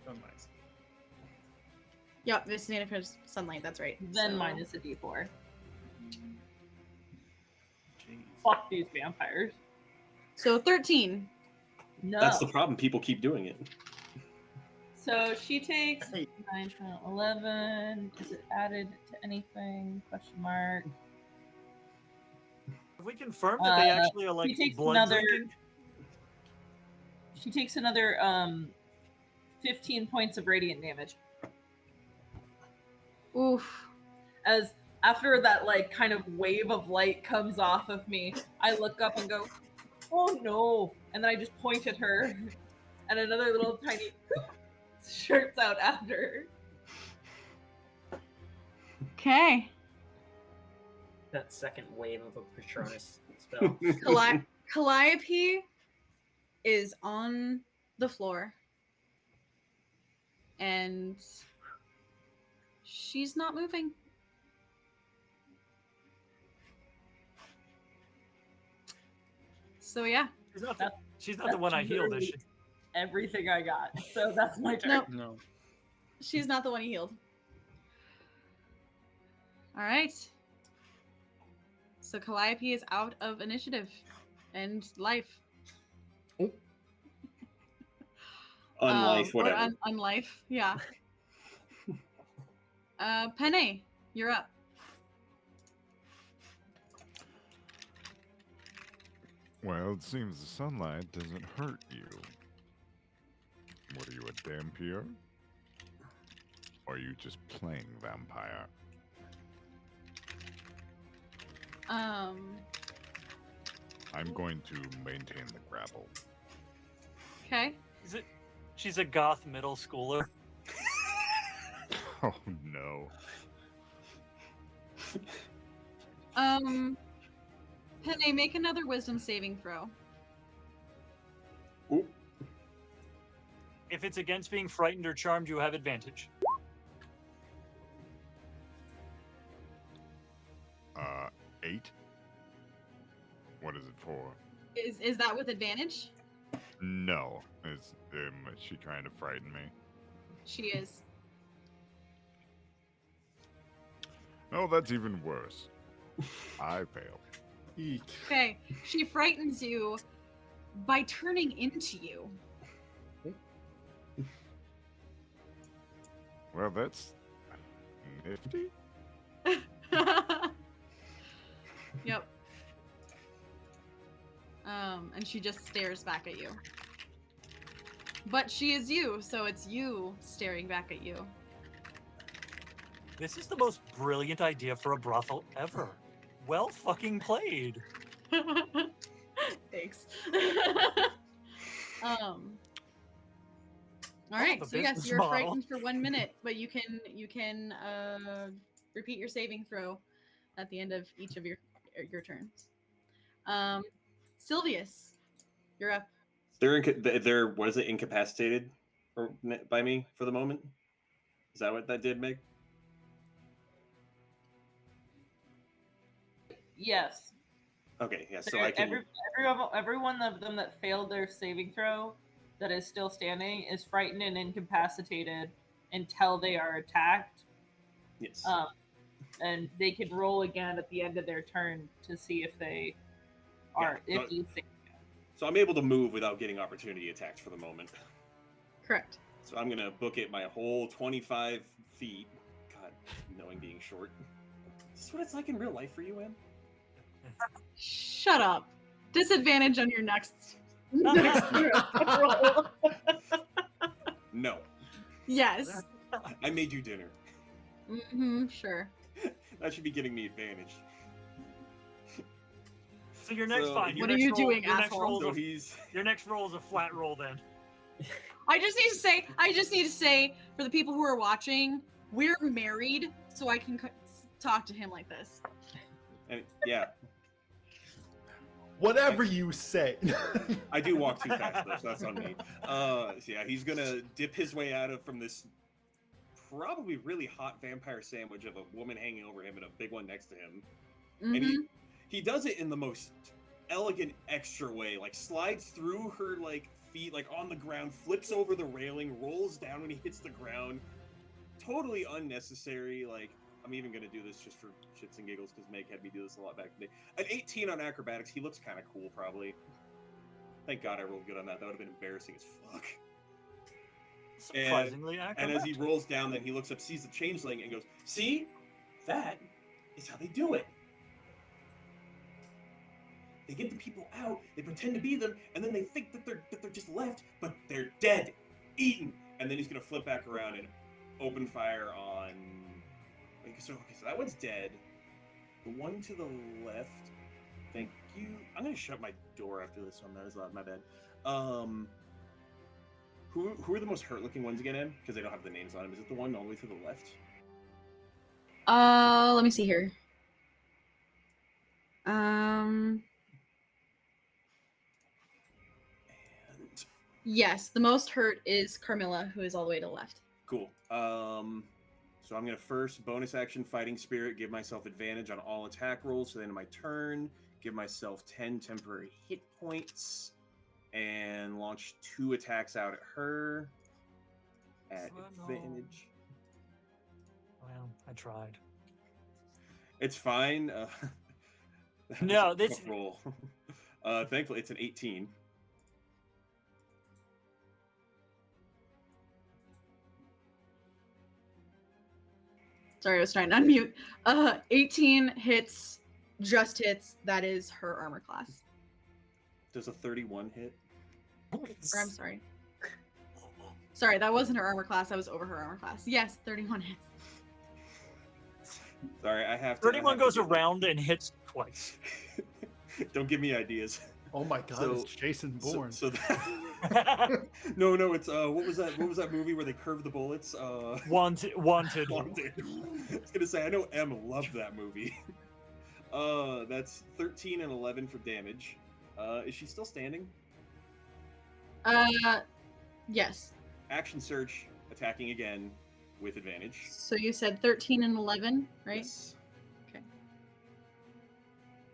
Sunlight. Yep, disadvantage because sunlight. That's right. Then So- minus a D4. Jeez. Fuck these vampires. So 13. No. That's the problem. People keep doing it. So she takes Hey. 9, 10, 11. Is it added to anything? Question mark. Have we confirmed that they actually are he like takes blood another- drinking? She takes another 15 points of radiant damage. Oof. As after that like kind of wave of light comes off of me, I look up and go, "Oh no!" And then I just point at her, and another little tiny shirts out after her. Okay. That second wave of a Patronus spell. Calliope is on the floor. And she's not moving. So yeah. She's not the one I healed, is she? Everything I got. So that's my turn. Nope. No. She's not the one he healed. All right. So Calliope is out of initiative and life. Unlife, whatever. Unlife, yeah. Penne, you're up. Well, it seems the sunlight doesn't hurt you. What are you, a vampire? Or are you just playing vampire? I'm going to maintain the grapple. Okay. She's a goth middle schooler. Oh no. Penne, make another wisdom saving throw. Ooh. If it's against being frightened or charmed, you have advantage. 8? What is it for? Is that with advantage? No. Is she trying to frighten me? She is. No, that's even worse. I fail. Eek. Okay. She frightens you by turning into you. Well, that's nifty. Yep. And she just stares back at you. But she is you, so it's you staring back at you. This is the most brilliant idea for a brothel ever. Well fucking played. Thanks. All right, so yes, you're frightened for 1 minute, but you can repeat your saving throw at the end of each of your turns. Silvius, you're up. They're what is it, incapacitated by me for the moment? Is that what that did, Meg? Yes. Okay, yeah. So I can. Every one of them that failed their saving throw that is still standing is frightened and incapacitated until they are attacked. Yes. And they can roll again at the end of their turn to see if they are So I'm able to move without getting opportunity attacks for the moment. Correct. So I'm gonna book it my whole 25 feet. God, knowing being short. Is this what it's like in real life for you, Em? Shut up. Disadvantage on your next roll. No. Yes. I made you dinner. Mm-hmm, sure. That should be getting me advantage. So your next fine. What are you doing, asshole? Your next roll is a flat roll then. I just need to say for the people who are watching, we're married, so I can talk to him like this. And yeah. Whatever you say. I do walk too fast though, so that's on me. So yeah, he's gonna dip his way out from this probably really hot vampire sandwich of a woman hanging over him and a big one next to him. Mm-hmm. And he does it in the most elegant extra way, like slides through her like feet like on the ground, flips over the railing, rolls down when he hits the ground. Totally unnecessary. Like, I'm even gonna do this just for shits and giggles because Meg had me do this a lot back in the day. An 18 on acrobatics, he looks kind of cool probably. Thank God I rolled good on that. That would have been embarrassing as fuck. Surprisingly accurate. And as he rolls down, then he looks up, sees the changeling, and goes, "See? That is how they do it. They get the people out, they pretend to be them, and then they think that they're just left, but they're dead, eaten." And then he's gonna flip back around and open fire on. So that one's dead. The one to the left. Thank you. I'm gonna shut my door after this one. That is my bad. Who are the most hurt-looking ones again, Em? Because they don't have the names on them. Is it the one all the way to the left? Let me see here. And Yes, the most hurt is Carmilla, who is all the way to the left. cool. So I'm gonna first bonus action Fighting Spirit, give myself advantage on all attack rolls. So then in my turn, give myself 10 temporary hit points, and launch 2 attacks out at her at advantage. Well, I tried. It's fine. No, this this roll. Thankfully, it's an 18. Sorry, I was trying to unmute. 18 hits, just hits. That is her armor class. Does a 31 hit? Or I'm sorry. Sorry, that wasn't her armor class. That was over her armor class. Yes, 31 hits. Sorry, I have to. 31 goes around and hits twice. Don't give me ideas. Oh my god, So- it's Jason Bourne. So that... no, it's what was that movie where they curved the bullets? Wanted. Wanted. I was gonna say I know Em loved that movie. That's 13 and 11 for damage. Is she still standing? Yes. Action surge, attacking again with advantage. So you said 13 and 11, right? Yes.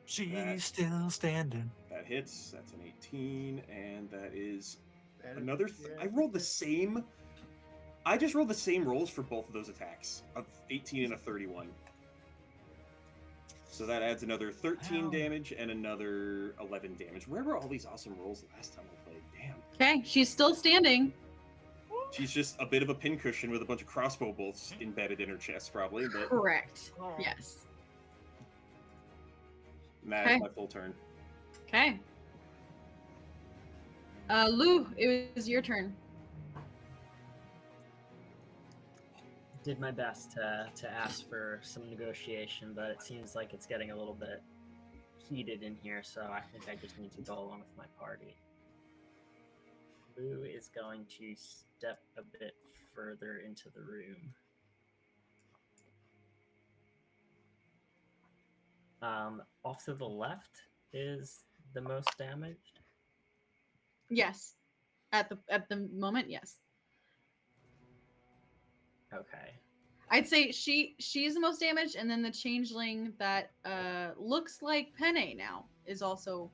She's That- still standing. That hits. That's an 18, and that is another. I rolled the same. I just rolled the same rolls for both of those attacks of 18 and a 31. So that adds another 13 Wow. damage and another 11 damage. Where were all these awesome rolls the last time I played? Damn. Okay, she's still standing. She's just a bit of a pincushion with a bunch of crossbow bolts embedded in her chest, probably. But Correct. Yes. that's Okay. my full turn. Okay. Lugh, it was your turn. Did my best to ask for some negotiation, but it seems like it's getting a little bit heated in here, so I think I just need to go along with my party. Lugh is going to step a bit further into the room. Off to the left is the most damaged. Yes. At the moment, yes. Okay. I'd say she's the most damaged, and then the changeling that looks like Penne now is also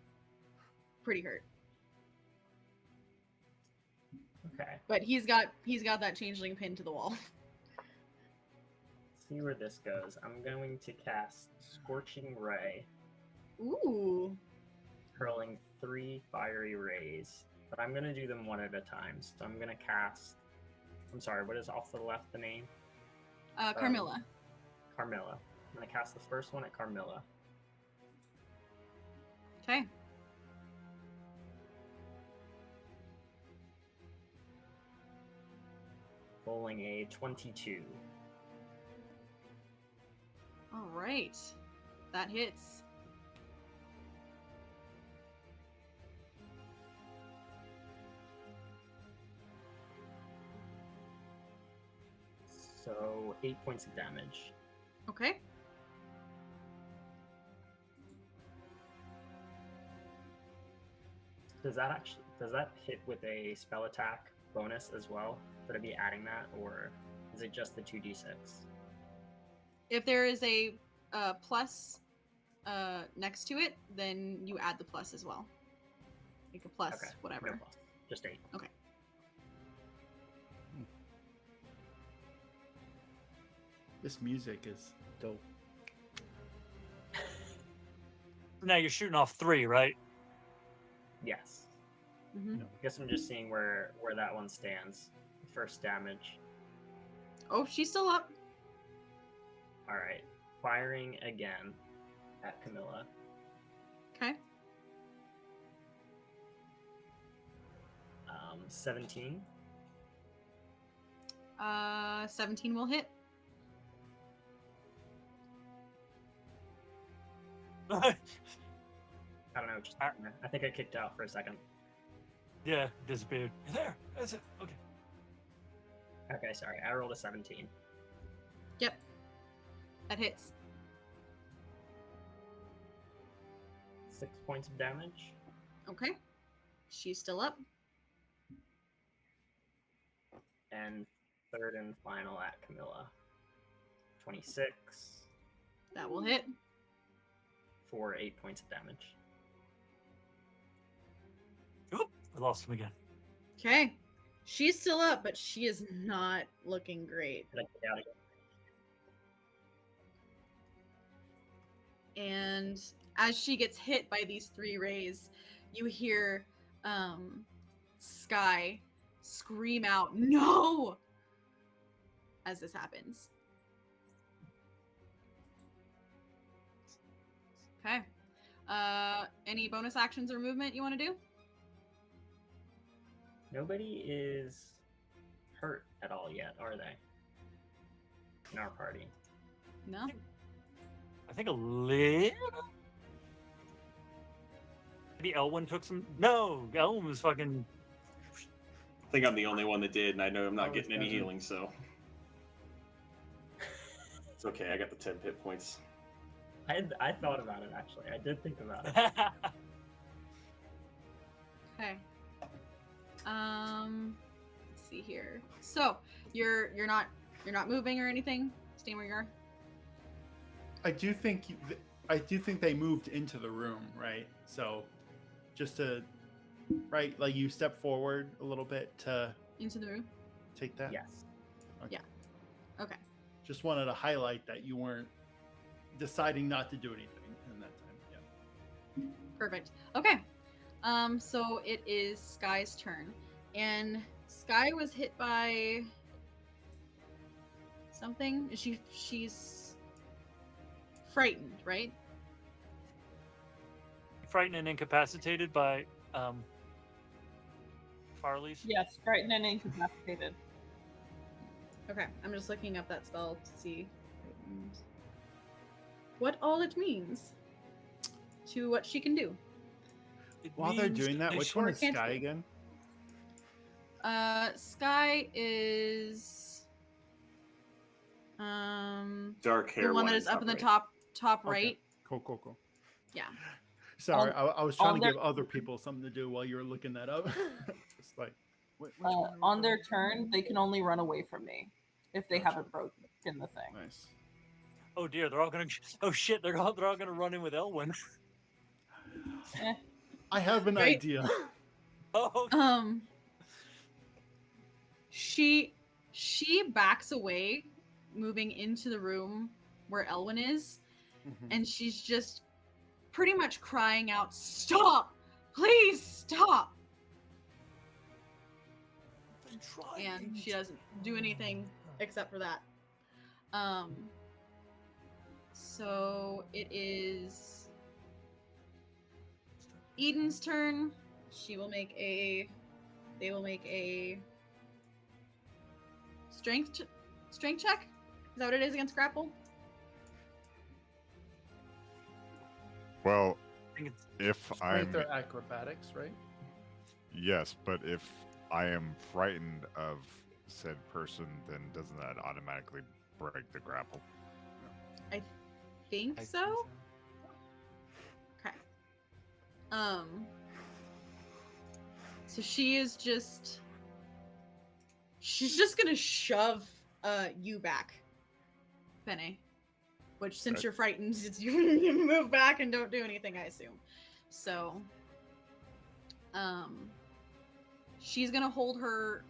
pretty hurt. Okay. But he's got that changeling pinned to the wall. See where this goes. I'm going to cast Scorching Ray, Ooh. hurling 3 fiery rays. But I'm going to do them one at a time. So I'm going to cast... I'm sorry, what is off to the left the name? Carmilla. Carmilla. I'm going to cast the first one at Carmilla. Okay. Rolling a 22. All right. That hits. So 8 points of damage. Okay. Does that hit with a spell attack bonus as well? Should I be adding that, or is it just the 2d6? If there is a plus next to it, then you add the plus as well. Like a plus, Okay, whatever. no plus. Just 8. Okay. This music is dope. Now you're shooting off 3, right? Yes. Mm-hmm. I guess I'm just seeing where that one stands. First damage. Oh, she's still up. All right. Firing again at Camilla. Okay. 17. 17 will hit. I don't know. Just, I think I kicked out for a second. Yeah, disappeared. You're there. That's it. Okay. Okay, sorry. I rolled a 17. Yep. That hits. 6 points of damage. Okay. She's still up. And third and final at Camilla. 26 That will hit. for 8 points of damage. Oop, I lost him again. Okay. She's still up, but she is not looking great. Did I get out again? And as she gets hit by these 3 rays, you hear Sky scream out, "No!" as this happens. Okay. Any bonus actions or movement you want to do? Nobody is hurt at all yet, are they? In our party. No? I think a little. Maybe Elwyn took some. No, Elwyn was fucking. I think I'm the only one that did, and I know I'm not Oh, getting any it's healing, so it's okay. I got the 10 hit points. I thought about it actually. I did think about it. Okay. Let's see here. So you're not moving or anything. Staying where you are. I do think they moved into the room, right? So just to like you step forward a little bit to Into the room. take that. Yes. Yeah. Okay. Just wanted to highlight that you weren't deciding not to do anything in that time. Yeah. Perfect. Okay. So it is Sky's turn, and Sky was hit by something. She's frightened, right? Frightened and incapacitated by Farley's. Yes, frightened and incapacitated. Okay, I'm just looking up that spell to see what all it means to what she can do. It While they're means doing that, they which one is can't Sky do. again? Sky is Dark hair. the one that is up in the right. top Okay. right. Cool. Yeah. Sorry, I was trying on to give their- other people something to do while you were looking that up. Just like On their turn, they can only run away from me if they Gotcha. haven't broken the thing. Nice. Oh dear, they're all gonna. Oh shit, they're all gonna run in with Elwyn. I have an Great. idea. Oh, She backs away, moving into the room where Elwyn is, Mhm. and she's just pretty much crying out, "Stop! Please stop!" And she doesn't do anything except for that. So it is Eden's turn. They will make a strength check. Is that what it is against grapple? Well, I think it's if Strength I'm or acrobatics, right? yes, but if I am frightened of said person, then doesn't that automatically break the grapple? I think so. Okay. So she's just gonna shove you back, Penne. Which, since Okay. you're frightened, you move back and don't do anything, I assume. So, she's gonna hold her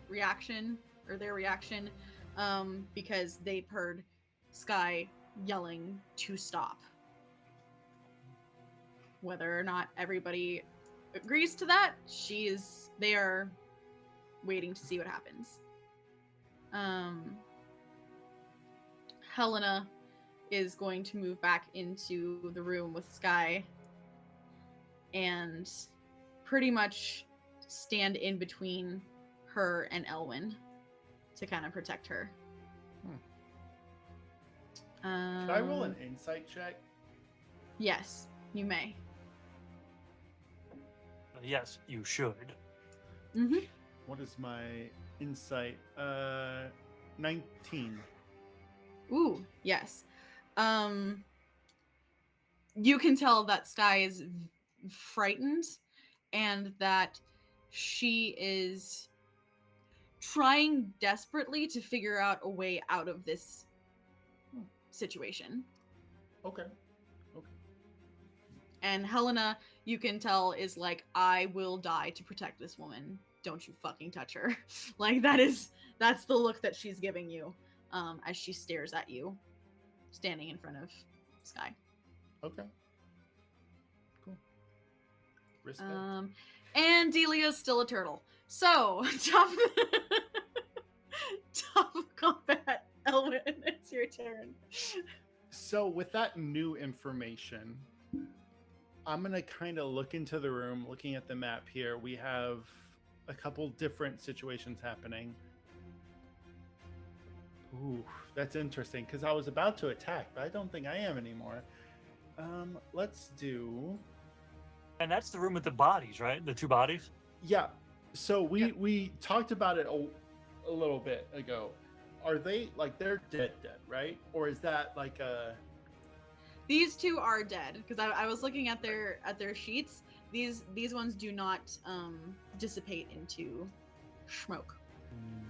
reaction, or their reaction, because they've heard Sky yelling to stop. Whether or not everybody agrees to that, they are waiting to see what happens. Helena is going to move back into the room with Sky and pretty much stand in between her and Elwyn to kind of protect her. Can I roll an insight check? Yes, you may. yes, you should. Mm-hmm. What is my insight? 19. Ooh, yes. You can tell that Sky is frightened and that she is trying desperately to figure out a way out of this situation. Okay. And Helena, you can tell, is like, I will die to protect this woman. Don't you fucking touch her. Like, that's the look that she's giving you as she stares at you, standing in front of Sky. Okay. Cool. Respect. And Delia's still a turtle. So, top of combat, Elwyn, it's your turn. So with that new information, I'm going to kind of look into the room, looking at the map here. We have a couple different situations happening. Ooh, that's interesting, because I was about to attack, but I don't think I am anymore. Let's do... And that's the room with the bodies, right? The 2 bodies? Yeah. So we talked about it a little bit ago. Are they, like, they're dead, right? Or is that like a... These 2 are dead, because I was looking at their sheets. These ones do not dissipate into smoke.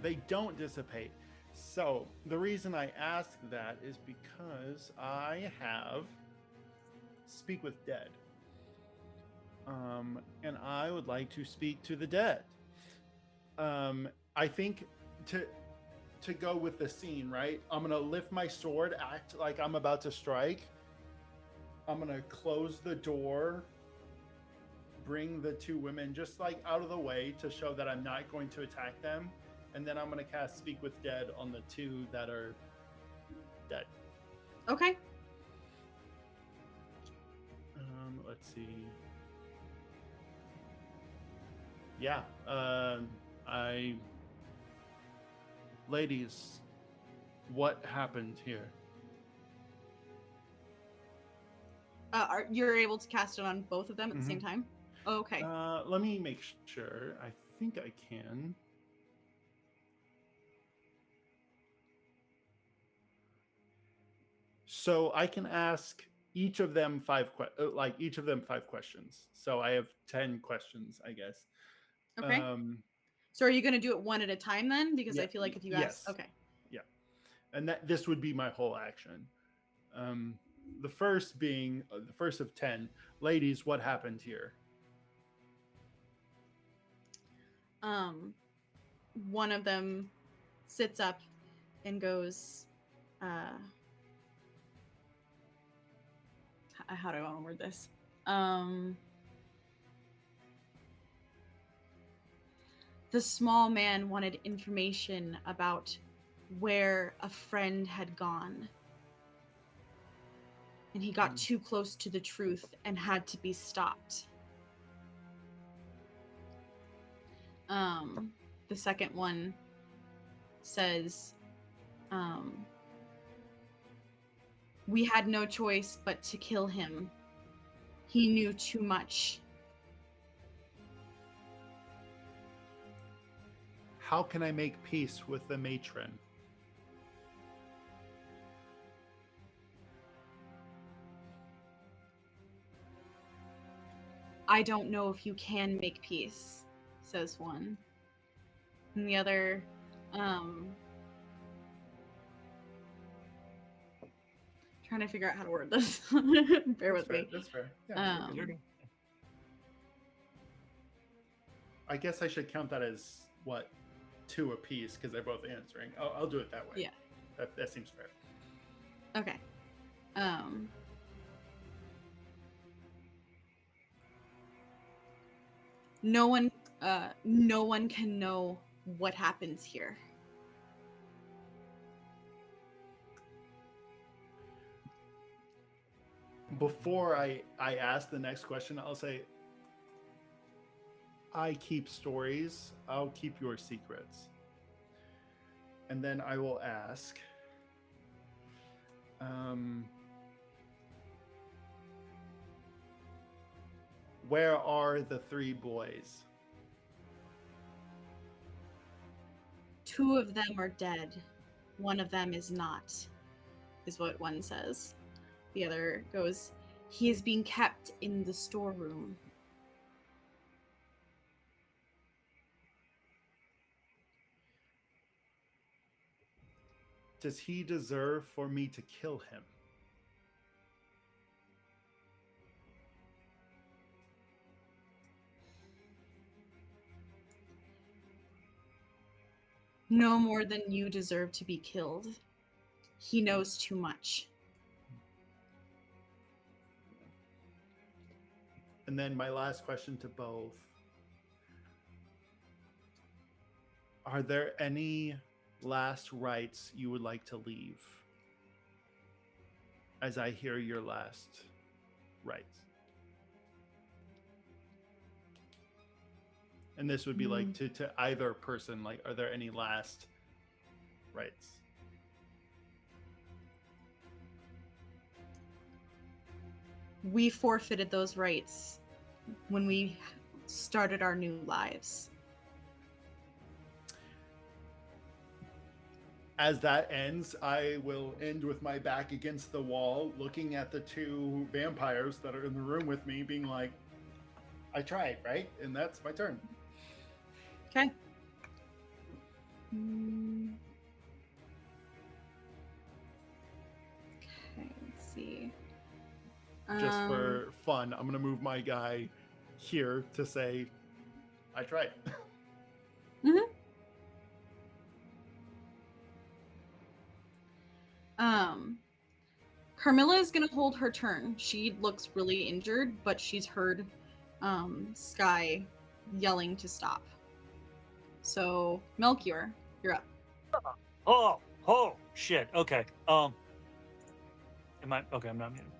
They don't dissipate. So the reason I ask that is because I have Speak with Dead. And I would like to speak to the dead. I think to go with the scene, right? I'm gonna lift my sword, act like I'm about to strike. I'm gonna close the door, bring the 2 women just like out of the way to show that I'm not going to attack them, and then I'm gonna cast Speak with Dead on the 2 that are dead. Okay. Let's see. Yeah. Ladies, what happened here? You're able to cast it on both of them at the same time? Oh, okay. Let me make sure. I think I can. So I can ask each of them 5 questions. So I have 10 questions, I guess. Okay. So are you going to do it one at a time then? Because I feel like if you ask... Yes. Okay. Yeah. And this would be my whole action. The first being, the first of 10. Ladies, what happened here? One of them sits up and goes, how do I want to word this? The small man wanted information about where a friend had gone. And he got too close to the truth and had to be stopped. The second one says, we had no choice but to kill him. He knew too much. How can I make peace with the matron? I don't know if you can make peace, says one. And the other, trying to figure out how to word this. Bear with me. That's fair. Yeah, I guess I should count that as, what, 2 apiece, because they're both answering. I'll do it that way. Yeah. That seems fair. Okay. No one can know what happens here. Before I ask the next question, I'll say, I keep stories. I'll keep your secrets. And then I will ask, where are the 3 boys? 2 of them are dead. 1 of them is not. is what one says. The other goes, "He is being kept in the storeroom." Does he deserve for me to kill him? No more than you deserve to be killed. He knows too much. And then my last question to both. Are there any last rites you would like to leave? As I hear your last rites. And this would be like to either person, like, are there any last rites? We forfeited those rights when we started our new lives. As that ends, I will end with my back against the wall, looking at the two vampires that are in the room with me, being like, I tried, right? And that's my turn. Okay. Okay, let's see. Just for fun, I'm going to move my guy here to say, I tried. Carmilla is gonna hold her turn. She looks really injured, but she's heard Sky yelling to stop. So Melchior, you're up. Oh shit. Okay. Am I okay? I'm not muted.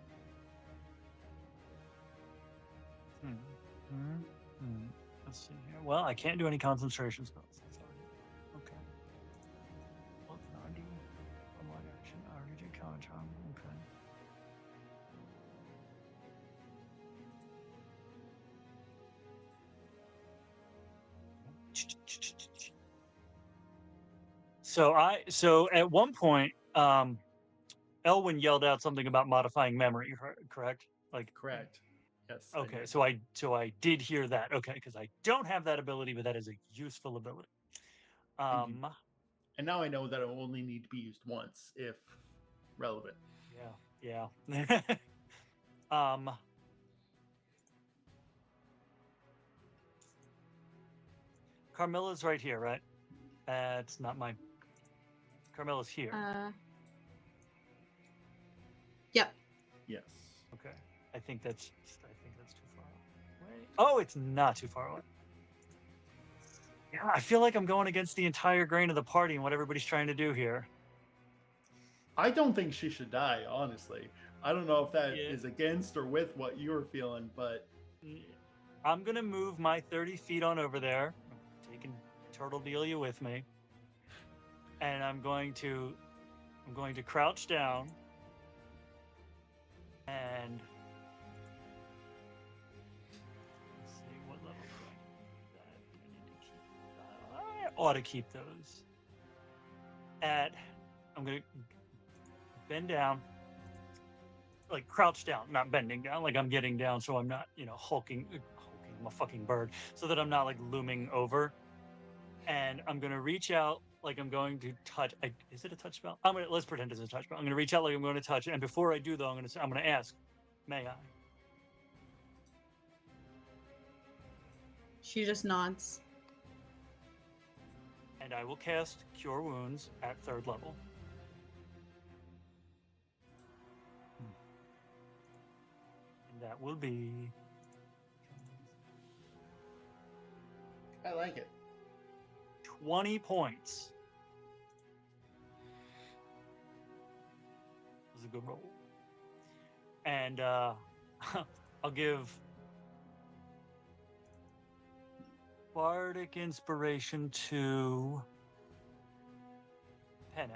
Let's see here. Well, I can't do any concentration spells. Okay. Well, I do one action. I already did counter charm. Okay. So at one point, Elwyn yelled out something about modifying memory, correct? Like Correct. Yes. Okay, so I did hear that. Okay, because I don't have that ability, but that is a useful ability. And now I know that it will only need to be used once if relevant. Yeah. Carmilla's right here, right? It's not mine. Carmilla's here. Yep. Yes. Okay. I think that's too far away. Oh, it's not too far away. Yeah, I feel like I'm going against the entire grain of the party and what everybody's trying to do here. I don't think she should die, honestly. I don't know if that is against or with what you're feeling, but I'm gonna move my 30 feet on over there. I'm taking Turtle Delia with me, and I'm going to crouch down and let's see what level do I need to keep. I ought to keep those at. I'm gonna bend down, like crouch down, not bending down, like I'm getting down, so I'm not, hulking. I'm a fucking bird, so that I'm not like looming over. And I'm gonna reach out like I'm going to touch. Is it a touch spell? Let's pretend it's a touch spell. I'm gonna reach out like I'm going to touch, and before I do though, I'm gonna ask, may I? She just nods. And I will cast Cure Wounds at 3rd level. And that will be. I like it. 20 points. It was a good roll. And I'll give Bardic Inspiration to Penne.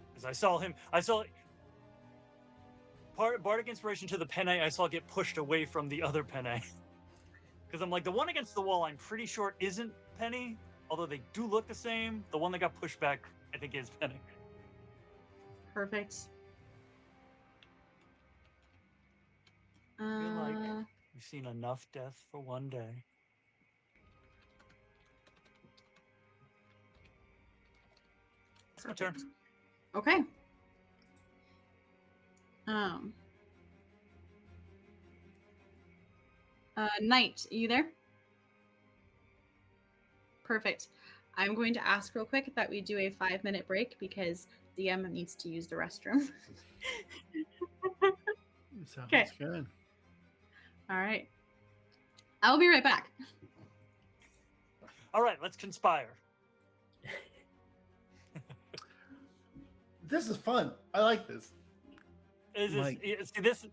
Because I saw Bardic Inspiration to the Penne I saw get pushed away from the other Penne. Because I'm like, the one against the wall I'm pretty sure isn't Penne. Although they do look the same, the one that got pushed back, I think, is Penne. Perfect. I feel like we've seen enough death for one day. It's my turn. Okay. Knight, are you there? Perfect. I'm going to ask real quick that we do a 5-minute break because DM needs to use the restroom. Sounds Okay. good. All right. I'll be right back. All right, let's conspire. This is fun. I like this. See this?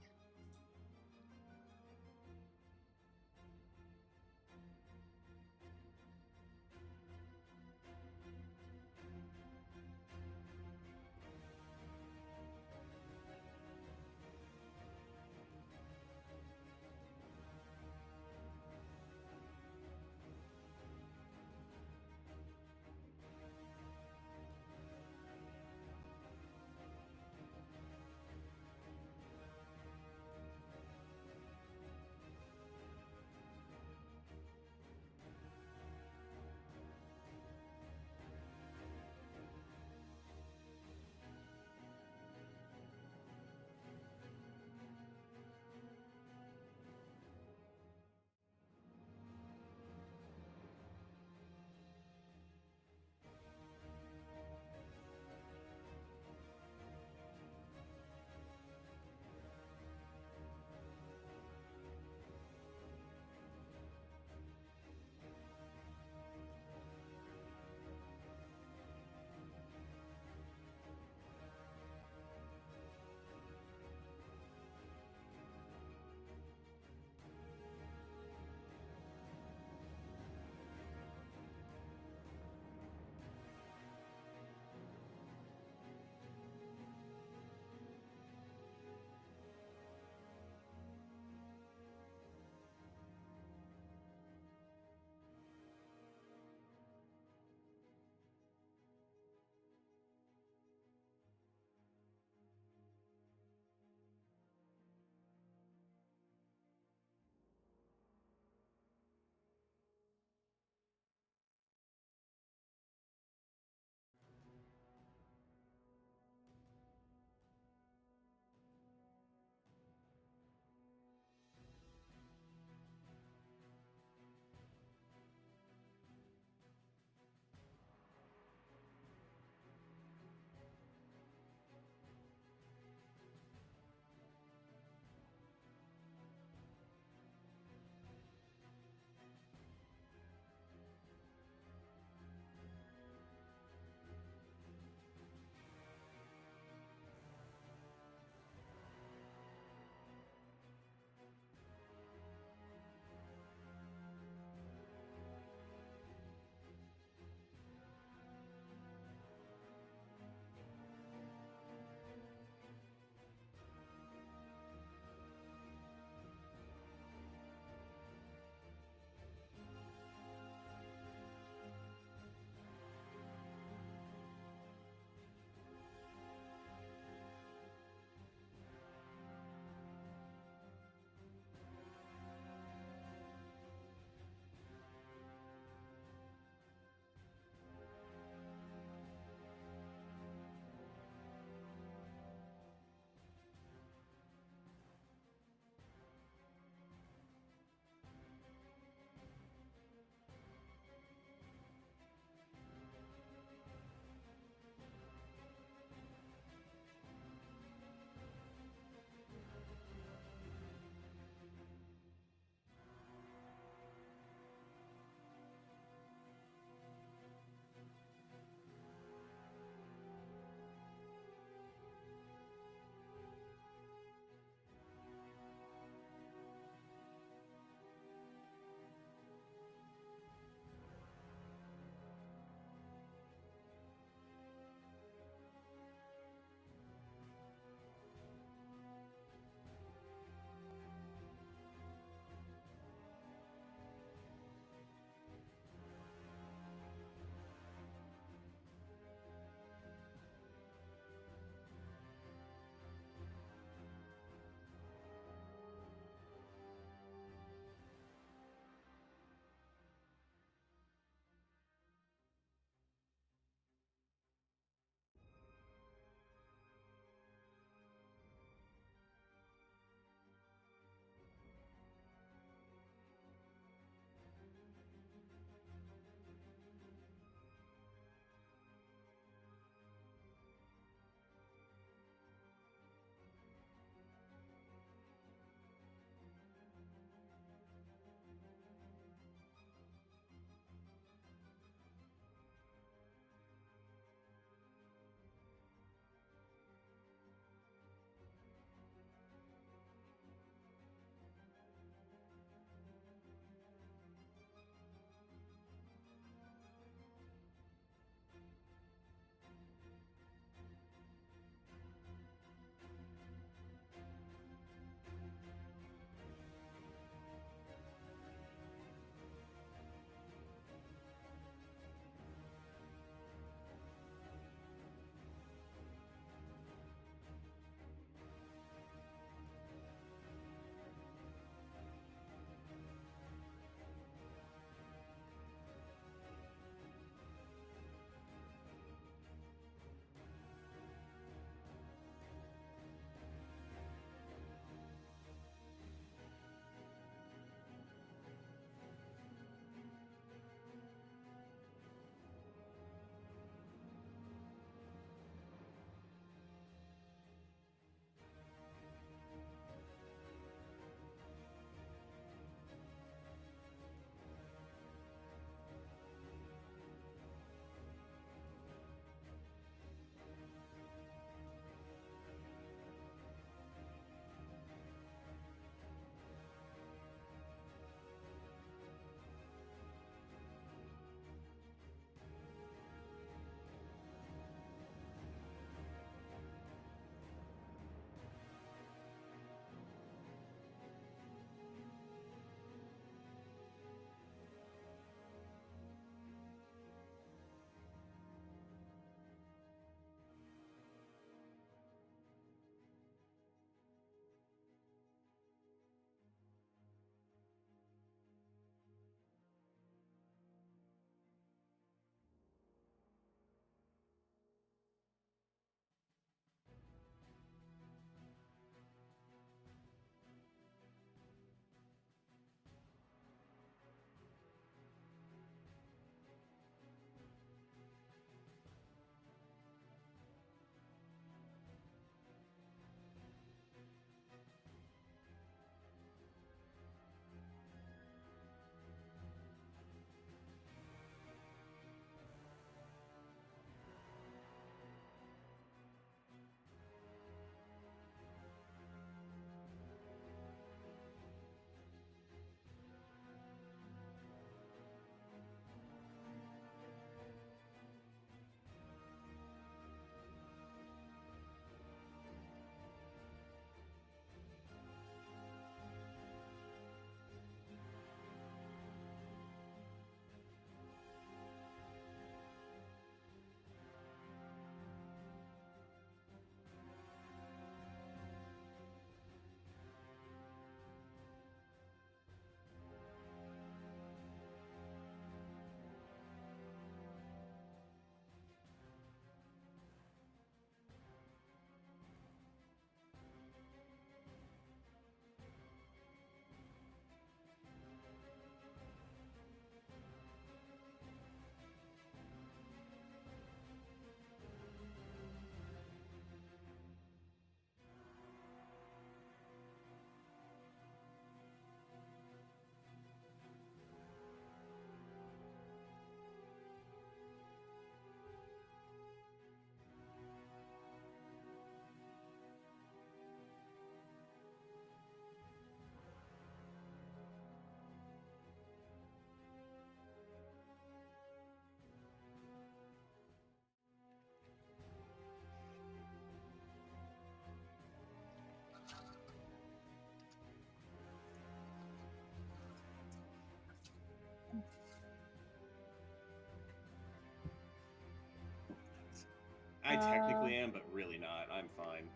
I technically am, but really not. I'm fine.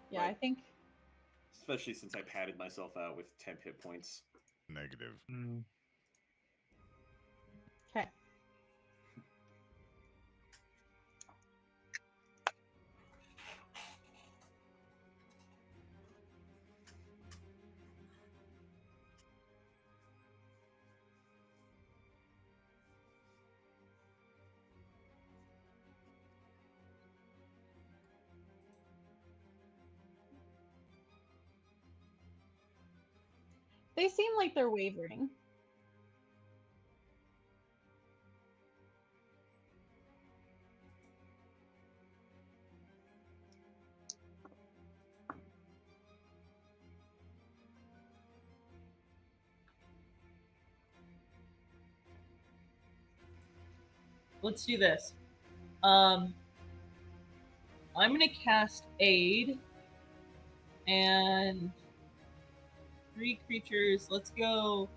Yeah, Right. I think. Especially since I padded myself out with 10 hit points. Negative. Okay. They seem like they're wavering. Let's do this. I'm gonna cast Aid and 3 creatures. Let's go.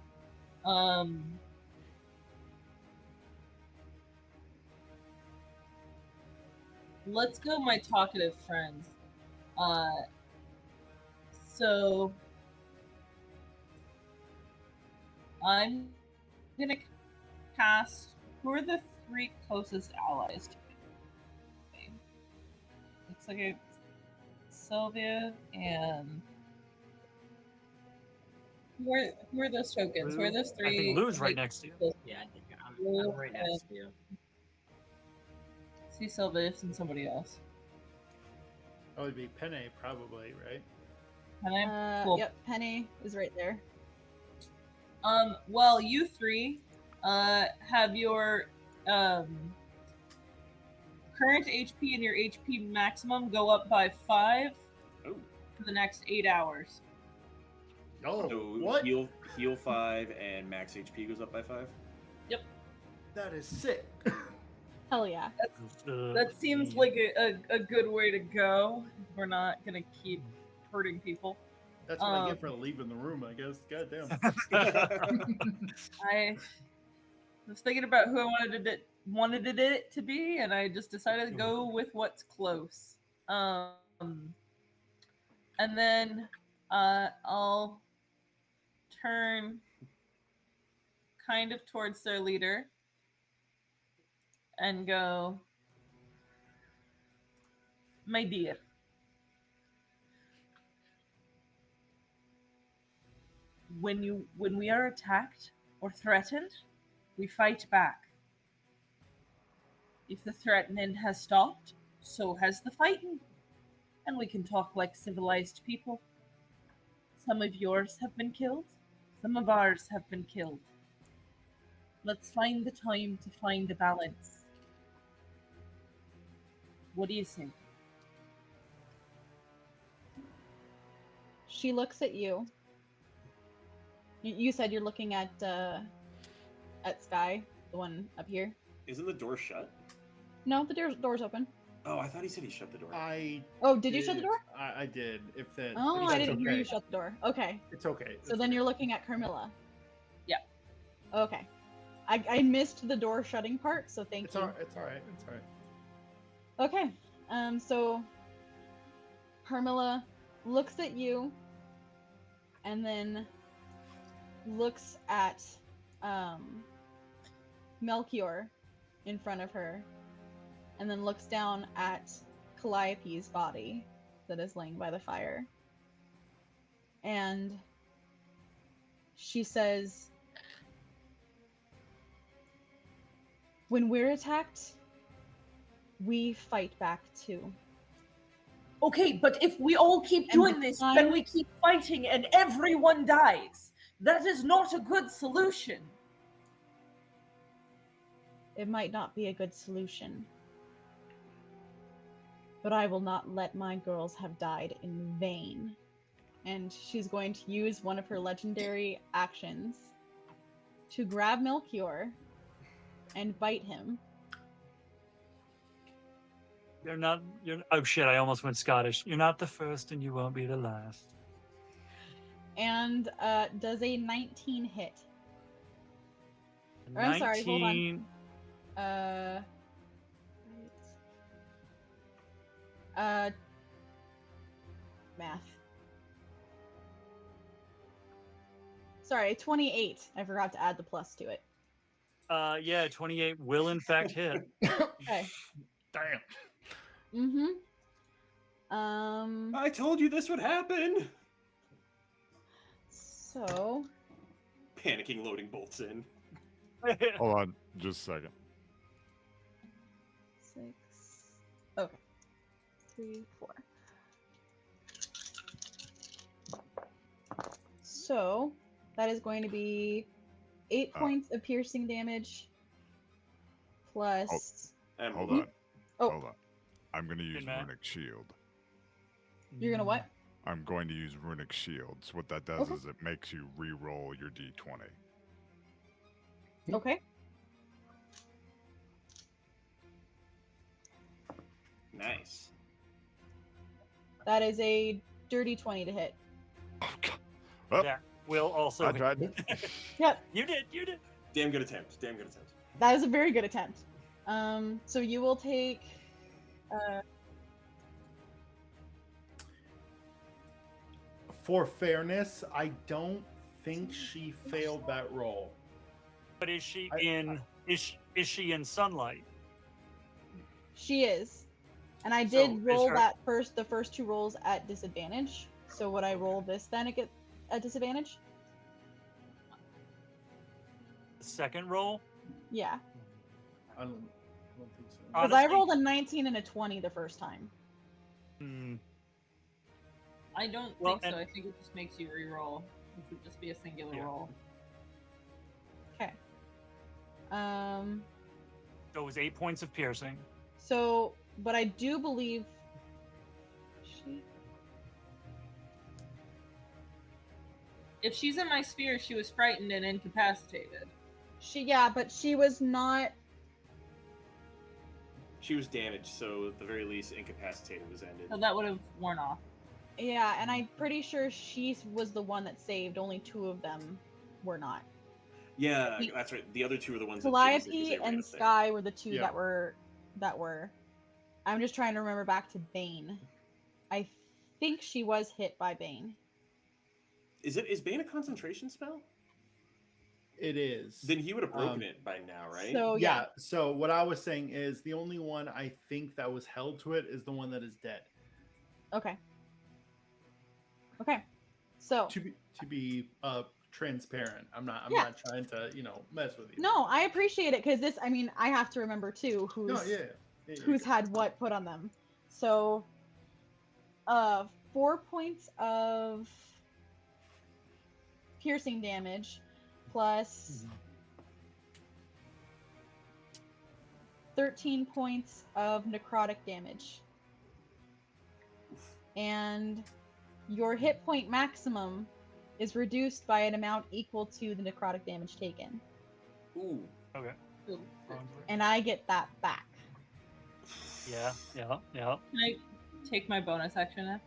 Let's go my talkative friends. So I'm gonna cast. Who are the 3 closest allies to me? Looks like it's Sylvia and. Who are those tokens? Who are those 3? I think Lou's right next to you. Yeah, I think I'm right next to you. See Silvius and somebody else. That would be Penne, probably, right? Penne? Cool. Yep, Penny is right there. Well, you 3 have your current HP and your HP maximum go up by 5 for the next 8 hours. Oh, So what? Heal 5 and max HP goes up by 5? Yep. That is sick. Hell yeah. That seems like a good way to go. We're not gonna keep hurting people. That's what I get for leaving the room, I guess. Goddamn. I was thinking about who I wanted it to be, and I just decided to go with what's close. And then I'll turn kind of towards their leader and go, my dear, when we are attacked or threatened, we fight back. If the threatening has stopped, so has the fighting, and we can talk like civilized people. Some of yours have been killed, some of ours have been killed. Let's find the time to find a balance. What do you say? She looks at you. You said you're looking at Sky, the one up here. Isn't the door shut? No, the door's open. Oh, I thought he said he shut the door. Oh, did you shut the door? I did. If that. Oh, if I that's didn't hear okay. you shut the door. Okay. It's okay. So then you're looking at Carmilla. Yeah. Okay. I missed the door shutting part, so thank you. It's all right. It's all right. Okay. So Carmilla looks at you and then looks at Melchior in front of her and then looks down at Calliope's body that is laying by the fire. And she says, when we're attacked, we fight back too. Okay, but if we all keep doing this, then we keep fighting and everyone dies. That is not a good solution. It might not be a good solution. But I will not let my girls have died in vain. And she's going to use one of her legendary actions to grab Melchior and bite him. Oh shit, I almost went Scottish. You're not the first and you won't be the last. And does a 19 hit? Or, I'm sorry, hold on. Math. Sorry, 28. I forgot to add the plus to it. Yeah, 28 will in fact hit. Okay. Damn. I told you this would happen. So Panicking, loading bolts in. Hold on, just a second. 6. Okay. 3, 4. So that is going to be 8 points of piercing damage plus. Hold on. Oh. Hold on. I'm going to use Matt. Runic Shield. You're gonna what? I'm going to use Runic Shield. So what that does is it makes you re-roll your d20. Okay. Nice. That is a dirty 20 to hit. Oh, God. Oh, That will also I hit. tried it. Yep. You did. Damn good attempt. Damn good attempt. That is a very good attempt. So you will take. For fairness, I don't think she failed that roll. But is she is she in sunlight? She is, and I So, did is roll her- the first 2 rolls at disadvantage. So would I roll this then at disadvantage? Second roll? Yeah, I don't think so. because I Honestly- rolled a 19 and a 20 the first time. Hmm. I don't Well, think so. I think it just makes you re-roll. It would just be a singular Yeah. roll. Okay. So it was 8 points of piercing. So, but I do believe she. If she's in my sphere, she was frightened and incapacitated. Yeah, but she was not. She was damaged, so at the very least, incapacitated was ended. So that would have worn off. Yeah, and I'm pretty sure she was the one that saved. Only 2 of them were not. Yeah, The- that's right. The other 2 are the ones that didn't, 'cause they Calliope were right and up there. Sky were the 2 Yeah. that were. I'm just trying to remember back to Bane. I think she was hit by Bane. Is Bane a concentration spell? It is. Then he would have broken it by now, right? So yeah. So what I was saying is the only one I think that was held to it is the one that is dead. Okay. Okay. So To be transparent, I'm not Yeah. not trying to mess with you. no, I appreciate it because this. I mean, I have to remember too who's No, yeah. who's had what put on them. So, 4 points of piercing damage plus 13 points of necrotic damage. And your hit point maximum is reduced by an amount equal to the necrotic damage taken. Ooh. Okay. And I get that back. Yeah. Can I take my bonus action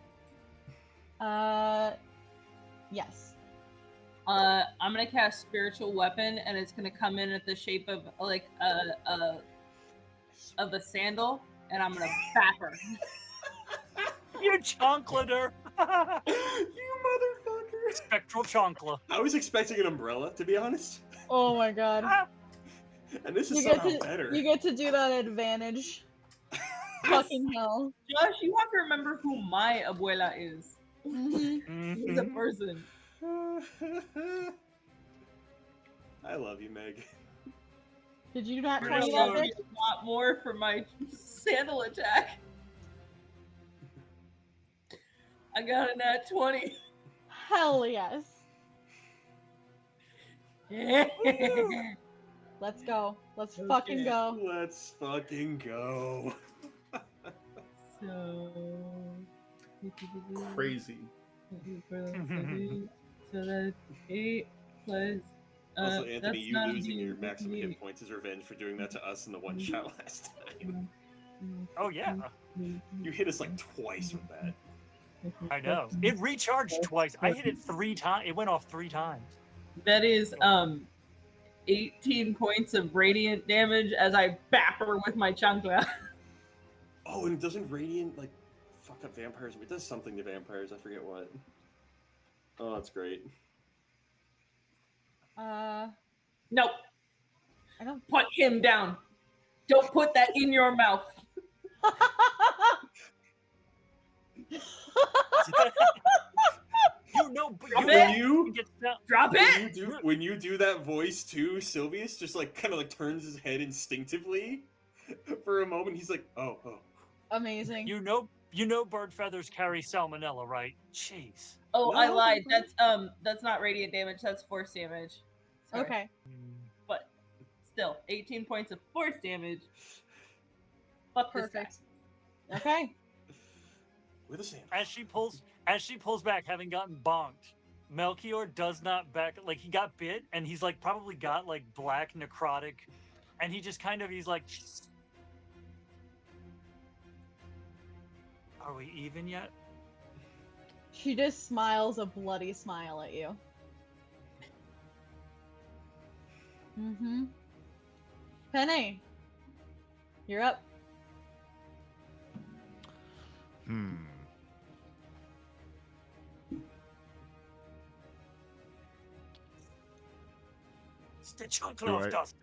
now? Yes. I'm gonna cast spiritual weapon, and it's gonna come in at the shape of like a sandal, and I'm gonna bap her. You choncolater! You motherfucker! Spectral chonkla. I was expecting an umbrella, to be honest. Oh my god. And this is You get somehow to better. you get to do that at advantage. Fucking hell. Josh, you have to remember who my abuela is. Mhm. She's a person. I love you, Meg. Did you not Pretty 20 sure. that bitch? A lot more for my sandal attack. I got a nat 20. Hell yes. Let's go. Let's fucking Okay. go. Let's fucking go. So Crazy. So that's 8 plus. Also, Anthony, that's you not losing D- your maximum D- hit points is revenge for doing that to us in the one shot last time. Oh yeah, You hit us like twice with that. I know. It recharged twice. I hit it 3 times. It went off 3 times. That is 18 points of radiant damage as I bap her with my chancla. Oh, and doesn't radiant like fuck up vampires. It does something to vampires. I forget what. Oh, that's great. Nope. I don't. Put him down. Don't put that in your mouth. You know, but Drop you it. know You gets down. Drop it. when you do that voice too, Silvius just like kind of like turns his head instinctively for a moment. He's like, oh. Amazing. You know, bird feathers carry salmonella, right? Jeez. Oh, No. I lied. That's not radiant damage. That's force damage. Sorry. Okay. But still, 18 points of force damage. Fuck this guy. Perfect. Okay. With a sand. As she pulls back, having gotten bonked, Melchior does not back. Like, he got bit, and he's like probably got like black necrotic, and he just kind of he's like, "Are we even yet?" She just smiles a bloody smile at you. Mm-hmm. Penne, you're up. Stitch on cloth dust.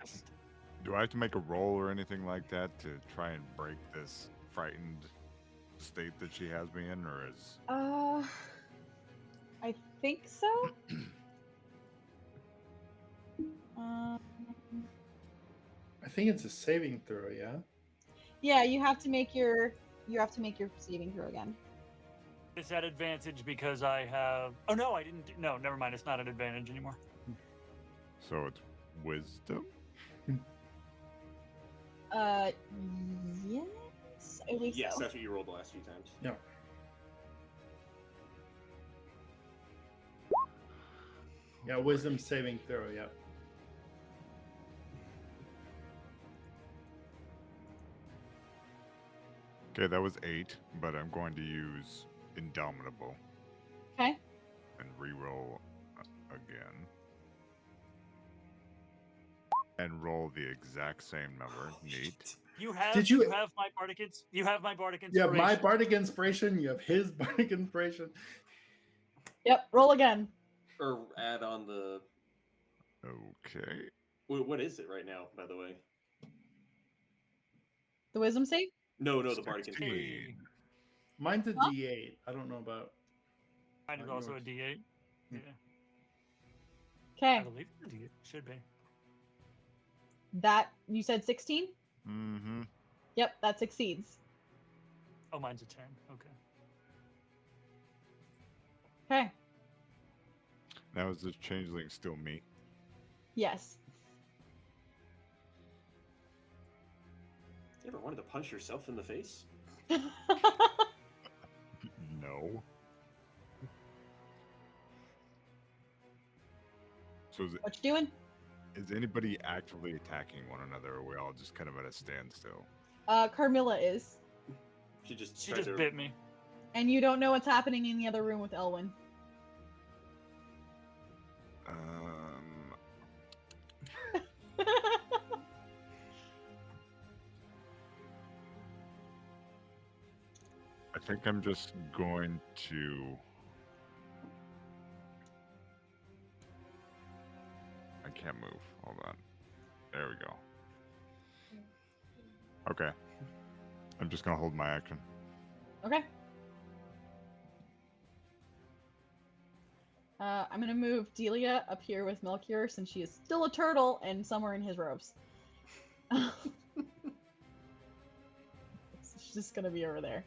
Do I have to make a roll or anything like that to try and break this frightened state that she has me in, or is... I think so. I think it's a saving throw, yeah? Yeah, you have to make your saving throw again. It's at advantage because I have. Oh no, I didn't. No, never mind. It's not an advantage anymore. So it's wisdom? Yes, I believe Yes, so. that's what you rolled the last few times. Yeah. Yeah, wisdom saving throw, yeah. Okay, that was 8, but I'm going to use Indomitable. Okay. And reroll again. And roll the exact same number. Neat. You have. Did you you- have my bardic? You have my bardic You have inspiration. my bardic inspiration, you have his bardic inspiration. Yep. Roll again. Or add on the. Okay. What is it right now, by the way? The wisdom save. No, the bardic 16. inspiration. Mine's a Huh? D8. I don't know about. Mine is Mine also a yours. D8. Yeah, Okay. I believe it's a D8. Should be. That you said 16. Mm-hmm. Yep, that succeeds. Oh, mine's a 10. Okay. Okay. Now is this changeling still me? Yes. You ever wanted to punch yourself in the face? No. So What you doing? is anybody actively attacking one another, or are we all just kind of at a standstill? Carmilla is, She just She tried just to... bit me. and you don't know what's happening in the other room with Elwyn. I think I'm just going to... I can't move. Hold on. There we go. Okay. I'm just gonna hold my action. Okay. I'm gonna move Delia up here with Melchior since she is still a turtle and somewhere in his robes. She's just gonna be over there.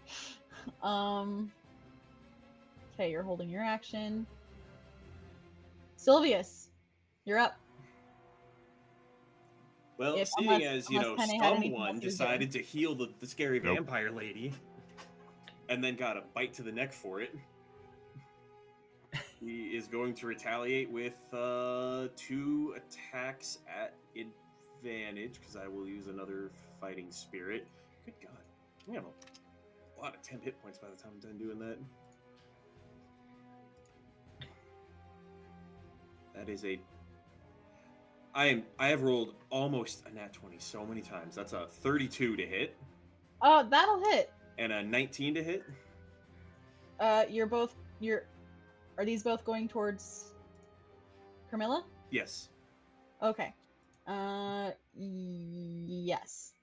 Okay, you're holding your action. Silvius, you're up. Well, If- seeing unless- as, you know, unless Penne had anything someone else to do. decided to heal the scary Nope. vampire lady and then got a bite to the neck for it, he is going to retaliate with 2 attacks at advantage, because I will use another fighting spirit. Good God. We have a lot of 10 hit points by the time I'm done doing that. That is a... I have rolled almost a nat 20 so many times. That's a 32 to hit Oh, that'll hit. and a 19 to hit. Are these both going towards Carmilla? Yes. Okay. Yes.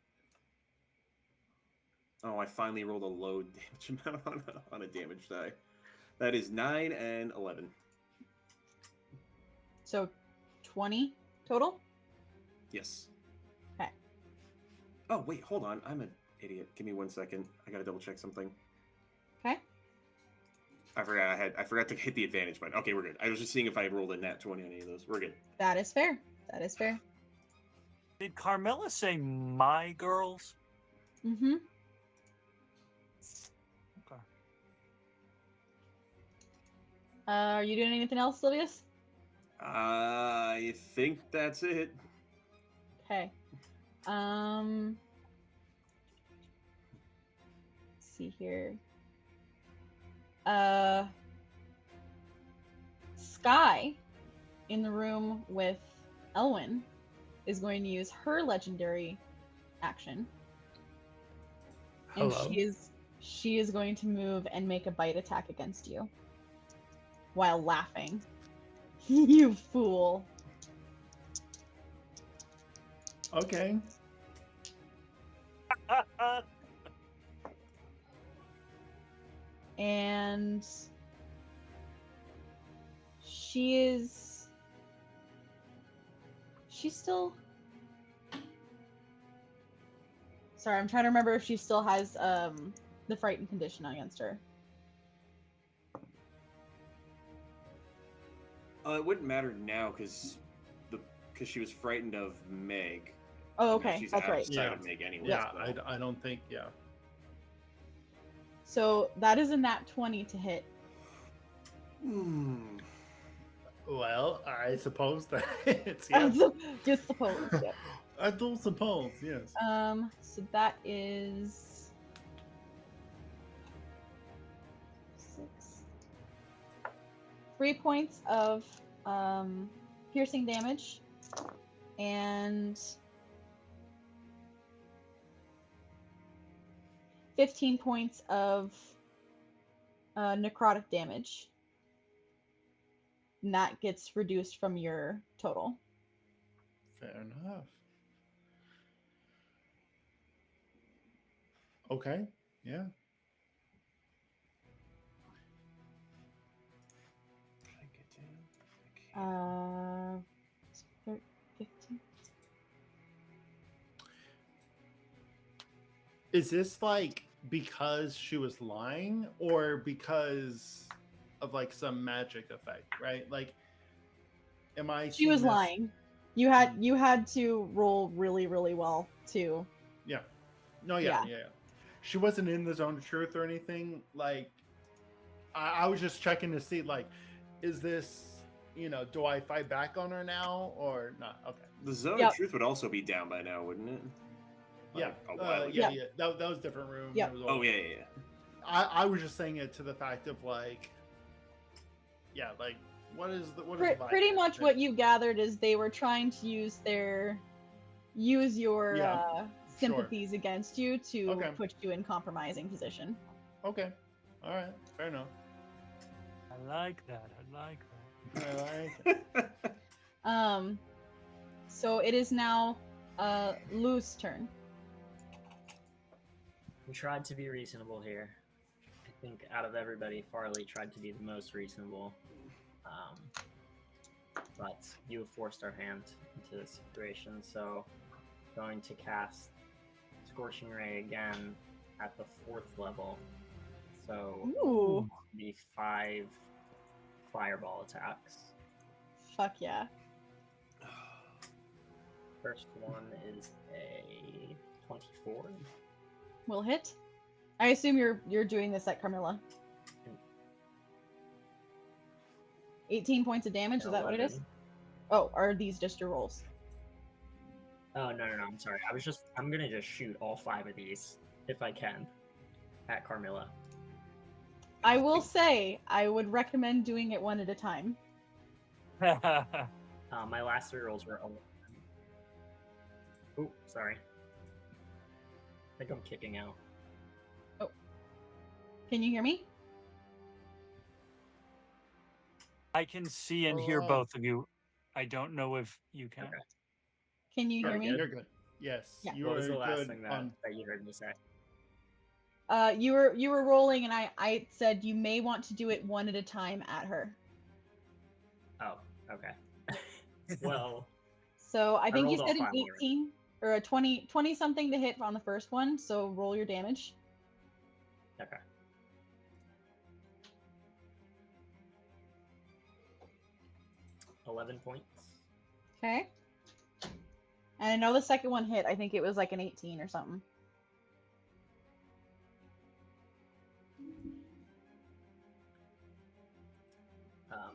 Oh, I finally rolled a low damage amount on a damage die. That is 9 and 11. So 20 total? Yes. Okay. Oh, wait, hold on. I'm an idiot. Give me 1 second. I gotta double check something. Okay. I forgot to hit the advantage button. Okay, we're good. I was just seeing if I rolled a nat 20 on any of those. We're good. That is fair. That is fair. Did Carmilla say my girls? Mm-hmm. Okay. Are you doing anything else, Silvius? I think that's it. Okay. Let's see here. Sky, in the room with Elwyn, is going to use her legendary action. And Hello? she is going to move and make a bite attack against you. While laughing. You fool. Okay. And she's still, sorry, I'm trying to remember if she still has the frightened condition against her. It wouldn't matter now because she was frightened of Meg. Oh, And now okay, she's that's right. outside of Meg anyway. Yeah, so. I don't think, yeah. So that is a nat 20 to hit. Well, I suppose that it's, yeah. You suppose, yeah. I don't suppose, yes. So that is 3 points of piercing damage and 15 points of necrotic damage. And that gets reduced from your total. Fair enough. Okay, yeah. Can I get down? 15. Is this like because she was lying or because of like some magic effect, right? Like, am I? She was seeing this- lying. You had to roll really, really well to. Yeah. No, yeah. She wasn't in the zone of truth or anything. Like, I was just checking to see, like, is this, do I fight back on her now or not? Okay. The zone of truth would also be down by now, wouldn't it? Yeah. Like, a while ago. Yeah. That was a different room. Yep. It was Oh, all- yeah. I was just saying it to the fact of like, yeah, like what is the vibe Pretty here? much what you gathered is they were trying to use your Yeah, sympathies against you to Okay. put you in compromising position. Okay, all right, fair enough. I like that. I like it. So it is now Lugh's turn. We tried to be reasonable here. I think out of everybody, Farley tried to be the most reasonable. But you have forced our hand into this situation, so going to cast Scorching Ray again at the 4th level. So Ooh. the 5 fireball attacks. Fuck yeah. First one is a 24. Will hit. I assume you're doing this at Carmilla. 18 points of damage, is that what it is? 11. Oh, are these just your rolls? Oh, no, I'm sorry. I'm gonna just shoot all 5 of these, if I can, at Carmilla. I will say, I would recommend doing it one at a time. My last 3 rolls were 11. Oh, sorry. I think I'm kicking out. Oh. Can you hear me? I can see and hear both of you. I don't know if you can. Okay. Can you hear me? You're good. Yes. Yeah. You What was are the last good thing on. that you heard me say? You were rolling, and I said you may want to do it one at a time at her. Oh, okay. Well, So I think you rolled said all an five already. 18 or a 20 something to hit on the first one. So roll your damage. okay. $11 points. Okay. And I know the second one hit. I think it was like an 18 or something.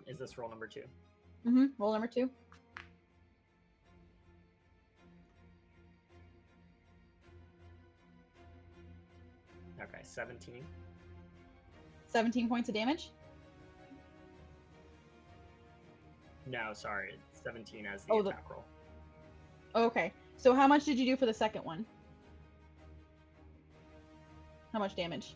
Is this roll number 2? Mm-hmm. Roll number 2. Okay, 17. 17 points of damage. No, sorry, it's 17 as the Oh, attack roll. Okay. So how much did you do for the second one? How much damage?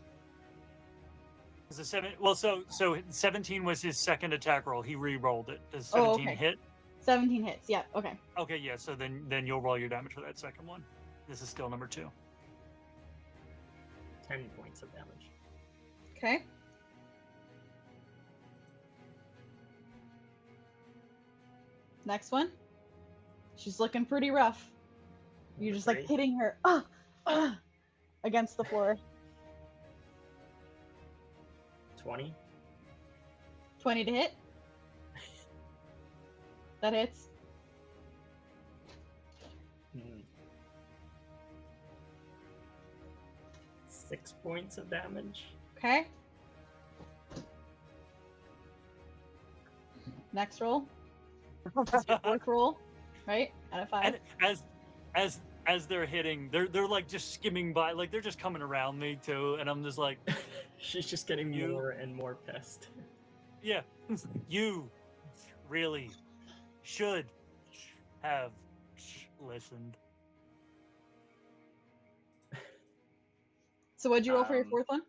Was it 7? Well, so 17 was his second attack roll. He re-rolled it. Does 17 okay. hit? 17 hits. Yeah. Okay. Okay, yeah. So then you'll roll your damage for that second one. This is still number 2. 10 points of damage. Okay. Next one. She's looking pretty rough. You're Number just like 3. hitting her against the floor. 20. 20 to hit. That hits. Mm. 6 points of damage. Okay. Next roll. This is your fourth roll, right? Out of 5. And as they're hitting, they're like just skimming by, like they're just coming around me too, and I'm just like, She's just getting You- more and more pissed. yeah, you really should have listened. So what'd you roll for your fourth one?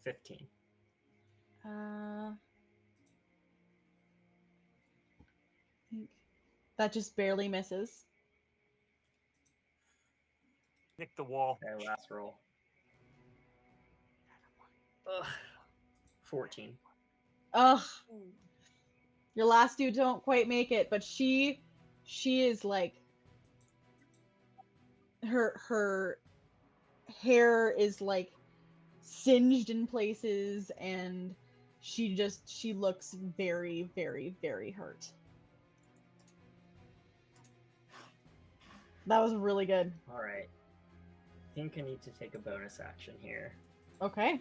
15. I think that just barely misses. Nick the wall. Okay, last roll. Ugh. 14. Ugh. Your last two don't quite make it, but she is like her hair is like singed in places, and she looks very, very, very hurt. That was really good. All right. I think I need to take a bonus action here Okay.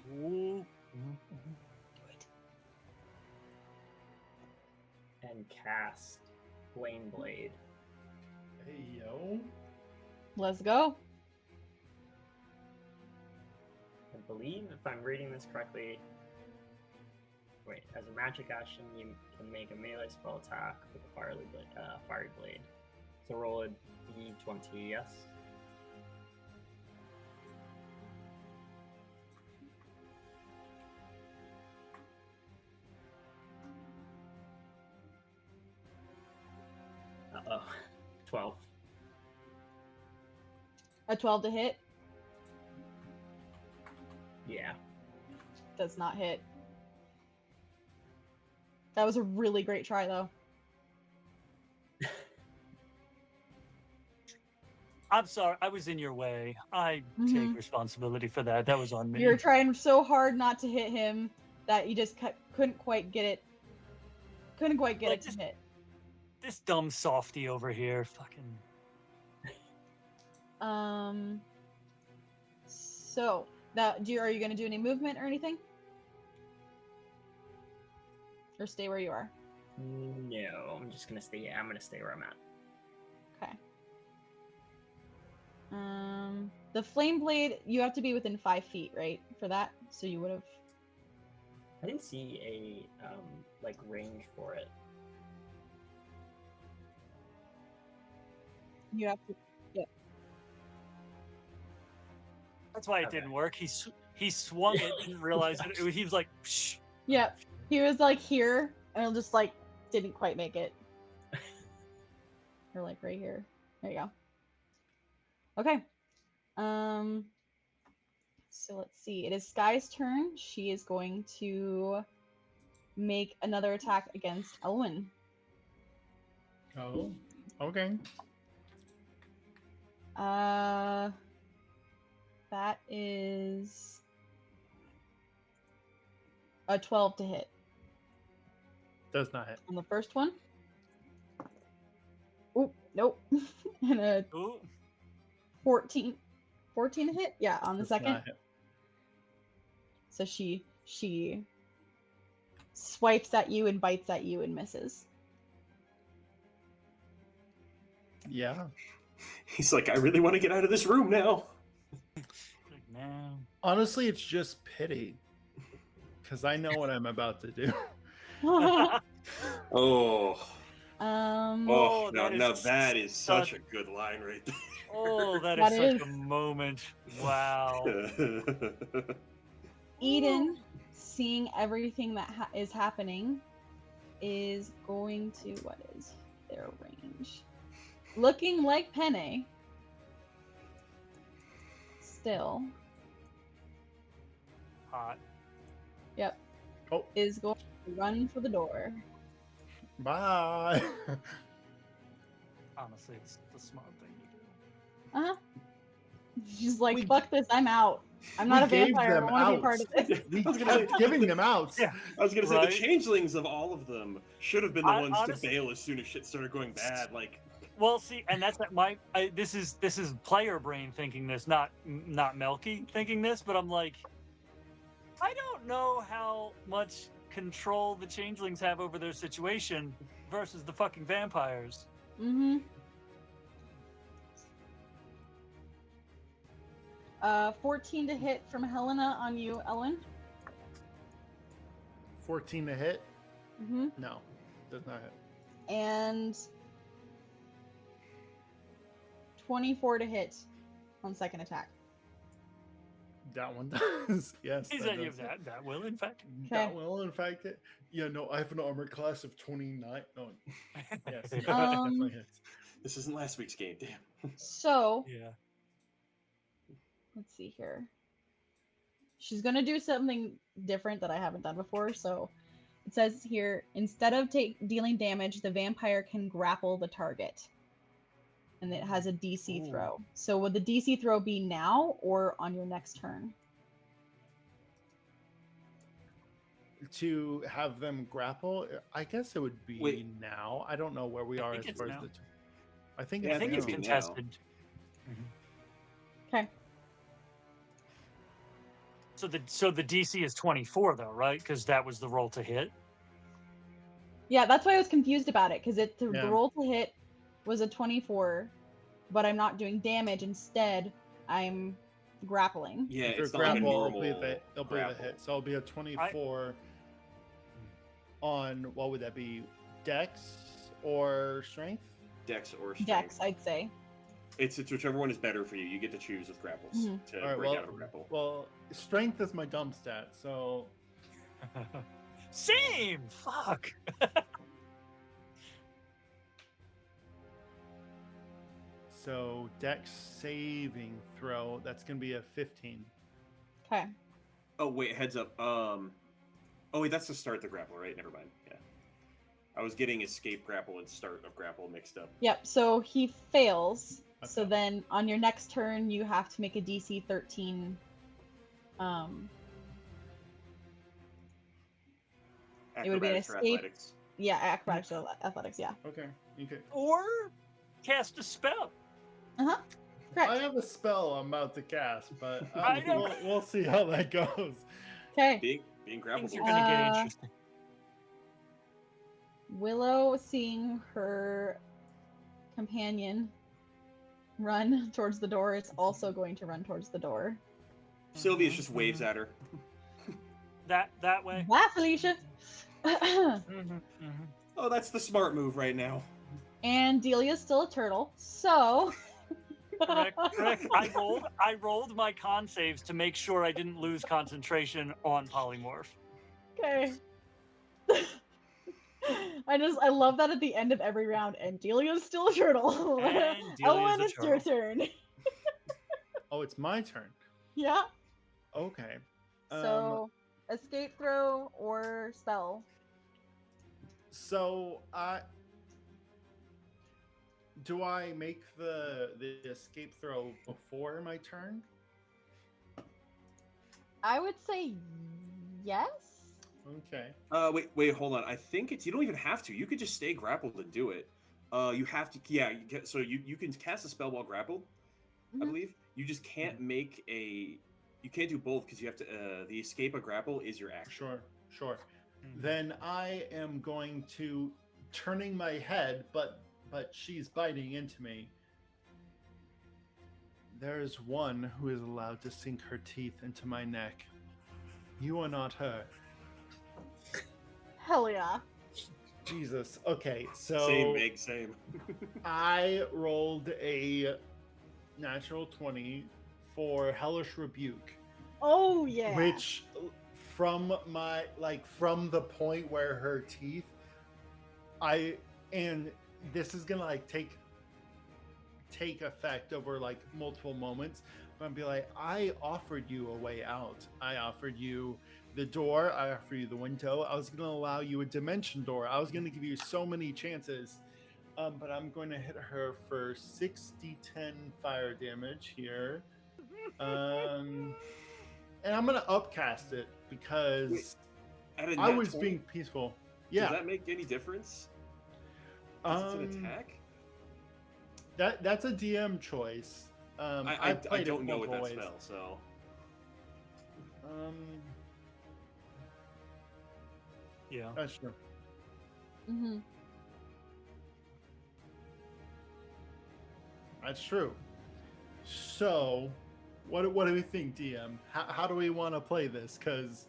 and cast Flame Blade. Hey, yo. Let's go. I believe, if I'm reading this correctly, wait, as a magic action, you can make a melee spell attack with a fiery blade. So roll a d20, yes? Uh-oh. 12. A 12 to hit Yeah. does not hit. That was a really great try, though. I'm sorry, I was in your way. I take responsibility for that. That was on me. You're trying so hard not to hit him that you just couldn't quite get it. Couldn't quite get Like, it to hit. This dumb softy over here, fucking. So now, are you gonna do any movement or anything, or stay where you are? No, I'm just gonna stay. I'm gonna stay where I'm at. Okay. The flame blade, you have to be within 5 feet, right, for that? So you would have. I didn't see a like range for it. You have to. Yeah. That's why it Okay. didn't work. He swung it, didn't realize it. He was like, psh. Yeah. He was like here, And it'll just like didn't quite make it. Or like right here. There you go. Okay. So let's see. It is Sky's turn. She is going to make another attack against Elwyn. Oh, okay. That is a 12 to hit. Does not hit. On the first one. Oh, nope. And a Ooh. 14 to hit? Yeah, on the Does second. not hit. So she swipes at you and bites at you and misses. Yeah. He's like, I really want to get out of this room now. Like, no. Honestly, it's just pity. Because I know what I'm about to do. Oh. Oh, That is such a good line right there. Oh, that That is such is- a moment. Wow. Eden, seeing everything that is happening, is going to, what is their range? Looking like Penne. Still. Hot. Yep. Oh. Is going to run for the door. Bye. Honestly, it's the smart thing to do. Uh-huh. She's like, We- fuck this, I'm out. I'm not a We gave vampire. I them don't want to be outs. part of this. We I was gonna kept giving them out. Yeah. I was gonna say Right? the changelings of all of them should have been the ones honestly- to bail as soon as shit started going bad. Like, Well, see, and that's this is player brain thinking this, not Melky thinking this, but I'm like, I don't know how much control the changelings have over their situation versus the fucking vampires. Mm-hmm. 14 to hit from Helena on you, Elwyn. 14 to hit? Mm-hmm. No, does not hit. And 24 to hit on second attack. That one does. Yes. Is that any of does hit. that will in fact? That Okay. will, in fact, hit. Yeah, no, I have an armor class of 29. No, yes, that Um, definitely hits. this isn't last week's game, damn. So, Yeah. let's see here. She's going to do something different that I haven't done before. So, it says here, instead of dealing damage, the vampire can grapple the target. And it has a DC Ooh. throw. So, would the DC throw be now or on your next turn? To have them grapple, I guess it would be Wait. now. I don't know where we I are think as it's far now. as the. I think Yeah, it's I think now. it's it'd be now. contested. Okay. So the DC is 24 though, right? Because that was the roll to hit. Yeah, that's why I was confused about it, because the Yeah. roll to hit was a 24, but I'm not doing damage. Instead, I'm grappling. Yeah, If you're it's not like a grapple, normal it'll be the grapple. hit. So it'll be a 24 on, what would that be? Dex or strength? Dex or strength. Dex, I'd say. It's whichever one is better for you. You get to choose with grapples Mhm. to All right, break out of a grapple. Well, strength is my dumb stat, so Same. Fuck. Dex saving throw, that's gonna be a 15. Okay. Oh wait, heads up. Oh wait, that's to start the grapple, right? Never mind. Yeah, I was getting escape grapple and start of grapple mixed up. Yep, so he fails. So Okay. then on your next turn, you have to make a DC 13. It would be an Acrobatics or escape. athletics. Yeah, acrobatics or athletics, yeah. Okay. Or cast a spell. Correct. I have a spell I'm about to cast, but I know. we'll see how that goes. Okay. Being grappled. Things are gonna get Uh, interesting. Willow, seeing her companion run towards the door, is also going to run towards the door. Silvius just waves at her. That way. Bye, Felicia! Oh, that's the smart move right now. And Delia's still a turtle, so... Correct. I rolled my con saves to make sure I didn't lose concentration on polymorph. Okay. I love that at the end of every round, and Delia's still a turtle. And Delia's Elwyn, a it's your turtle. turn. Oh, it's my turn. Yeah. Okay. So, escape throw or spell. So do I make the escape throw before my turn? I would say yes. Okay. Wait, hold on. I think it's you don't even have to. You could just stay grappled and do it. You have to. Yeah. You can cast a spell while grappled. I Mhm. believe you just can't make a. You can't do both because you have to. The escape a grapple is your action. Sure. Then I am going to turning my head, but she's biting into me. There is one who is allowed to sink her teeth into my neck. You are not her. Hell yeah. Jesus. Okay, so Same, Meg. Same. I rolled a natural 20 for Hellish Rebuke. Oh yeah. Which from the point where her teeth and this is gonna like take effect over like multiple moments, but I'm be like, I offered you a way out. I offered you the door, I offered you the window, I was gonna allow you a dimension door, I was gonna give you so many chances. But I'm going to hit her for 60-10 fire damage here. And I'm going to upcast it because Wait, I was being peaceful. Yeah. Does that make any difference? Is it an attack? That's a DM choice. I don't know what that spell, so. Yeah. That's true. Mm-hmm. That's true. So, what do we think, DM? How do we want to play this? Because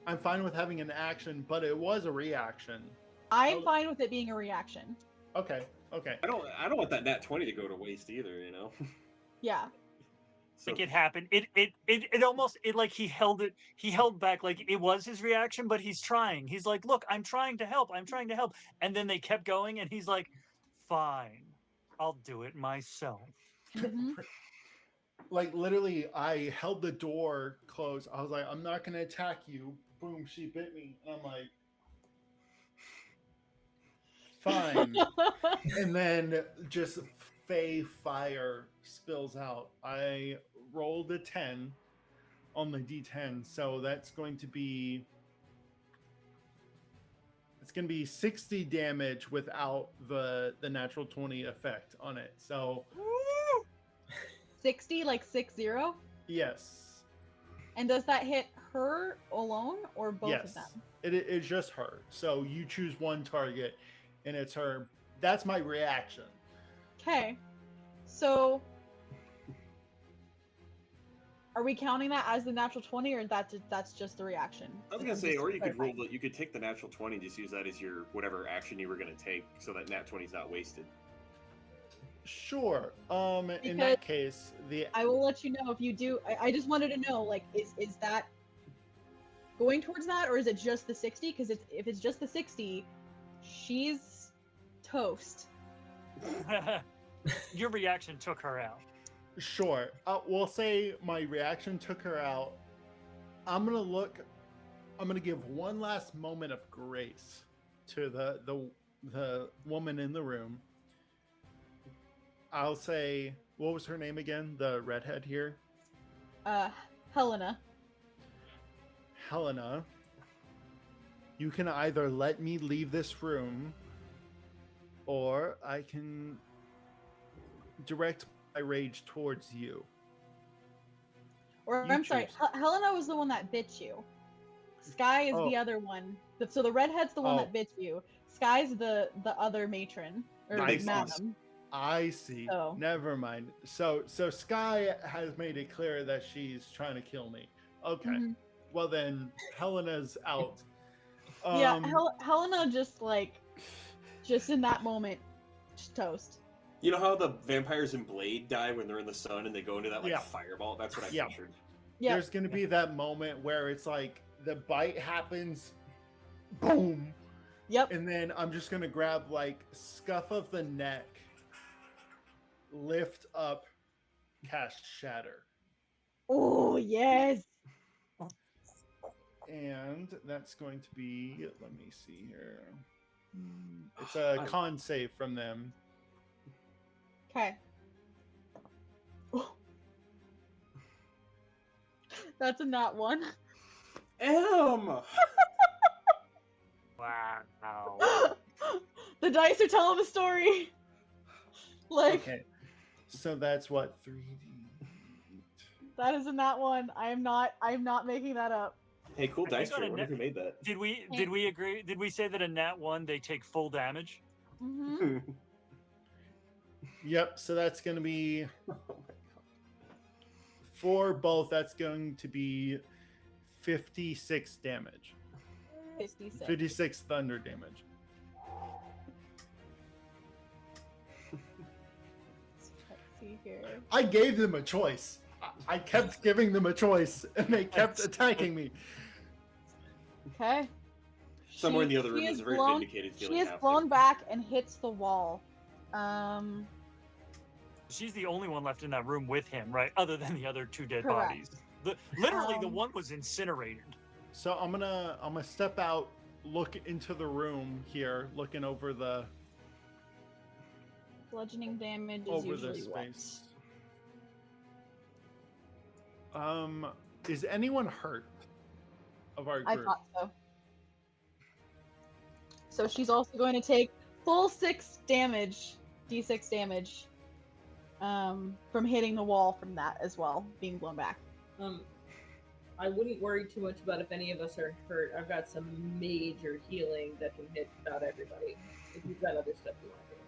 I'm fine with having an action, but it was a reaction. I'm fine with it being a reaction. Okay. I don't want that nat 20 to go to waste either, you know. Yeah. So, Like it happened. It almost like he held back like it was his reaction, but he's trying. He's like, look, I'm trying to help. And then they kept going, and he's like, fine, I'll do it myself. Mm-hmm. Like literally, I held the door closed. I was like, I'm not gonna attack you. Boom, she bit me, and I'm like, fine. And then just fey fire spills out. I rolled a 10 on the d10, so that's going to be 60 damage without the natural 20 effect on it. So 60, like 60? yes. And does that hit her alone or both of them? It's just her. So you choose one target, and it's her. That's my reaction. Okay. So, are we counting that as the natural 20, or that's just the reaction? I was gonna say, or you could roll you could take the natural 20 and just use that as your whatever action you were gonna take, so that nat 20 is not wasted. Sure. In that case, I will let you know if you do. I just wanted to know, like, is that going towards that, or is it just the 60? Because if it's just the 60, she's toast. Your reaction took her out. Sure. We'll say my reaction took her out. I'm gonna give one last moment of grace to the woman in the room. I'll say, what was her name again? The redhead here? Helena. Helena, you can either let me leave this room, or I can direct my rage towards you. Or, You I'm sorry, choose. Helena was the one that bit you. Sky is the other one. So the redhead's the one that bit you. Sky's the other matron. Or Makes madam. sense. I see. Oh. Never mind. So Sky has made it clear that she's trying to kill me. Okay. Mhm. Well then, Helena's out. Yeah, Helena just in that moment, just toast. You know how the vampires in Blade die when they're in the sun and they go into that Yeah. fireball? That's what I Yeah. pictured. Yeah. There's gonna be that moment where it's like the bite happens, boom, Yep. And then I'm just gonna grab like scuff of the neck, lift up, cast Shatter. Oh, yes. And that's going to be, let me see here. It's a con save from them. Okay. That's a nat 1. Wow. The dice are telling the story. Like, Okay. So that's what, 3d. that is a nat 1. I'm not making that up. Hey, cool I dice think on tray. a What if you made that? Did we agree? Did we say that a nat 1 they take full damage? Mm-hmm. Yep, so that's going to be, for both, that's going to be 56 damage. 56. 56 thunder damage. Let's see here. I gave them a choice. I kept giving them a choice, and they kept attacking me. Okay. Somewhere in the other room is a very vindicated feeling. She is happening. blown back and hits the wall. She's the only one left in that room with him, right? Other than the other 2 dead Correct. bodies. Literally, the one was incinerated. So I'm gonna step out, look into the room here, looking over the Bludgeoning damage is usually space. Is anyone hurt of our I group? thought so. So she's also going to take full 6 damage, d6 damage, from hitting the wall from that as well, being blown back. I wouldn't worry too much about if any of us are hurt. I've got some major healing that can hit about everybody. If you've got other stuff you want to do.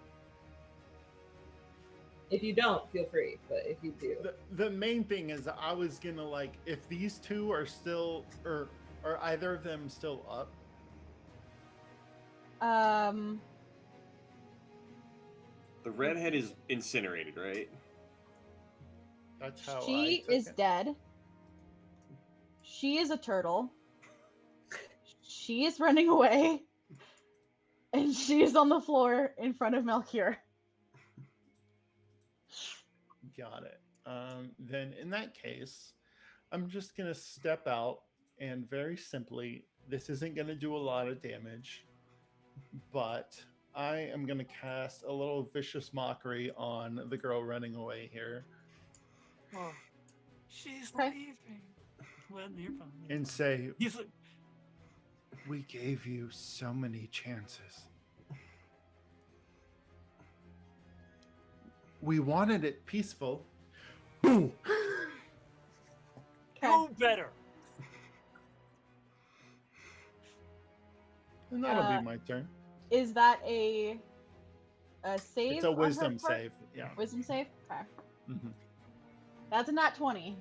If you don't, feel free. But if you do, The main thing is I was gonna like, if these two are still, or are either of them still up? The redhead is incinerated, right? That's how She is dead. She is a turtle. She is running away. And she is on the floor in front of Melchior. Got it. Then in that case, I'm just gonna step out and very simply, this isn't gonna do a lot of damage, but I am gonna cast a little vicious mockery on the girl running away here. Oh, she's Okay. leaving. Well, you're fine. And say, He's like, we gave you so many chances. We wanted it peaceful. Boom! no better. And that'll be my turn. Is that a save? It's a on her wisdom part? save. Yeah. Wisdom save? Okay. Mhm. That's a nat 20.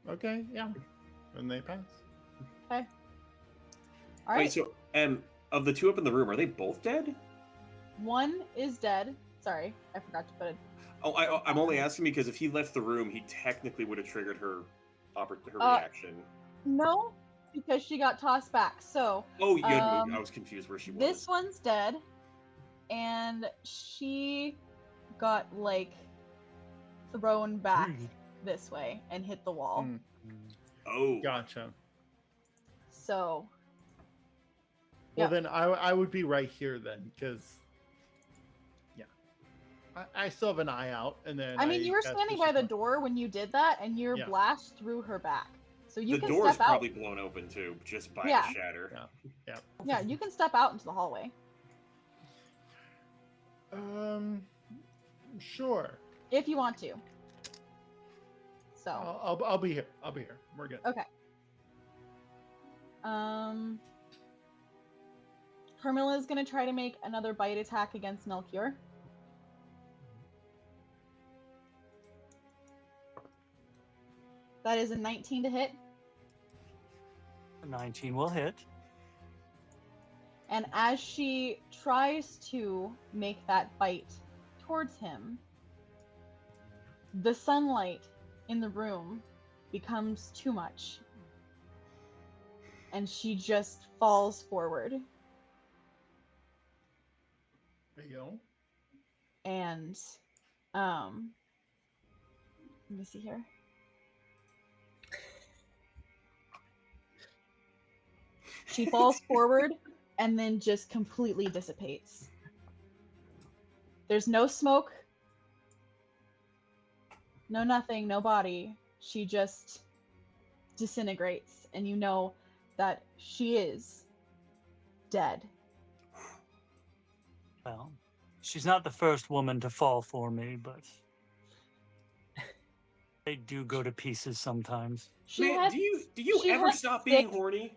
Okay, yeah. And they pass. Okay. All right. Wait, so of the 2 up in the room, are they both dead? One is dead. Sorry, I forgot to put it. Oh, I'm only asking because if he left the room, he technically would have triggered her reaction. No, because she got tossed back. So. Oh, you had moved. I was confused where she was. This one's dead, and she got like thrown back this way and hit the wall. Oh, gotcha. So. Well, yeah. then I would be right here then, because yeah, I still have an eye out, and then I mean, you were cast standing vicious by the mockery. door when you did that, and your Yeah. blast threw her back. So you the can door's step out. probably blown open too, just by Yeah. the shatter. Yeah. Yeah, you can step out into the hallway Sure. if you want to. So. I'll be here. I'll be here. We're good. Okay. Carmilla is going to try to make another bite attack against Melchior. That is a 19 to hit. 19 will hit. And as she tries to make that bite towards him, the sunlight in the room becomes too much. And she just falls forward There you go. And let me see here. She falls forward and then just completely dissipates. There's no smoke, no nothing, no body. She just disintegrates, and you know that she is dead. Well, she's not the first woman to fall for me, but they do go to pieces sometimes. Man, do you ever stop being horny?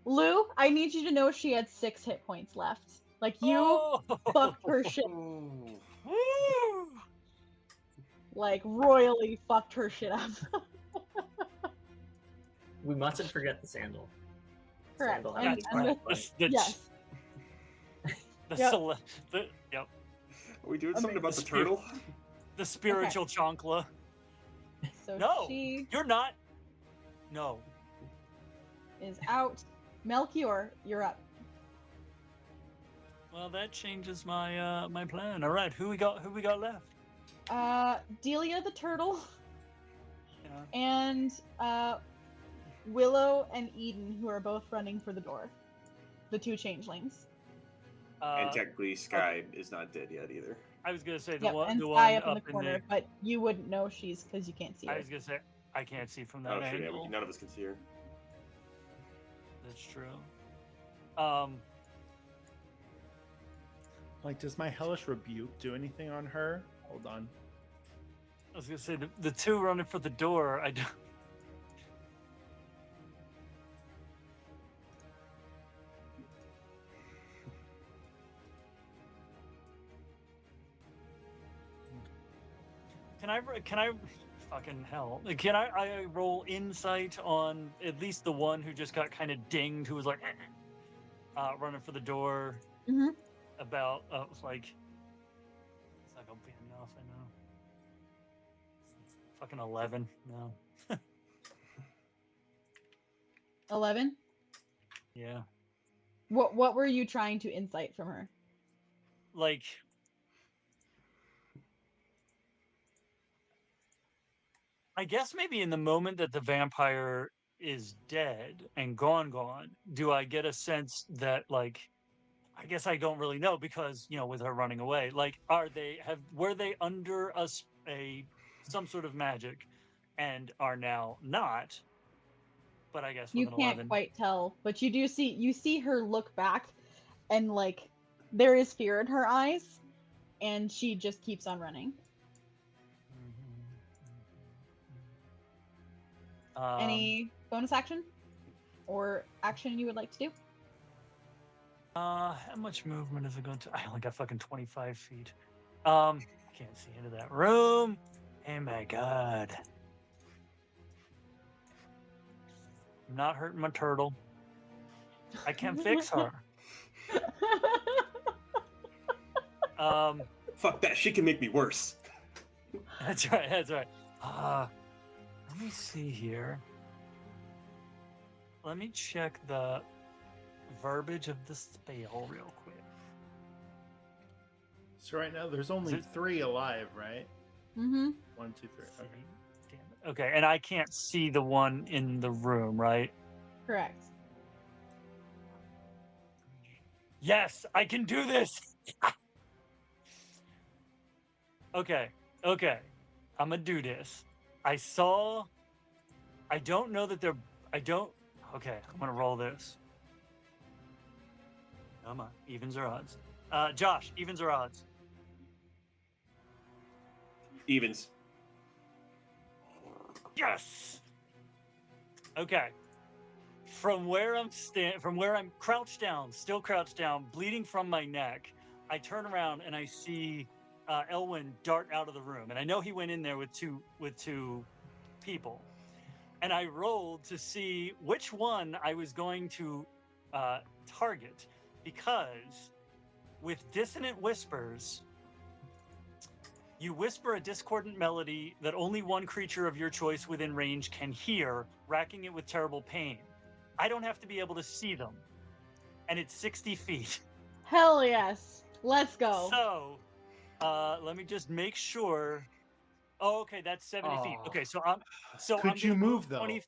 Lugh, I need you to know she had 6 hit points left. Like, you fucked her shit. Like, royally fucked her shit up. We mustn't forget the sandal. Correct. Sandal And, yes. Yep. Are we doing something about the turtle? The spiritual chancla. So no, she you're not. No. Is out. Melchior, you're up. Well, that changes my my plan. All right, who we got left? Delia the turtle. Yeah. And Willow and Eden, who are both running for the door. The 2 changelings. And technically, Sky is not dead yet either. I was gonna say And Sky up in the corner, but you wouldn't know she's because you can't see her. I was gonna say I can't see from that angle. Shit, none of us can see her. That's true. Like, does my hellish rebuke do anything on her? Hold on. I was gonna say the 2 running for the door. I don't. Can I fucking hell? Can I roll insight on at least the one who just got kind of dinged, who was like running for the door? Mm-hmm. About like it's not gonna be enough. I know. Fucking 11. No. 11. Yeah. What were you trying to insight from her? Like. I guess maybe in the moment that the vampire is dead and gone, do I get a sense that, like, I guess I don't really know because, you know, with her running away, like, were they under some sort of magic and are now not? But I guess with You an can't 11. quite tell, but you see her look back, and like there is fear in her eyes, and she just keeps on running. Any bonus action or action you would like to do? How much movement is it going to? I only got fucking 25 feet. I can't see into that room. Oh my god. I'm not hurting my turtle. I can fix her. Fuck that. She can make me worse. That's right. Let me see here. Let me check the verbiage of the spell real quick. So right now there's only 3 alive, right? Mm-hmm. 1, 2, 3. Okay. Damn it. Okay, and I can't see the one in the room, right? Correct. Yes, I can do this. Okay. I'm gonna do this. I don't know that they're. Okay, I'm gonna roll this. Come on, evens or odds? Josh, evens or odds? Evens. Yes. Okay. From where I'm crouched down, still crouched down, bleeding from my neck, I turn around and I see Elwyn dart out of the room, and I know he went in there with two people. And I rolled to see which one I was going to target, because with dissonant whispers, you whisper a discordant melody that only one creature of your choice within range can hear, racking it with terrible pain. I don't have to be able to see them, and it's 60 feet. Hell yes. Let's go. So, let me just make sure. Oh, okay, that's 70 feet. Oh. Okay, so I'm Could you gonna move, though? 20.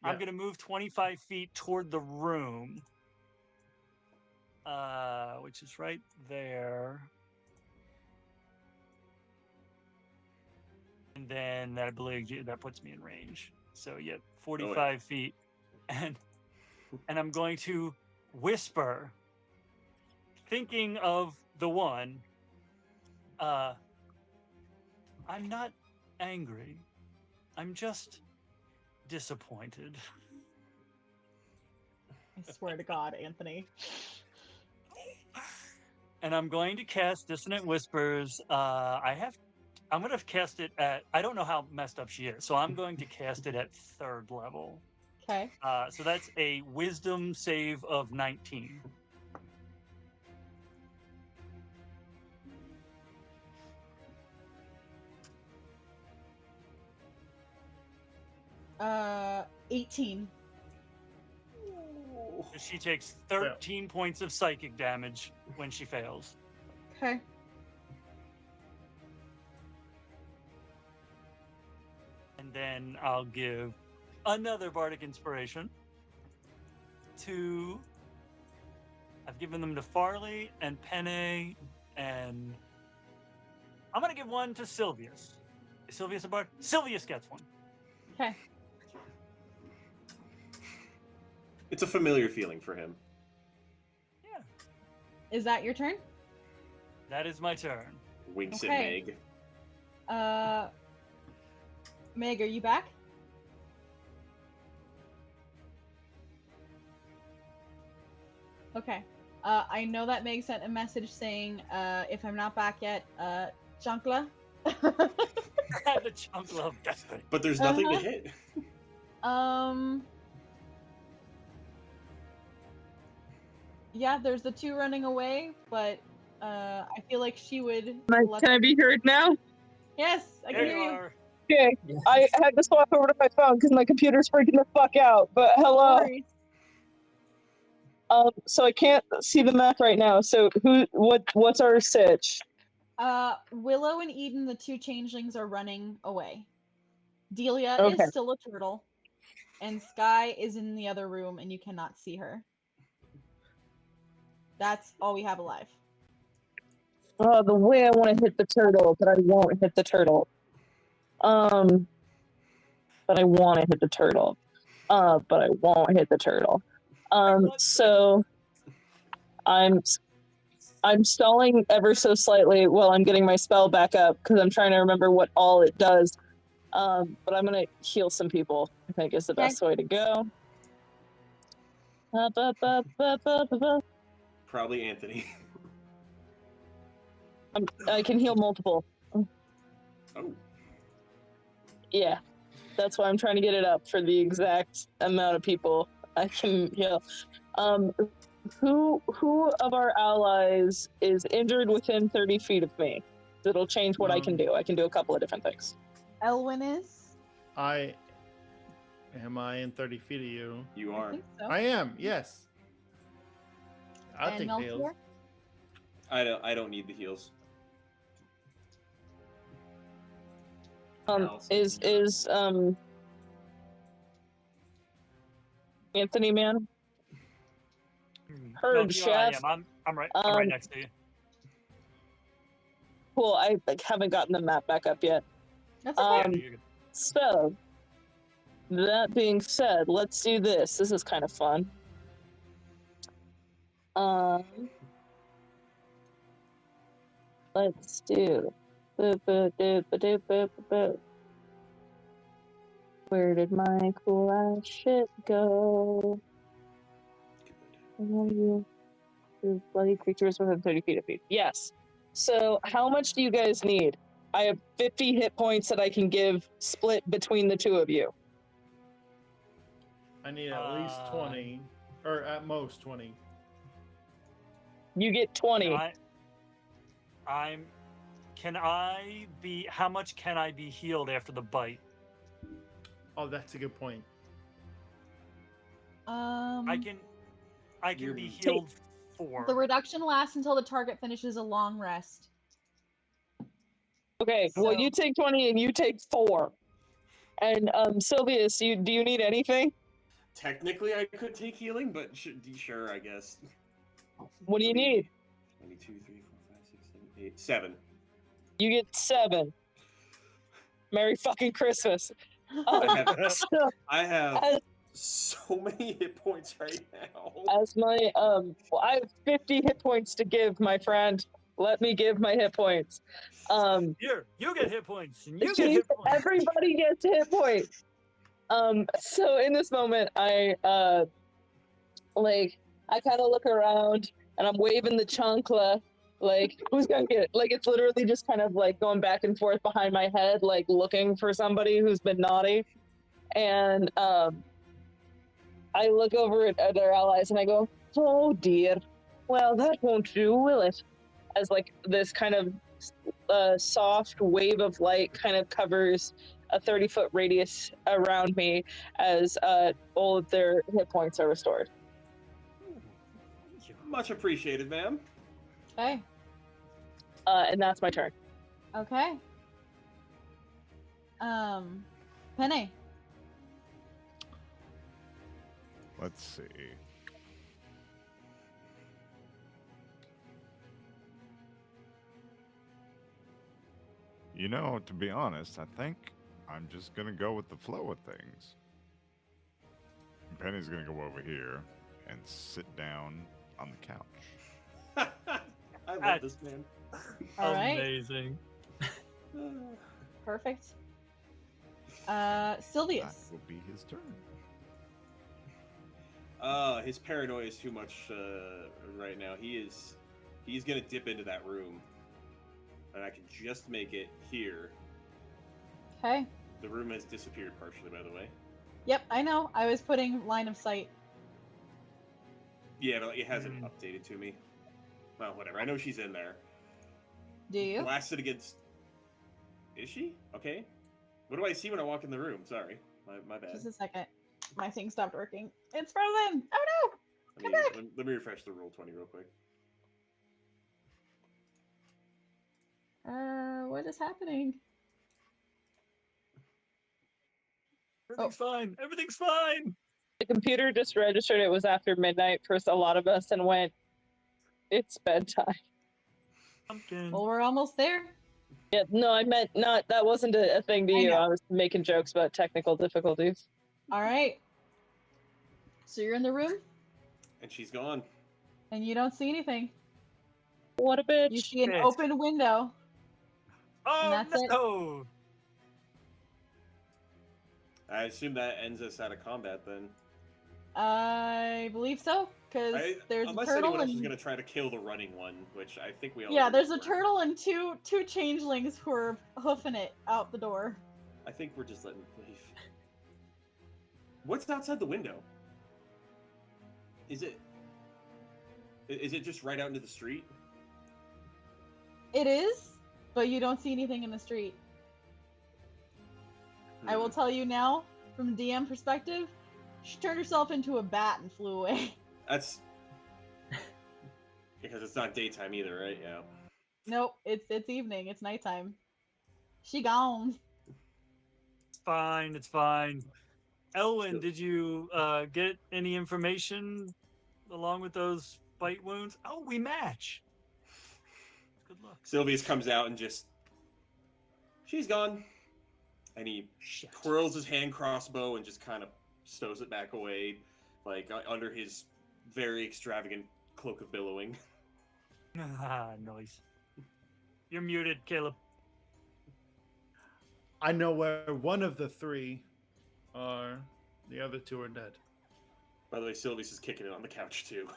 I'm Yeah. gonna move 25 feet toward the room, which is right there. And then that, I believe that puts me in range. So yeah, 45 feet, and I'm going to whisper, thinking of the one. I'm not angry. I'm just disappointed. I swear to God, Anthony. And I'm going to cast Dissonant Whispers. I'm going to cast it at, I don't know how messed up she is, so I'm going to cast it at 3rd level. Okay. So that's a Wisdom save of 19. Uh, 18. She takes 13 points of psychic damage when she fails. Okay. And then I'll give another Bardic Inspiration to... I've given them to Farley and Penne, and I'm going to give one to Silvius. Is Silvius a bard? Silvius gets one. Okay. It's a familiar feeling for him. Yeah. Is that your turn? That is my turn. Winks Okay. at Meg. Meg, are you back? Okay. I know that Meg sent a message saying, if I'm not back yet, Chancla. The Chancla of Destiny. But there's nothing to hit. Yeah, there's the 2 running away, but I feel like she would. Can I be heard now? Yes, I can hear you. Are. Okay, Yes. I had to swap over to my phone because my computer's freaking the fuck out. But No hello. worries. So I can't see the map right now. So what's our sitch? Willow and Eden, the 2 changelings, are running away. Delia Okay. is still a turtle, and Sky is in the other room, and you cannot see her. That's all we have alive. Oh, the way I want to hit the turtle, but I won't hit the turtle. But I want to hit the turtle. But I won't hit the turtle. So I'm stalling ever so slightly while I'm getting my spell back up because I'm trying to remember what all it does. But I'm gonna heal some people, I think is the best way to go. Probably Anthony. I can heal multiple. Oh. Yeah, that's why I'm trying to get it up for the exact amount of people I can heal. Who of our allies is injured within 30 feet of me? It'll change what I can do. I can do a couple of different things. Elwyn is? Am I in 30 feet of you? You are. I think so. I am, yes. I'll And take Melchior? nails. I don't need the heals. Is Anthony man? Heard, Melchior, I chef. am. I'm right next to you. Cool. I haven't gotten the map back up yet. That's okay. Yeah, you're good. So, that being said, let's do this. This is kind of fun. Let's do. Where did my cool ass shit go? Bloody creatures within 30 feet of me. Yes. So, how much do you guys need? I have 50 hit points that I can give split between the 2 of you. I need at least 20, or at most 20. You get 20. How much can I be healed after the bite? Oh, that's a good point. I can be healed 4. The reduction lasts until the target finishes a long rest. Okay, well, So- you take 20 and you take 4. And Silvius, do you need anything? Technically, I could take healing, but sure, I guess. What do you need? 1, 2, 3, 4, 5, 6, 7, 8, 7. You get 7. Merry fucking Christmas. I have as, so many hit points right now. As my well, I have 50 hit points to give, my friend. Let me give my hit points. Here, you get hit points, and you get hit points. Everybody gets a hit point. So in this moment, I kind of look around and I'm waving the chancla, like, who's gonna get it? Like, it's literally just kind of like going back and forth behind my head, like looking for somebody who's been naughty. And I look over at their allies and I go, oh dear, well, that won't do, will it? As like this kind of soft wave of light kind of covers a 30-foot radius around me as all of their hit points are restored. Much appreciated, ma'am. Okay. And that's my turn. Okay. Penne. Let's see. You know, to be honest, I think I'm just gonna go with the flow of things. And Penny's gonna go over here and sit down on the couch. I love this man. All right. Amazing. Perfect. That Silvius. will be his turn. His paranoia is too much right now. He's gonna dip into that room, and I can just make it here. Okay. The room has disappeared partially, by the way. Yep, I know. I was putting line of sight. Yeah, but it hasn't updated to me. Well, whatever. I know she's in there. Do you? Blasted against. Is she? Okay. What do I see when I walk in the room? Sorry, my bad. Just a second. My thing stopped working. It's frozen. Oh no! Let me refresh the Roll20 real quick. What is happening? Everything's fine. Everything's fine. The computer just registered it was after midnight for a lot of us and went, it's bedtime. Pumpkin. Well, we're almost there. Yeah, no, I meant not, that wasn't a thing to I you. know. I was making jokes about technical difficulties. All right. So you're in the room, And she's gone. and you don't see anything. What a bitch. You see an Bitch. open window. Oh, that's it. no. I assume that ends us out of combat then. I believe so, because there's a Unless turtle anyone else is and going to try to kill the running one, which I think we all. yeah, agree there's a we're- turtle and two changelings who are hoofing it out the door. I think we're just letting it leave. What's outside the window? Is it just right out into the street? It is, but you don't see anything in the street. I will tell you now, from DM perspective, she turned herself into a bat and flew away. That's because it's not daytime either, right? Yeah. Nope, it's evening. It's nighttime. She gone. It's fine. It's fine. Elwyn, did you get any information along with those bite wounds? Oh, we match. Good luck. Silvius comes out and just. She's gone. And he twirls his hand crossbow and just kind of stows it back away, like under his very extravagant cloak of billowing. Ah, nice. You're muted, Caleb. I know where one of the three are. The other two are dead. By the way, Silvius is kicking it on the couch too.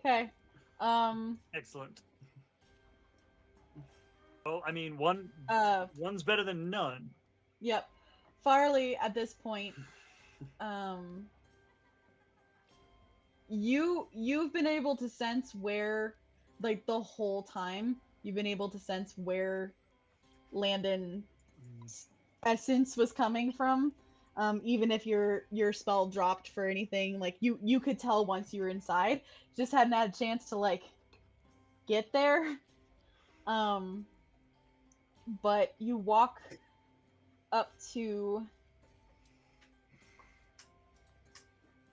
Okay. Excellent. Well, I mean, one's better than none. Yep. Farley, at this point, you've been able to sense where, like, the whole time, you've been able to sense where Landon's essence was coming from. Even if your spell dropped for anything, like you could tell once you were inside. Just hadn't had a chance to like get there. But you walk up to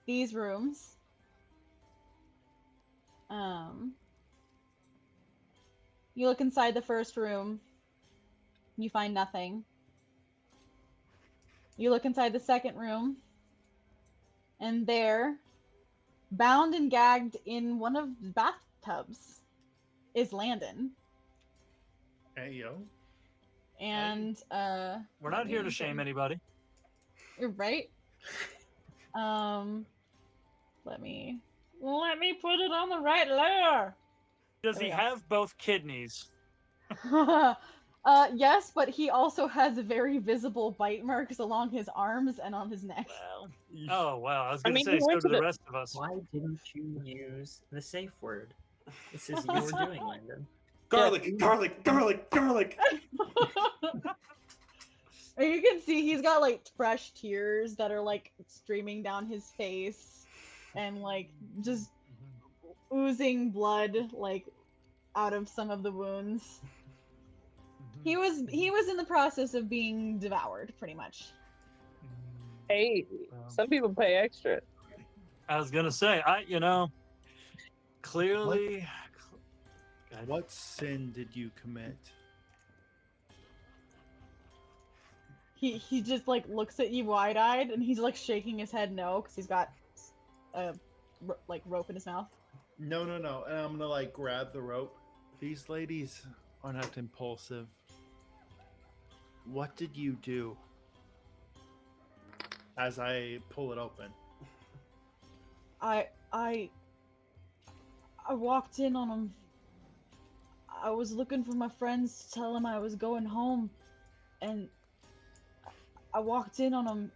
these rooms. You look inside the first room. You find nothing. You look inside the second room. And there, bound and gagged in one of the bathtubs, is Landon. Hey, yo. And, We're not here to shame anybody. You're right. Let me put it on the right layer. Does he have both kidneys? Yes, but he also has very visible bite marks along his arms and on his neck. Well, oh wow! I was going to mean, say so do the rest of us. Why didn't you use the safe word? This is your doing, Landon. Garlic, garlic, garlic, garlic. And you can see he's got like fresh tears that are like streaming down his face and like just oozing blood like out of some of the wounds. He was in the process of being devoured, pretty much. Hey, some people pay extra. I was gonna say, clearly. What sin did you commit? He just like looks at you wide-eyed and he's like shaking his head no because he's got a like rope in his mouth. No. And I'm gonna like grab the rope. These ladies are not impulsive. What did you do? As I pull it open. I walked in on him. I was looking for my friends to tell him I was going home, and I walked in on him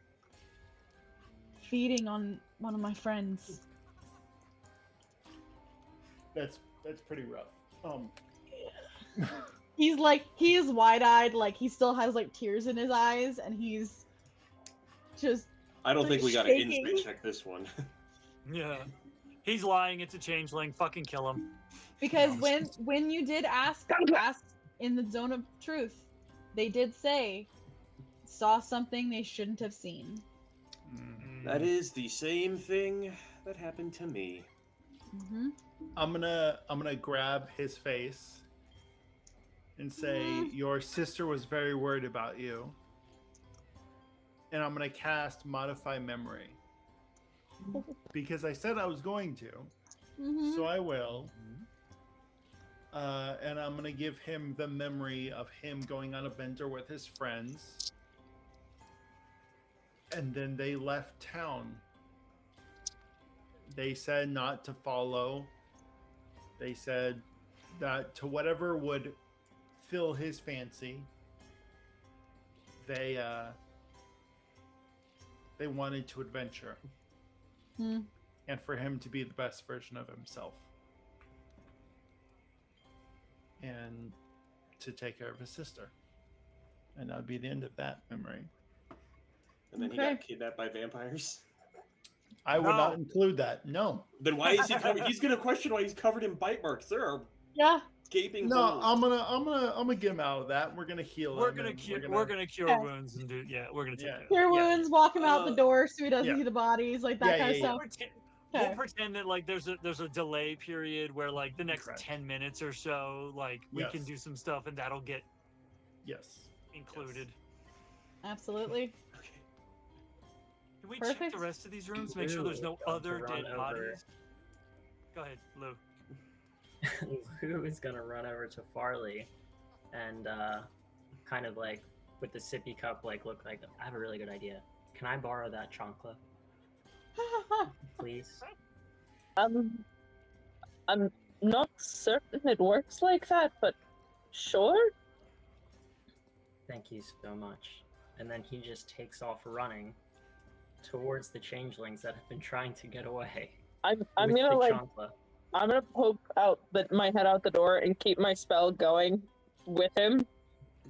feeding on one of my friends. That's pretty rough. He is wide-eyed, like he still has like tears in his eyes, and he's just. I don't think we gotta shaking. insight check this one. Yeah, he's lying. It's a changeling. Fucking kill him. Because when you did ask in the zone of truth, they did say saw something they shouldn't have seen. That is the same thing that happened to me. Mm-hmm. I'm gonna grab his face and say, your sister was very worried about you. And I'm gonna cast Modify Memory. Because I said I was going to. Mm-hmm. So I will. And I'm gonna give him the memory of him going on a bender with his friends. And then they left town. They said not to follow. They said that to whatever would fill his fancy. They wanted to adventure. And for him to be the best version of himself. And to take care of his sister. And that would be the end of that memory. And then he got kidnapped by vampires. I would not include that. No. Then why is he covered? He's gonna question why he's covered in bite marks. There are gaping No, holes. I'm gonna get him out of that. We're gonna heal him. We're gonna cure wounds and do we're gonna take care of it. Cure wounds, walk him out the door so he doesn't see the bodies, like that kind of stuff. We'll pretend that like there's a delay period where like the next 10 minutes or so, like we can do some stuff and that'll get included. Absolutely. Can we check the rest of these rooms? Make sure there's no other dead bodies. Go ahead, Lou. Lugh is gonna run over to Farley and kind of like with the sippy cup like look like I have a really good idea. Can I borrow that chancla? Please. I'm not certain it works like that, but sure. Thank you so much. And then he just takes off running towards the changelings that have been trying to get away. I'm gonna like chancla. I'm gonna poke out my head out the door and keep my spell going with him.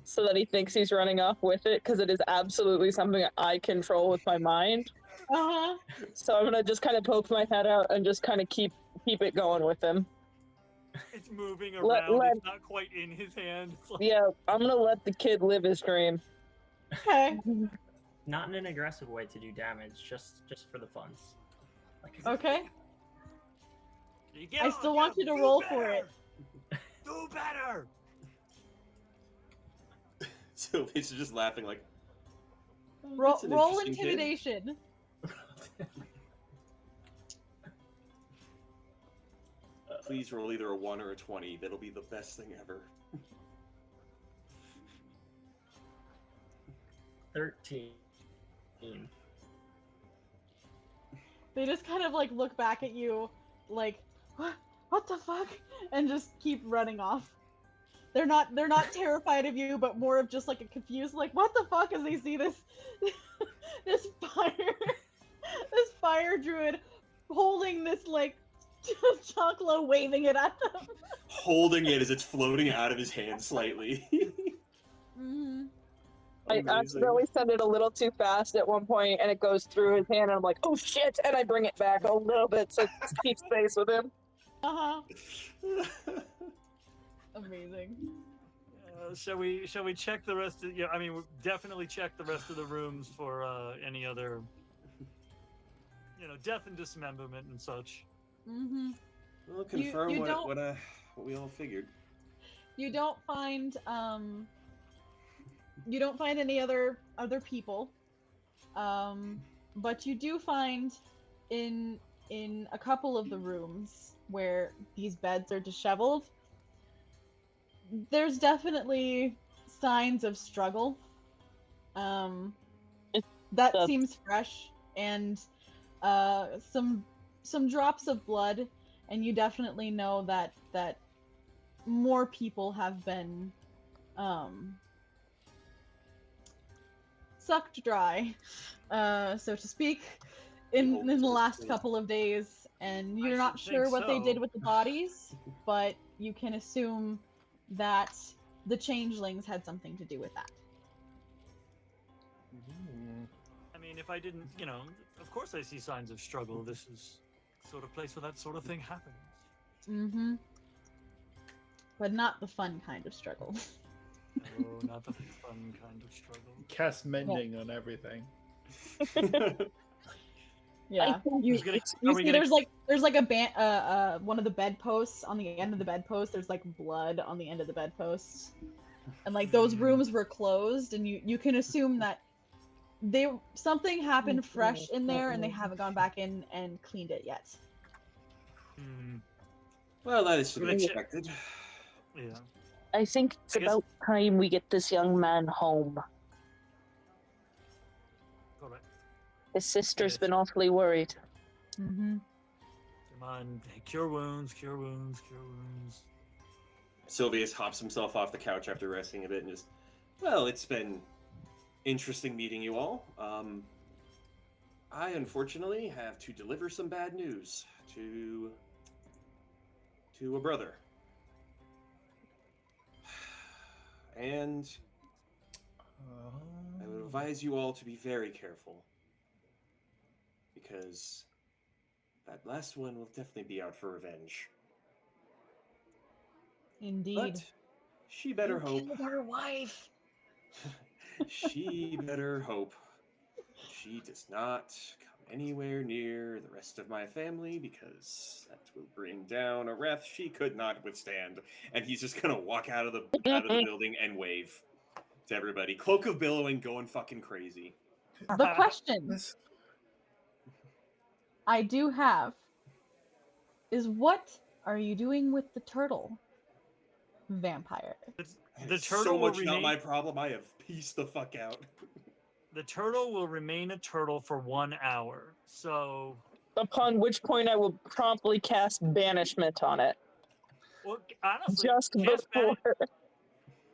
so that he thinks he's running off with it, because it is absolutely something I control with my mind. Uh-huh. So I'm gonna just kind of poke my head out and just kind of keep it going with him. It's moving Let- around. let- It's not quite in his hand. It's like, Yeah, I'm gonna let the kid live his dream. Okay. Not in an aggressive way to do damage, just for the funs. Like, Okay. you get I on, still get want on, you to do roll better! for it. Do better! Silvius is just laughing like. "Oh, Roll, that's an roll interesting kid." intimidation. Please roll either a 1 or a 20. That'll be the best thing ever. 13. They just kind of like look back at you, like, what the fuck, and just keep running off. They're not terrified of you, but more of just like a confused, like, what the fuck, as they see this this fire druid holding this like chocolate, waving it at them. Holding it as it's floating out of his hand slightly. Mm-hmm. I Amazing. accidentally send it a little too fast at one point, and it goes through his hand, and I'm like, oh shit, and I bring it back a little bit so it keeps space with him. Uh-huh. Amazing. Shall we check the rest of? Yeah, I mean, we'll definitely check the rest of the rooms for any other, death and dismemberment and such. Mm-hmm. We'll confirm you what we all figured. You don't find any other people, but you do find in a couple of the rooms where these beds are disheveled, there's definitely signs of struggle. That seems fresh, and some drops of blood, and you definitely know that more people have been sucked dry, so to speak, in the last couple of days, and you're not sure what they did with the bodies, but you can assume that the changelings had something to do with that. I mean, if I didn't, of course I see signs of struggle. This is the sort of place where that sort of thing happens. Mm-hmm. But not the fun kind of struggle. Oh, not the fun kind of struggle. Cast mending on everything. Yeah, you see, there's like a one of the bedposts on the end of the bedpost. There's like blood on the end of the bedpost, and like those rooms were closed, and you can assume that something happened fresh in there, and they haven't gone back in and cleaned it yet. Well, that is to be expected. Yeah. I think it's about time we get this young man home. Correct. His sister's been awfully worried. Mm-hmm. Come on, cure wounds, cure wounds, cure wounds. Silvius hops himself off the couch after resting a bit and just, well, it's been interesting meeting you all. I unfortunately have to deliver some bad news to a brother. And I would advise you all to be very careful, because that last one will definitely be out for revenge. Indeed. But she better hope. Killed her wife. She better hope she does not come anywhere near the rest of my family, because that will bring down a wrath she could not withstand. And he's just gonna walk out of the building and wave to everybody. Cloak of Billowing going fucking crazy. The question I do have is, what are you doing with the turtle, vampire? The turtle so will much remain... not my problem. I have pieced the fuck out. The turtle will remain a turtle for 1 hour. So, upon which point I will promptly cast banishment on it. well, honestly, Just before.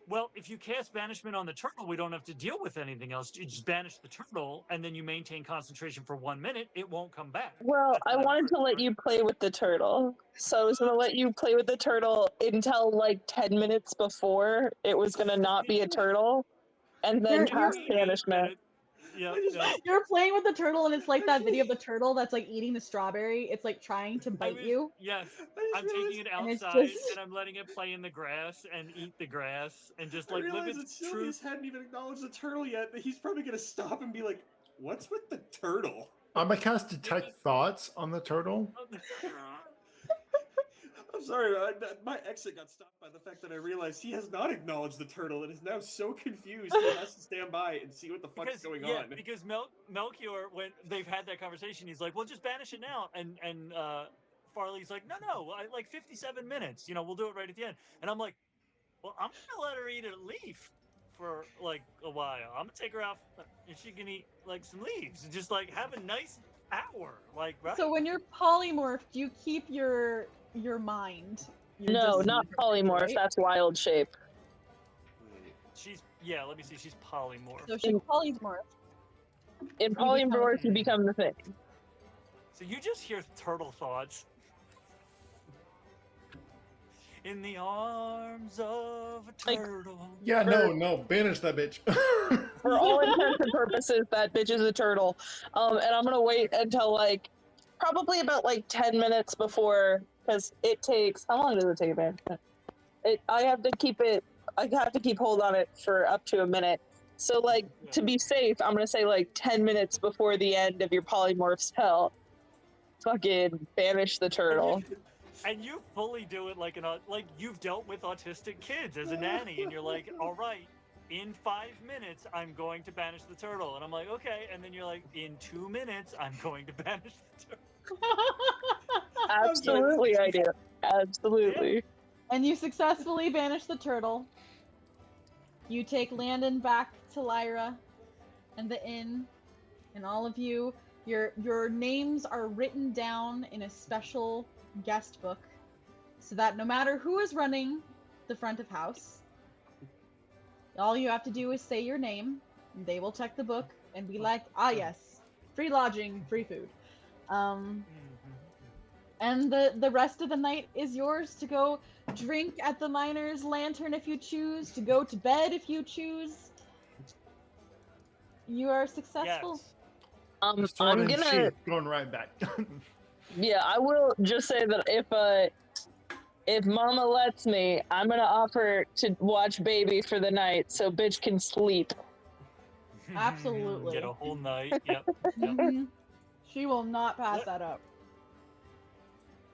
Well, if you cast banishment on the turtle, we don't have to deal with anything else. You just banish the turtle, and then you maintain concentration for 1 minute. It won't come back. Well, That's I how it wanted works, to let right? you play with the turtle. So I was going to let you play with the turtle until like 10 minutes before it was going to not be a turtle, and then cast banishment. Yeah, You're playing with the turtle, and it's like that video of the turtle that's like eating the strawberry. It's like trying to bite you. Yes, I'm realized- taking it and it's outside just- and I'm letting it play in the grass and eat the grass and just I like live realized that its Silvius truth. hadn't even acknowledged the turtle yet. That he's probably gonna stop and be like, "What's with the turtle?" I'm gonna cast detect thoughts on the turtle. I'm sorry, my exit got stopped by the fact that I realized he has not acknowledged the turtle and is now so confused he has to stand by and see what the fuck's going on. Because Melchior, when they've had that conversation, he's like, "Well, just banish it now," and Farley's like, "No, like 57 minutes. We'll do it right at the end." And I'm like, "Well, I'm gonna let her eat a leaf for like a while. I'm gonna take her out and she can eat like some leaves and just like have a nice hour, like right." So when you're polymorphed, you keep your mind. No, not polymorph. right? That's wild shape. Let me see. She's polymorph. So she's polymorphed. In polymorph, you become the thing. So you just hear turtle thoughts. In the arms of a turtle. Yeah, no, banish that bitch. For all intents and purposes, that bitch is a turtle. And I'm gonna wait until like probably about like 10 minutes before, because it takes, how long does it take, man? I have to keep hold on it for up to a minute. So like to be safe, I'm gonna say like 10 minutes before the end of your polymorph spell. Fucking banish the turtle. And you fully do it like you've dealt with autistic kids as a nanny, and you're like, all right, in 5 minutes, I'm going to banish the turtle. And I'm like, okay. And then you're like, in 2 minutes, I'm going to banish the turtle. Absolutely, I do. Absolutely. And you successfully banish the turtle. You take Landon back to Lyra and the inn, and all of you, your names are written down in a special guest book, so that no matter who is running the front of house, all you have to do is say your name, and they will check the book and be like, ah yes, free lodging, free food. And the rest of the night is yours to go drink at the Miner's Lantern if you choose, to go to bed if you choose. You are successful. Yes. I'm gonna going right back. Yeah, I will just say that if Mama lets me, I'm gonna offer to watch baby for the night so bitch can sleep. Absolutely. Get a whole night. Yep. Mhm. She will not pass that up.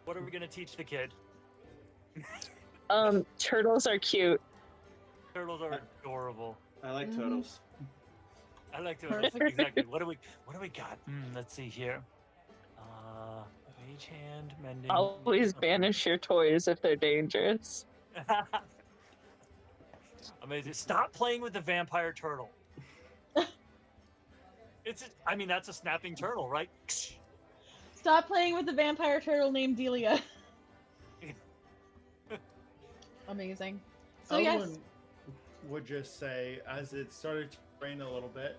What are we gonna teach the kid? Turtles are cute. Turtles are adorable. I like turtles. I like turtles. Exactly. What do we got? Let's see here. Mage hand mending. Always banish your toys if they're dangerous. Amazing. Stop playing with the vampire turtle. That's a snapping turtle, right? Stop playing with the vampire turtle named Delia. Amazing. So Elwyn would just say, as it started to rain a little bit,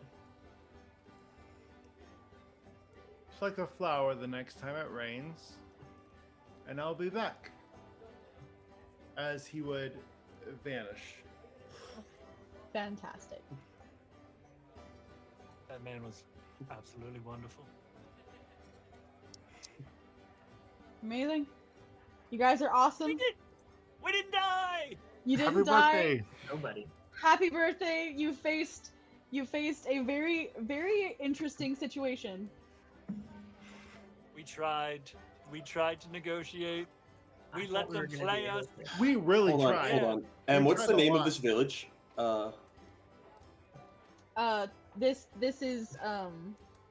pluck a flower the next time it rains, and I'll be back. As he would vanish. Fantastic. That man was absolutely wonderful. Amazing. You guys are awesome. We didn't die. You didn't Happy die. birthday. Nobody. Happy birthday. You faced a very, very interesting situation. We tried to negotiate. We let them play us. We really Hold tried. on. And We what's the tried a name of lot. this village? This is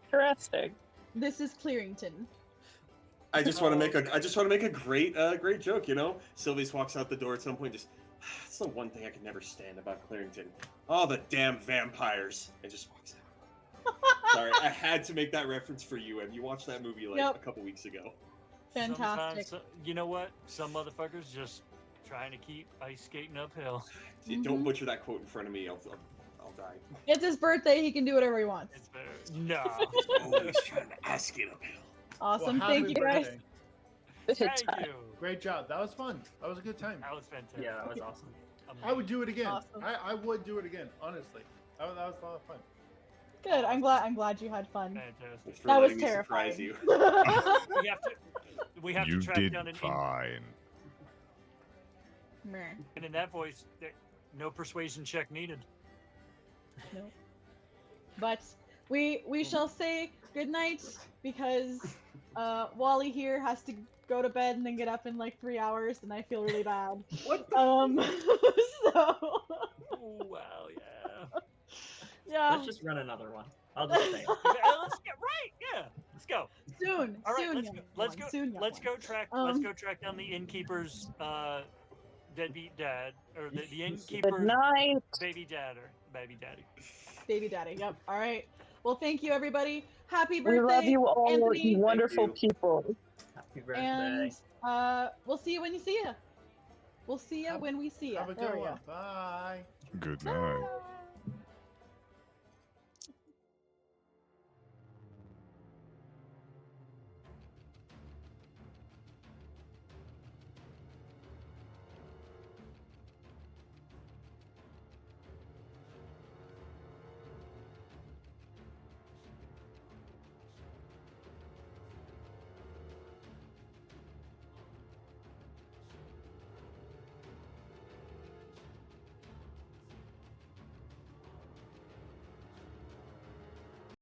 Interesting. This is Clearington. I just want to make a great joke. Silvius walks out the door at some point. Just that's the one thing I can never stand about Clearington. All the damn vampires. And just walks out. Sorry, I had to make that reference for you. And you watched that movie a couple weeks ago. Fantastic. Sometimes, you know what? Some motherfuckers just trying to keep ice skating uphill. Don't butcher that quote in front of me. I'll die. It's his birthday. He can do whatever he wants. It's better. No. Always trying to ask it uphill. Awesome. Well, Thank happy you, guys. birthday. Thank you. Great job. That was fun. That was a good time. That was fantastic. Yeah, that was awesome. I would do it again. Awesome. I would do it again, honestly. That was a lot of fun. Good. I'm glad you had fun. Fantastic. Thanks for That was letting me surprise terrifying. you. We have to You track did down an fine. Meh. and in that voice, no persuasion check needed. No. But we shall say good night because Wally here has to go to bed and then get up in like 3 hours, and I feel really bad. What? So. Oh wow, yeah. Yeah. Let's just run another one. I'll just stay. Let's get right. Yeah, let's go. Soon. All right, soon, let's young go. Let's one, go. soon, young Let's one. go track. Let's go track down the innkeeper's deadbeat dad, or the Good innkeeper's night. baby dad or baby daddy. Baby daddy. Yep. All right. Well, thank you, everybody. Happy We birthday, love you all, Anthony. you wonderful you. people. Happy birthday. And we'll see you when you see you. We'll see you when we see you. Have a There good we go. one. Bye. Good night. Bye.